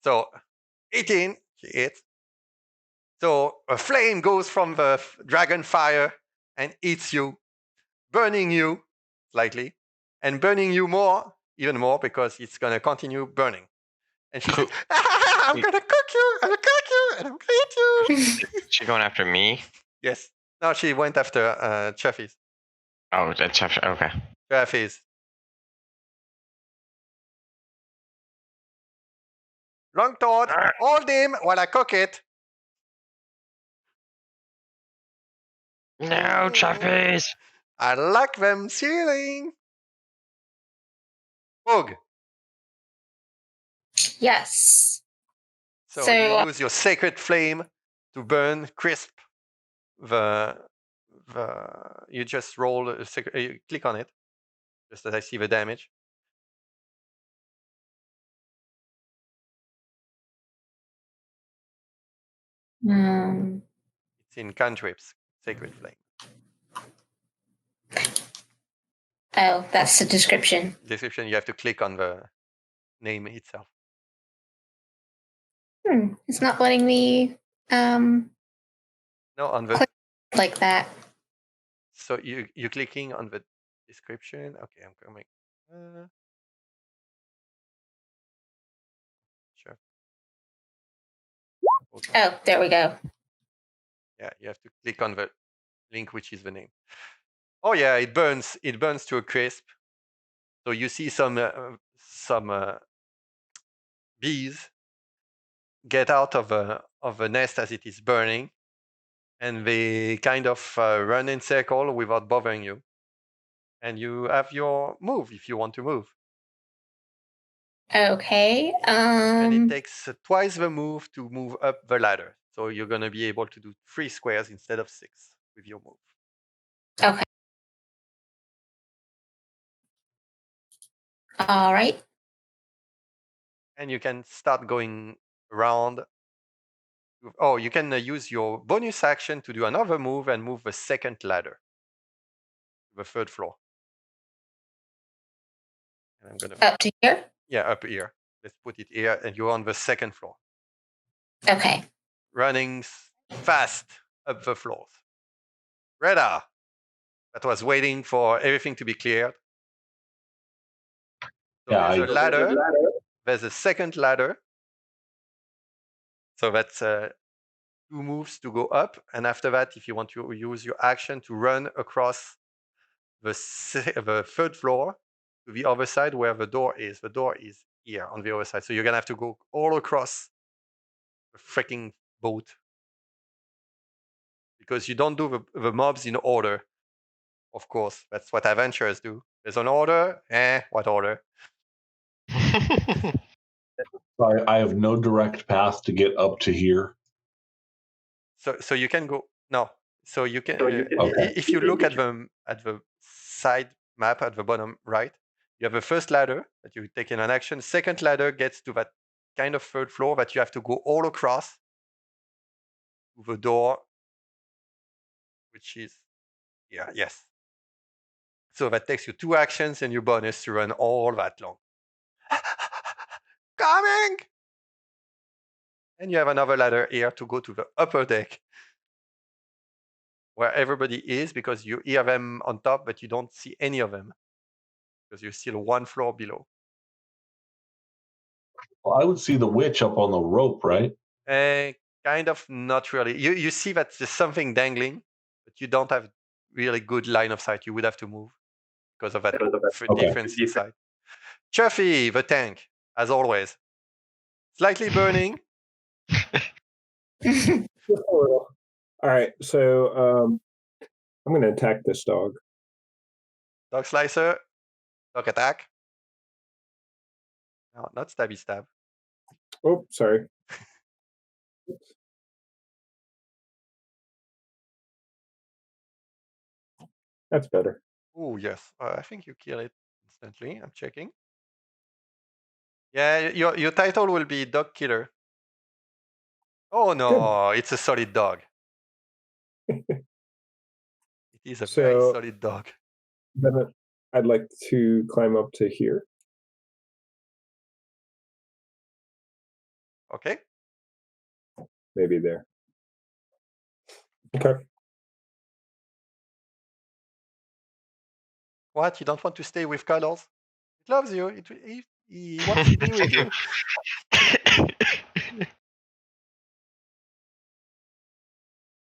So 18, she hits. So a flame goes from the dragon fire and eats you, burning you slightly. and burning you more, even more, because it's gonna continue burning. And she says, "I'm gonna cook you, I'm gonna cook you, and I'm gonna eat you." Is she going after me? Yes. No, she went after Chaffees. Oh, that's okay. Chaffees. Long thought. Hold him while I cook it. No, Chaffies. I like them sealing. Bug. Yes. So you use your sacred flame to burn crisp you just roll you click on it just as I see the damage. It's in cantrips, sacred flame. Oh, that's the description. You have to click on the name itself. It's not letting me No, on the click like that. So you're clicking on the description. Okay, I'm coming. Sure. Okay. Oh, there we go. Yeah, you have to click on the link, which is the name. Oh yeah, it burns. It burns to a crisp. So you see some bees get out of a nest as it is burning, and they kind of run in circle without bothering you. And you have your move if you want to move. Okay. And it takes twice the move to move up the ladder. So you're going to be able to do 3 squares instead of 6 with your move. Okay. All right. And you can start going around. Oh, you can use your bonus action to do another move and move the second ladder to the 3rd floor. And I'm going to up to here. Yeah, up here. Let's put it here, and you're on the 2nd floor. Okay. Running fast up the floors. Reda, that was waiting for everything to be cleared. So there's a ladder. There's a second ladder. So that's 2 moves to go up. And after that, if you want to use your action to run across the 3rd floor to the other side where the door is. The door is here on the other side. So you're going to have to go all across the freaking boat. Because you don't do the mobs in order. Of course, that's what adventurers do. There's an order. What order? Sorry, I have no direct path to get up to here. So you can go. No. So you can. Okay. If you look at the side map at the bottom right, you have the first ladder that you take in an action. Second ladder gets to that kind of 3rd floor that you have to go all across to the door, which is here. Yes. So that takes you 2 actions and your bonus to run all that long. Coming! And you have another ladder here to go to the upper deck where everybody is, because you hear them on top, but you don't see any of them because you're still 1 floor below. Well, I would see the witch up on the rope, right? Kind of not really. You see that there's something dangling, but you don't have really good line of sight. You would have to move because of that difference inside. Chuffy, the tank, as always. Slightly burning. All right, so I'm going to attack this dog. Dog slicer. Dog attack. No, not stabby stab. Oh, sorry. Oops. That's better. Oh, yes. I think you kill it instantly. I'm checking. Yeah, your title will be Dog Killer. Oh, no. It's a solid dog. It is a very solid dog. Then I'd like to climb up to here. Okay. Maybe there. Okay. What? You don't want to stay with Cuddles? It loves you. He wants to be with you.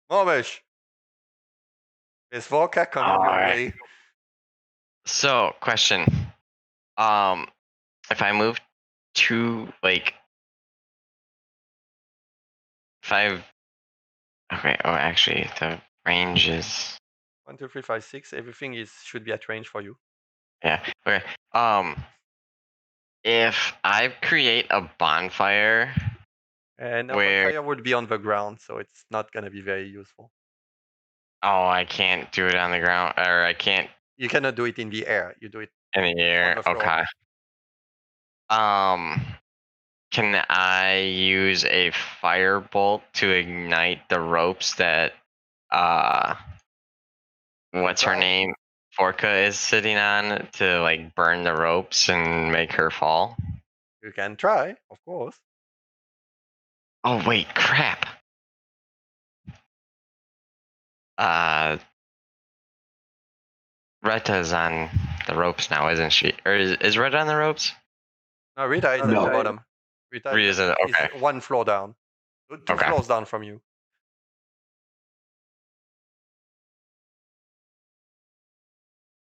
Momish. Is Volca coming your way? So, question. If I move to like, okay. Oh, actually, the range is 1, 2, 3, 5, 6. Everything should be at range for you. yeah. Okay. If I create a bonfire, And now where bonfire would be on the ground, so it's not gonna be very useful. I can't do it on the ground, or I can't. You cannot do it in the air. You do it In the air. on the floor. Okay. Can I use a firebolt to ignite the ropes that what's her name? Forka is sitting on to like burn the ropes and make her fall? You can try, of course. Oh wait, crap. Reta's on the ropes now, isn't she? Or is Reta on the ropes? No, Rita is at the bottom. Rita Rita's is okay. one floor down. Two floors down from you.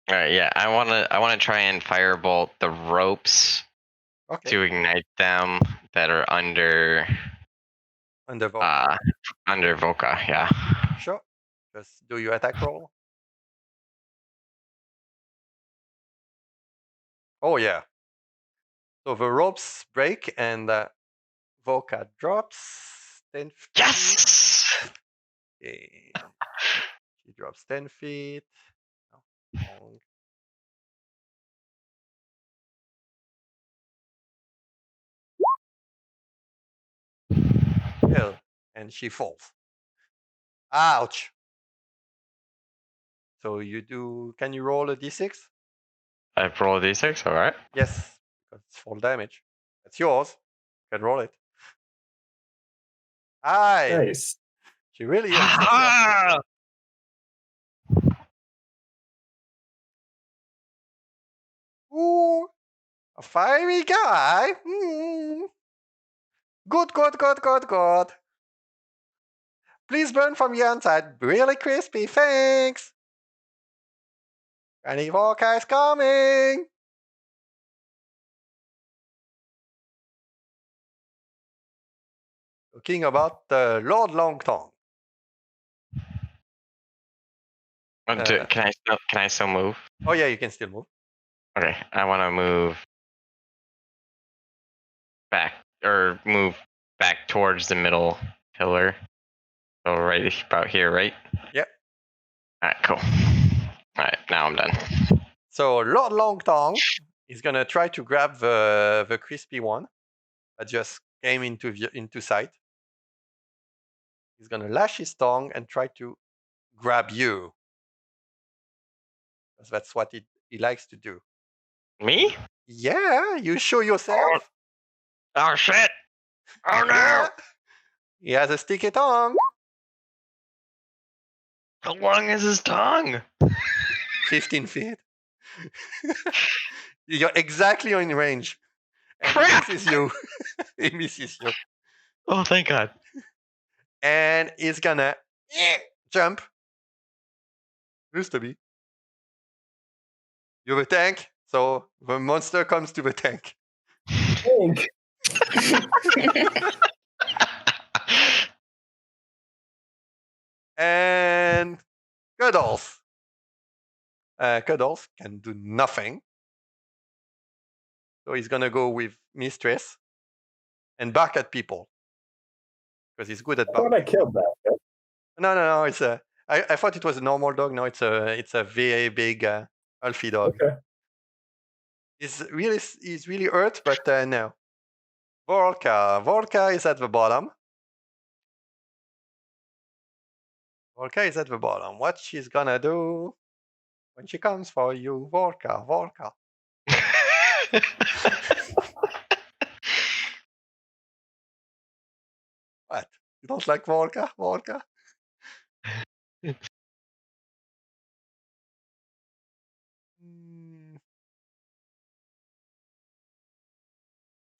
All right, yeah. I wanna try and firebolt the ropes to ignite them that are under Voca. Under Voca, yeah. Sure. Just do your attack roll. Oh yeah. So the ropes break and Voca drops 10 feet. Yes! Okay. She drops 10 feet. Oh, yeah. And she falls. Ouch. So can you roll a d6? I roll a d6, alright. Yes, because it's full damage. That's yours. You can roll it. Aye. Nice. She really is. Ooh, a fiery guy. Good. Please burn from the inside. Really crispy. Thanks. Granny Volca is coming. Talking about Lord Longtongue. Can I still move? Oh yeah, you can still move. Okay, I want to move back towards the middle pillar. So right about here, right? Yep. Alright, cool. Alright, now I'm done. So Lord Longtongue is gonna try to grab the crispy one that just came into sight. He's gonna lash his tongue and try to grab you. Because that's what he likes to do. Me? Yeah, you show yourself. Oh shit! Oh no! Yeah. He has a sticky tongue. How long is his tongue? 15 feet. You're exactly in range. And Crap! He misses you. He misses you. Oh, thank God. And he's gonna jump. Used to be. You have a tank, so the monster comes to the tank. Tank. And Cuddles. Cuddles can do nothing. So he's gonna go with Mistress and bark at people. Because he's good at I thought barking. I killed that. Yeah? No. It's I thought it was a normal dog. No, it's a very big Alfie dog. Okay. He's really hurt, but no. Volca is at the bottom. Volca is at the bottom. What she's gonna do when she comes for you, Volca. What? You don't like Volca?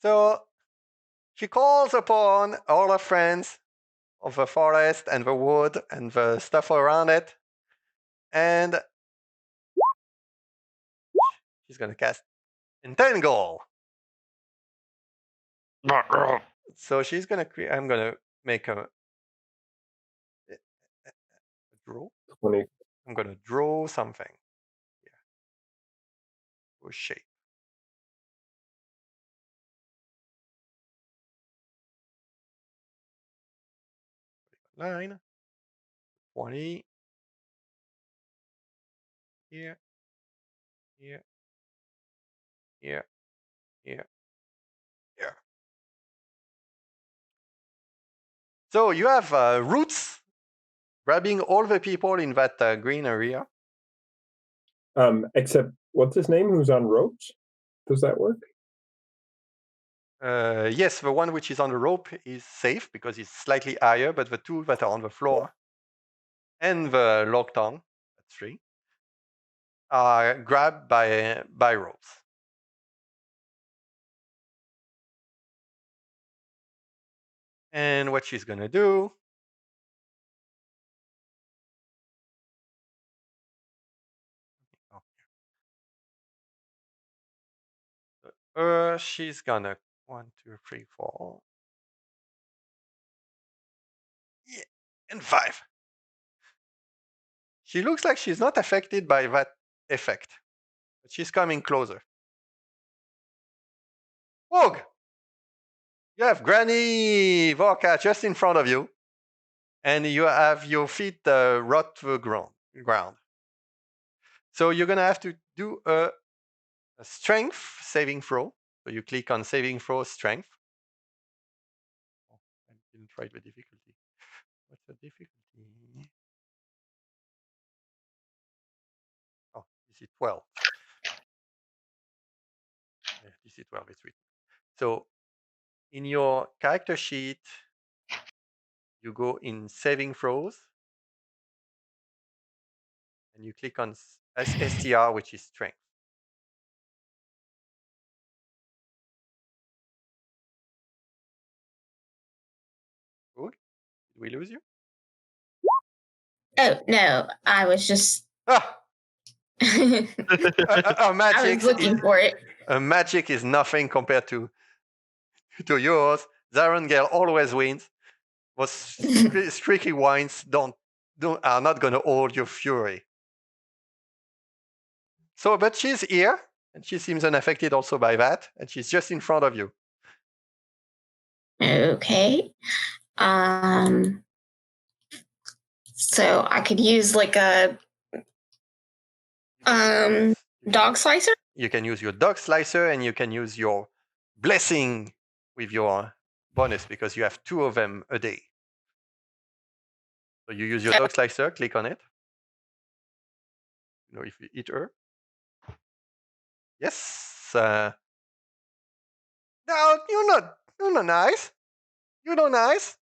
So she calls upon all her friends of the forest and the wood and the stuff around it, and she's gonna cast Entangle. So she's gonna create. I'm gonna make a draw. 20. I'm gonna draw something. Yeah, a shape. Line 20 here, here, here, here, here. So you have roots grabbing all the people in that green area. Except, what's his name? Who's on ropes? Does that work? Yes, the one which is on the rope is safe because it's slightly higher, but the two that are on the floor and the log tongue, that's 3, are grabbed by ropes. And what she's gonna do, she's gonna 1, 2, 3, 4, yeah, and 5. She looks like she's not affected by that effect, but she's coming closer. Wog! You have Granny Vorka just in front of you, and you have your feet rot to the ground. So you're gonna have to do a strength saving throw. So you click on saving throw strength. Oh, I didn't write the difficulty. What's the difficulty? Oh, this is 12. Yeah, this is 12, it's written. So in your character sheet, you go in saving throws, and you click on STR, which is strength. Good. Did we lose you? Oh no, I was just. Ah! I magic was looking for it. magic is nothing compared to yours. Zarangel always wins. Those streaky wines are not going to hold your fury. So, but she's here, and she seems unaffected also by that, and she's just in front of you. Okay. So I could use like a dog slicer. You can use your dog slicer, and you can use your blessing with your bonus because you have 2 of them a day. So you use your dog slicer, click on it. You know, if you eat her. Yes. No, you're not nice. You're not nice.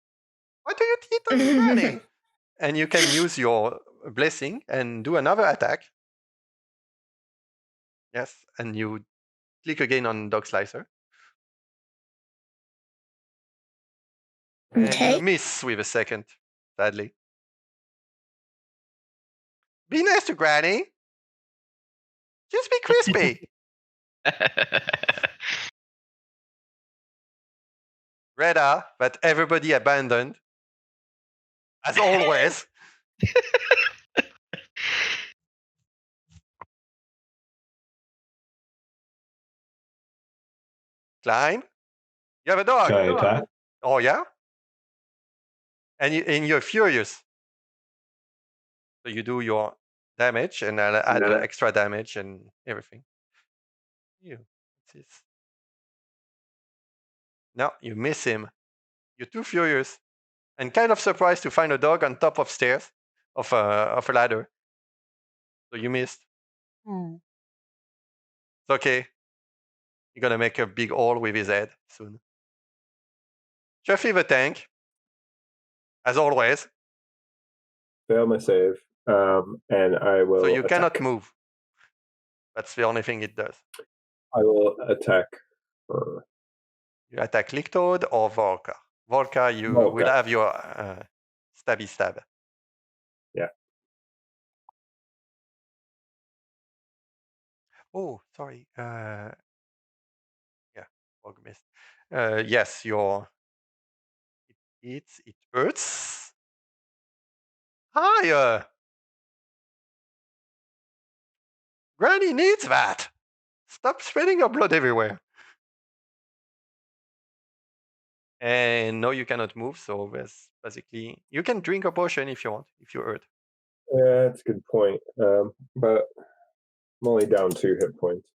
Why do you eat on Granny? And you can use your blessing and do another attack. Yes, and you click again on dog slicer. And you miss with a second, sadly. Be nice to Granny. Just be crispy. Reda, that everybody abandoned, as always. Klein, you have a dog. Can I attack? Oh, yeah? And you're furious. So you do your damage, and I'll add the extra damage and everything. No, you miss him. You're too furious and kind of surprised to find a dog on top of stairs of a ladder. So you missed. It's okay. You're gonna make a big hole with his head soon. Jeffy the tank, as always. Fail my save, and I will. So you attack. cannot move. That's the only thing it does. I will attack. You attack Lictod or Volca. Volca, you Volca. will have your stabby stab. Yeah. Oh, sorry. Yeah, Bog missed. Yes, it hurts. Higher. Granny needs that. Stop spreading your blood everywhere. And no, you cannot move. So there's basically you can drink a potion if you want, if you hurt. Yeah, that's a good point. But I'm only down 2 hit points.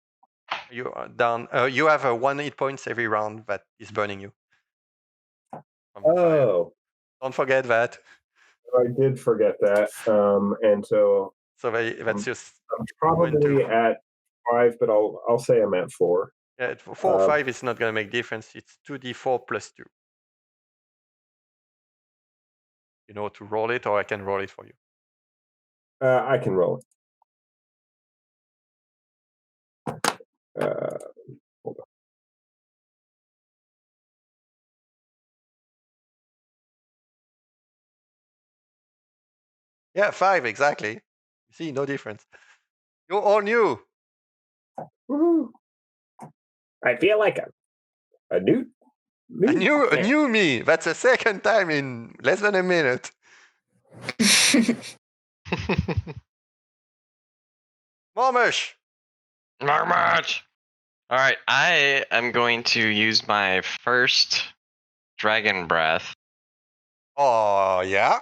You are down. You have 1 hit points every round that is burning you. From the fire. Oh, Don't forget that. I did forget that. And so That's just I'm probably at 5, but I'll say I'm at 4. yeah, 4 or 5 is not going to make difference. It's 2d4 plus 2. You know to roll it, or I can roll it for you. I can roll it. Hold on. Yeah, 5 exactly. You see, no difference. You're all new. Woohoo! I feel like a new A new me. That's the second time in less than a minute. Marmush. Marmot! Alright, I am going to use my first dragon breath. Oh yeah.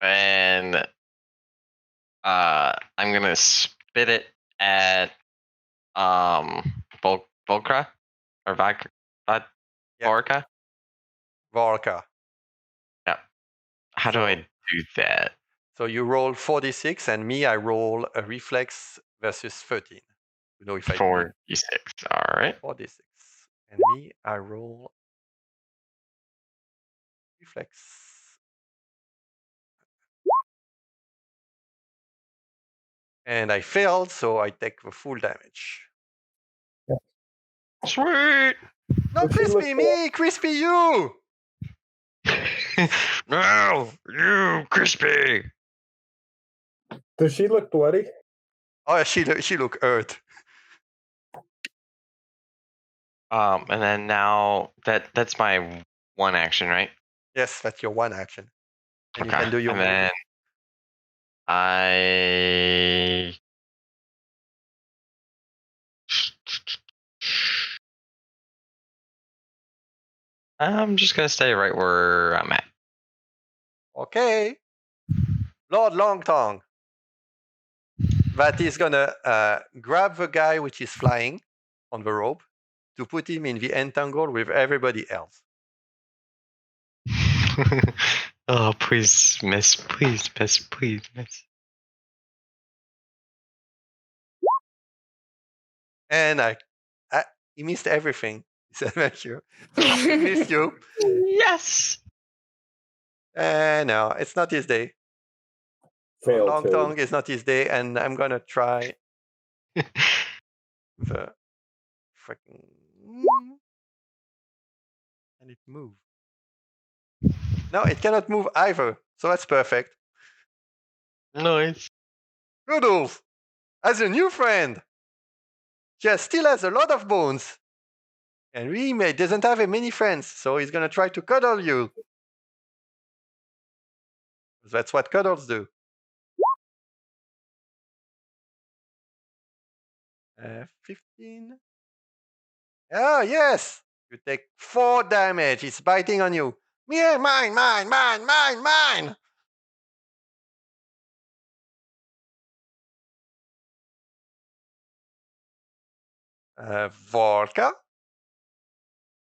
And I'm gonna spit it at Volcra or Vorka. Vorka. Yeah. How do I do that? So you roll 4d6, and me, I roll a reflex versus 13. You know if I 4d6. All right. 4d6, and me, I roll reflex. And I failed, so I take the full damage. Sweet. Not crispy me, crispy you. No, you crispy. Does she look bloody? Oh, she look hurt. And then now that's my one action, right? Yes, that's your one action. And Okay. you can do your and move. then I'm just gonna stay right where I'm at. Okay. Lord Longtongue. That is gonna grab the guy which is flying on the rope to put him in the entangle with everybody else. Oh, please miss, please miss, please miss. And he missed everything. He said, "Thank you." So he missed you. Yes. No, it's not his day. Failed Long to. tongue is not his day, and I'm gonna try the freaking. Can it move? No, it cannot move either. So that's perfect. Nice. Rudolph, as a new friend, she still has a lot of bones. And he doesn't have many friends, so he's gonna try to cuddle you. That's what cuddles do. 15. Oh, yes! You take 4 damage. It's biting on you. Yeah, mine. Vorka,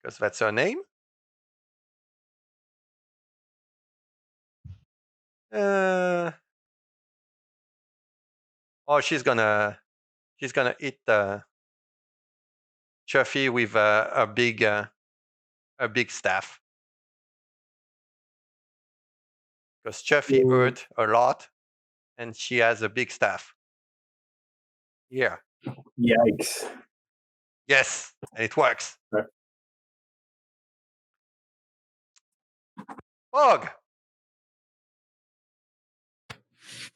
because that's her name. She's gonna hit Chuffy with a big staff, because Chuffy hurt a lot, and she has a big staff. Yeah. Yikes. Yes, and it works. Bog!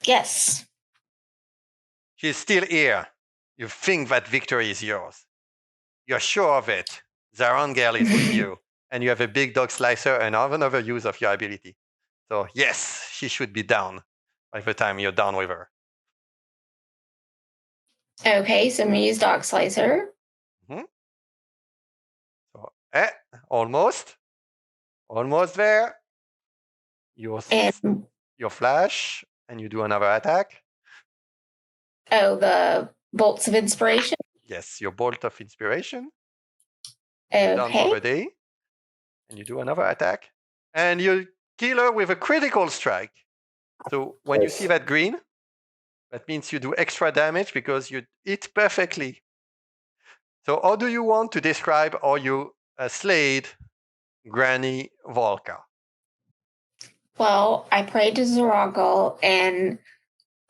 Yes. She's still here. You think that victory is yours. You're sure of it. Zarangel is with you. And you have a big dog slicer and have another use of your ability. So yes, she should be down by the time you're done with her. Okay, so I'm gonna use Dog Slicer. So, almost there. And Your flash, and you do another attack. the bolts of inspiration. Yes, your bolt of inspiration. You're done for Okay. the day, and you do another attack, and you kill her with a critical strike. So when you see that green, that means you do extra damage because you hit perfectly. So how do you want to describe how you slayed Granny Volka? Well, I prayed to Zoragal and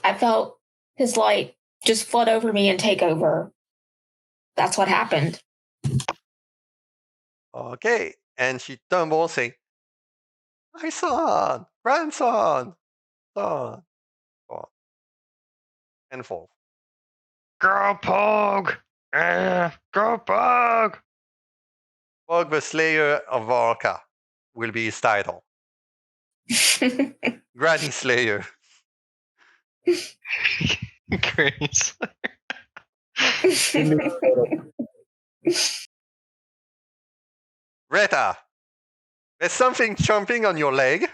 I felt his light just flood over me and take over. That's what happened. Okay, and she tumbles saying, "My son, grandson, son," and falls. Go Pog! Go Pog! Bog the Slayer of Volka will be his title. Granny Slayer. Grace. Retta, there's something chomping on your leg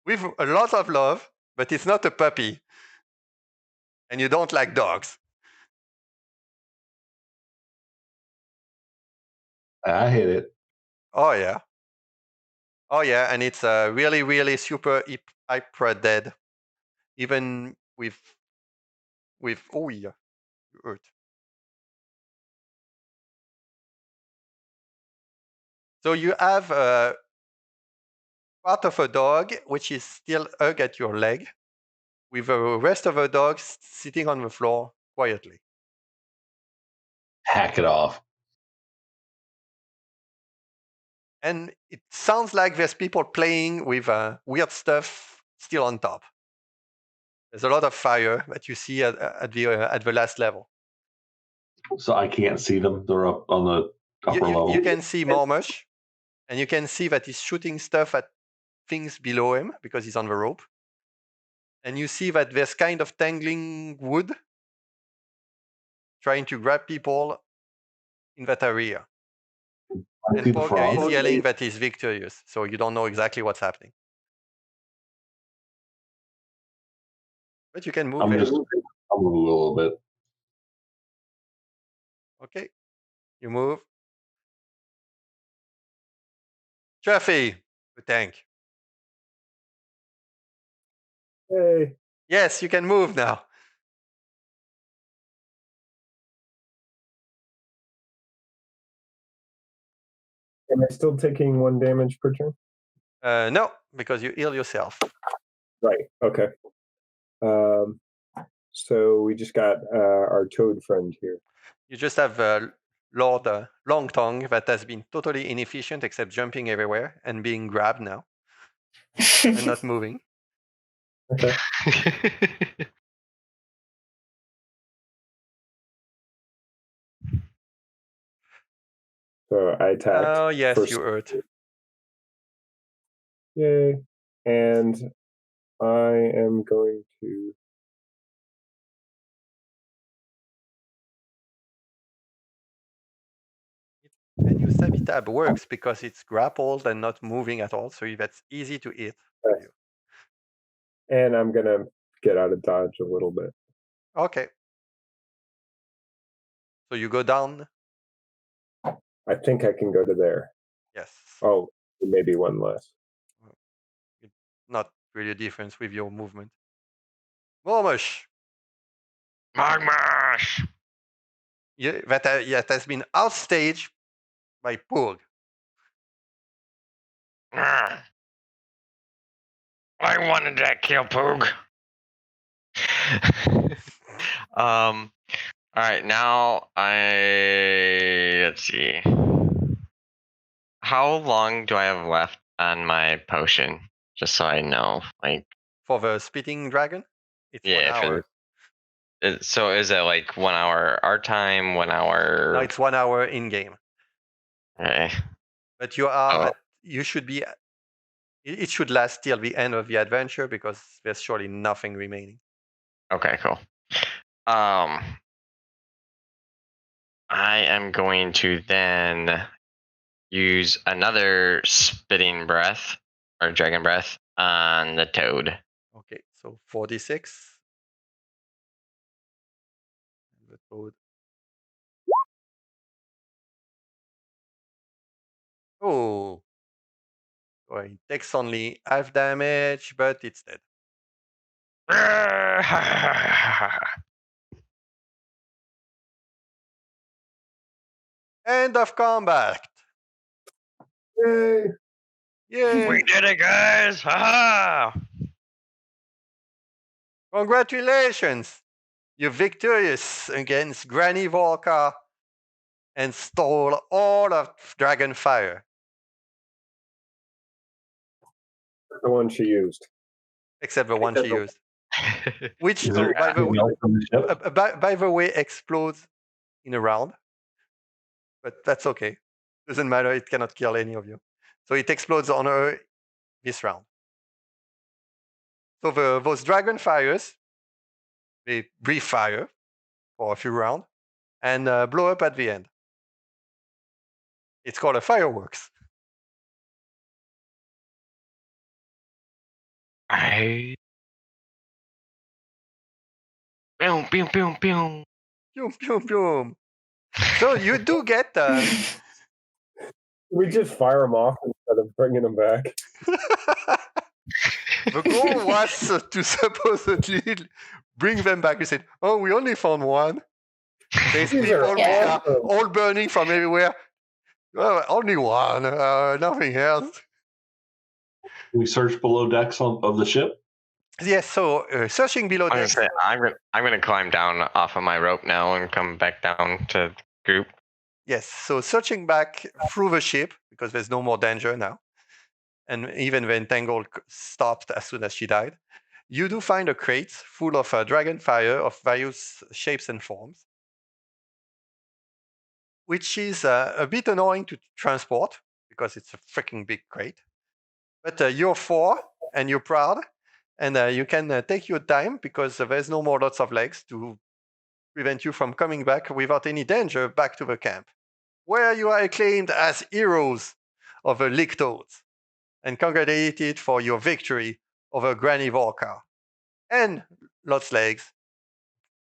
with a lot of love, but it's not a puppy. And you don't like dogs. I hit it. Oh, yeah. Oh, yeah, and it's really, really super hyper dead. Even with oh, yeah, you hurt. So you have part of a dog which is still hug at your leg, with the rest of the dogs sitting on the floor quietly. Hack it off. And it sounds like there's people playing with weird stuff still on top. There's a lot of fire that you see at the last level. So I can't see them. They're up on the upper level. You can see Mormush, and you can see that he's shooting stuff at things below him because he's on the rope. And you see that there's kind of tangling wood trying to grab people in that area. I And see the Pog frog. is yelling that he's victorious, so you don't know exactly what's happening. But you can move I'm it. just I'll move a little bit. Okay. You move. Jeffy, the tank. Hey, Yes, you can move now. am I still taking 1 damage per turn? No, because you heal yourself. Right. Okay. So we just got our toad friend here. You just have Lord Long Tongue that has been totally inefficient except jumping everywhere and being grabbed now and not moving. Okay. So I attacked. Oh, yes, first. you hurt. Yay. And I am going to. And your Sabitab works because it's grappled and not moving at all, so that's easy to hit for you. And I'm going to get out of dodge a little bit. Okay. So you go down? I think I can go to there. Yes. Oh, maybe one less. Not really a difference with your movement. Mormush. Magmash! That has been outstaged by Pug. I wanted that kill, Poog. All right, now let's see. How long do I have left on my potion, just so I know. Like, For the spitting dragon, it's 1 yeah, hour. so is it like 1 hour our time, 1 hour? No, it's 1 hour in game. Okay. But you are. Oh. You should be. It should last till the end of the adventure because there's surely nothing remaining. Okay, cool. I am going to then use another spitting breath or dragon breath on the toad. Okay, so 46. The toad. Oh. So it takes only half damage, but it's dead. End of combat. Yay! Yay! We did it, guys! Ha! Congratulations! You're victorious against Granny Volca and stole all of Dragonfire. The one she used. Except the one she used. Which, Is there by anything else on the ship? by the way, explodes in a round. But that's okay. Doesn't matter, it cannot kill any of you. So it explodes on her this round. So those Dragonfires, they breathe fire for a few rounds and blow up at the end. It's called a fireworks. Boom, boom, boom, boom. Boom, boom, boom. So you do get. We just fire them off instead of bringing them back. The goal was to supposedly bring them back. We said, "Oh, we only found one." There's These are people awesome. all burning from everywhere. Well, only one, nothing else. We search below decks of the ship. Yes, so searching below I'm decks. gonna climb down off of my rope now and come back down to the group. Yes, so searching back through the ship because there's no more danger now, and even the entangled stopped as soon as she died. You do find a crate full of dragon fire of various shapes and forms, which is a bit annoying to transport because it's a freaking big crate. But you're 4 and you're proud, and you can take your time because there's no more lots of legs to prevent you from coming back without any danger back to the camp, where you are acclaimed as heroes of the Lictoads and congratulated for your victory over Granny Volca and Lots Legs,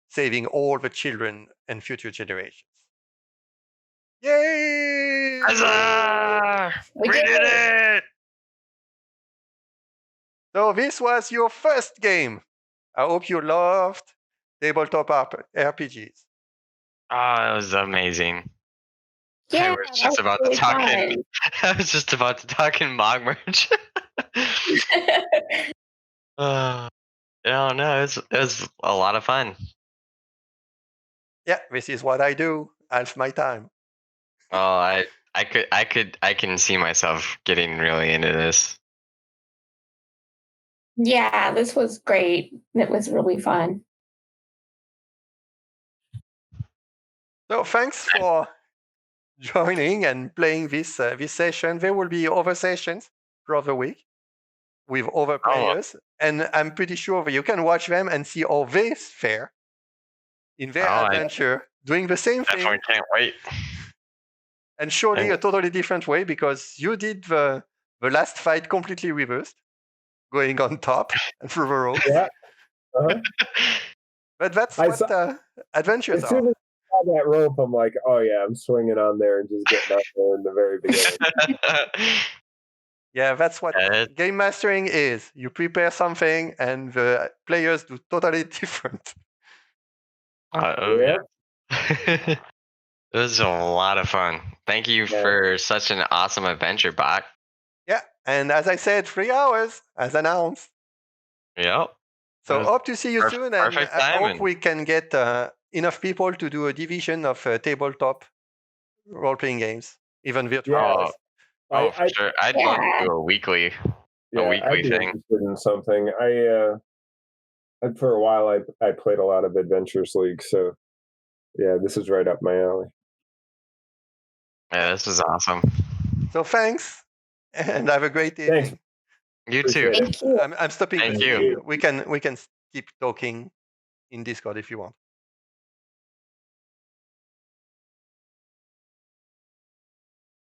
saving all the children and future generations. Yay! Huzzah! We did it! So this was your first game. I hope you loved tabletop RPGs. Oh, it was amazing. Yeah, I was just about to talk in. I was just about to talk in Mogmerge. No, it was a lot of fun. Yeah, this is what I do half my time. Oh, I can see myself getting really into this. Yeah, this was great. It was really fun. So thanks for joining and playing this session. There will be other sessions throughout the week with other players, and I'm pretty sure that you can watch them and see how they fare in their adventure, doing the same thing. Definitely can't wait. And surely a totally different way because you did the last fight completely reversed, going on top and through the rope. Yeah. Uh-huh. But that's what adventures as soon are. as I saw that rope, I'm like, oh yeah, I'm swinging on there and just getting out there in the very beginning. Yeah, that's what game mastering is. You prepare something and the players do totally different. Yeah. It was a lot of fun. Thank you for such an awesome adventure, Bhock. Yeah, and as I said, 3 hours as announced. Yep. So hope to see you soon, and I hope we can get enough people to do a division of tabletop role-playing games, even virtual. Oh, for sure. I'd love to do a weekly I'd be thing. interested in something. For a while, I played a lot of Adventures League, so yeah, this is right up my alley. Yeah, this is awesome. So thanks, and have a great Thanks. evening. You Appreciate too. it. Thank you. I'm stopping Thank the you. stream. We can keep talking in Discord if you want.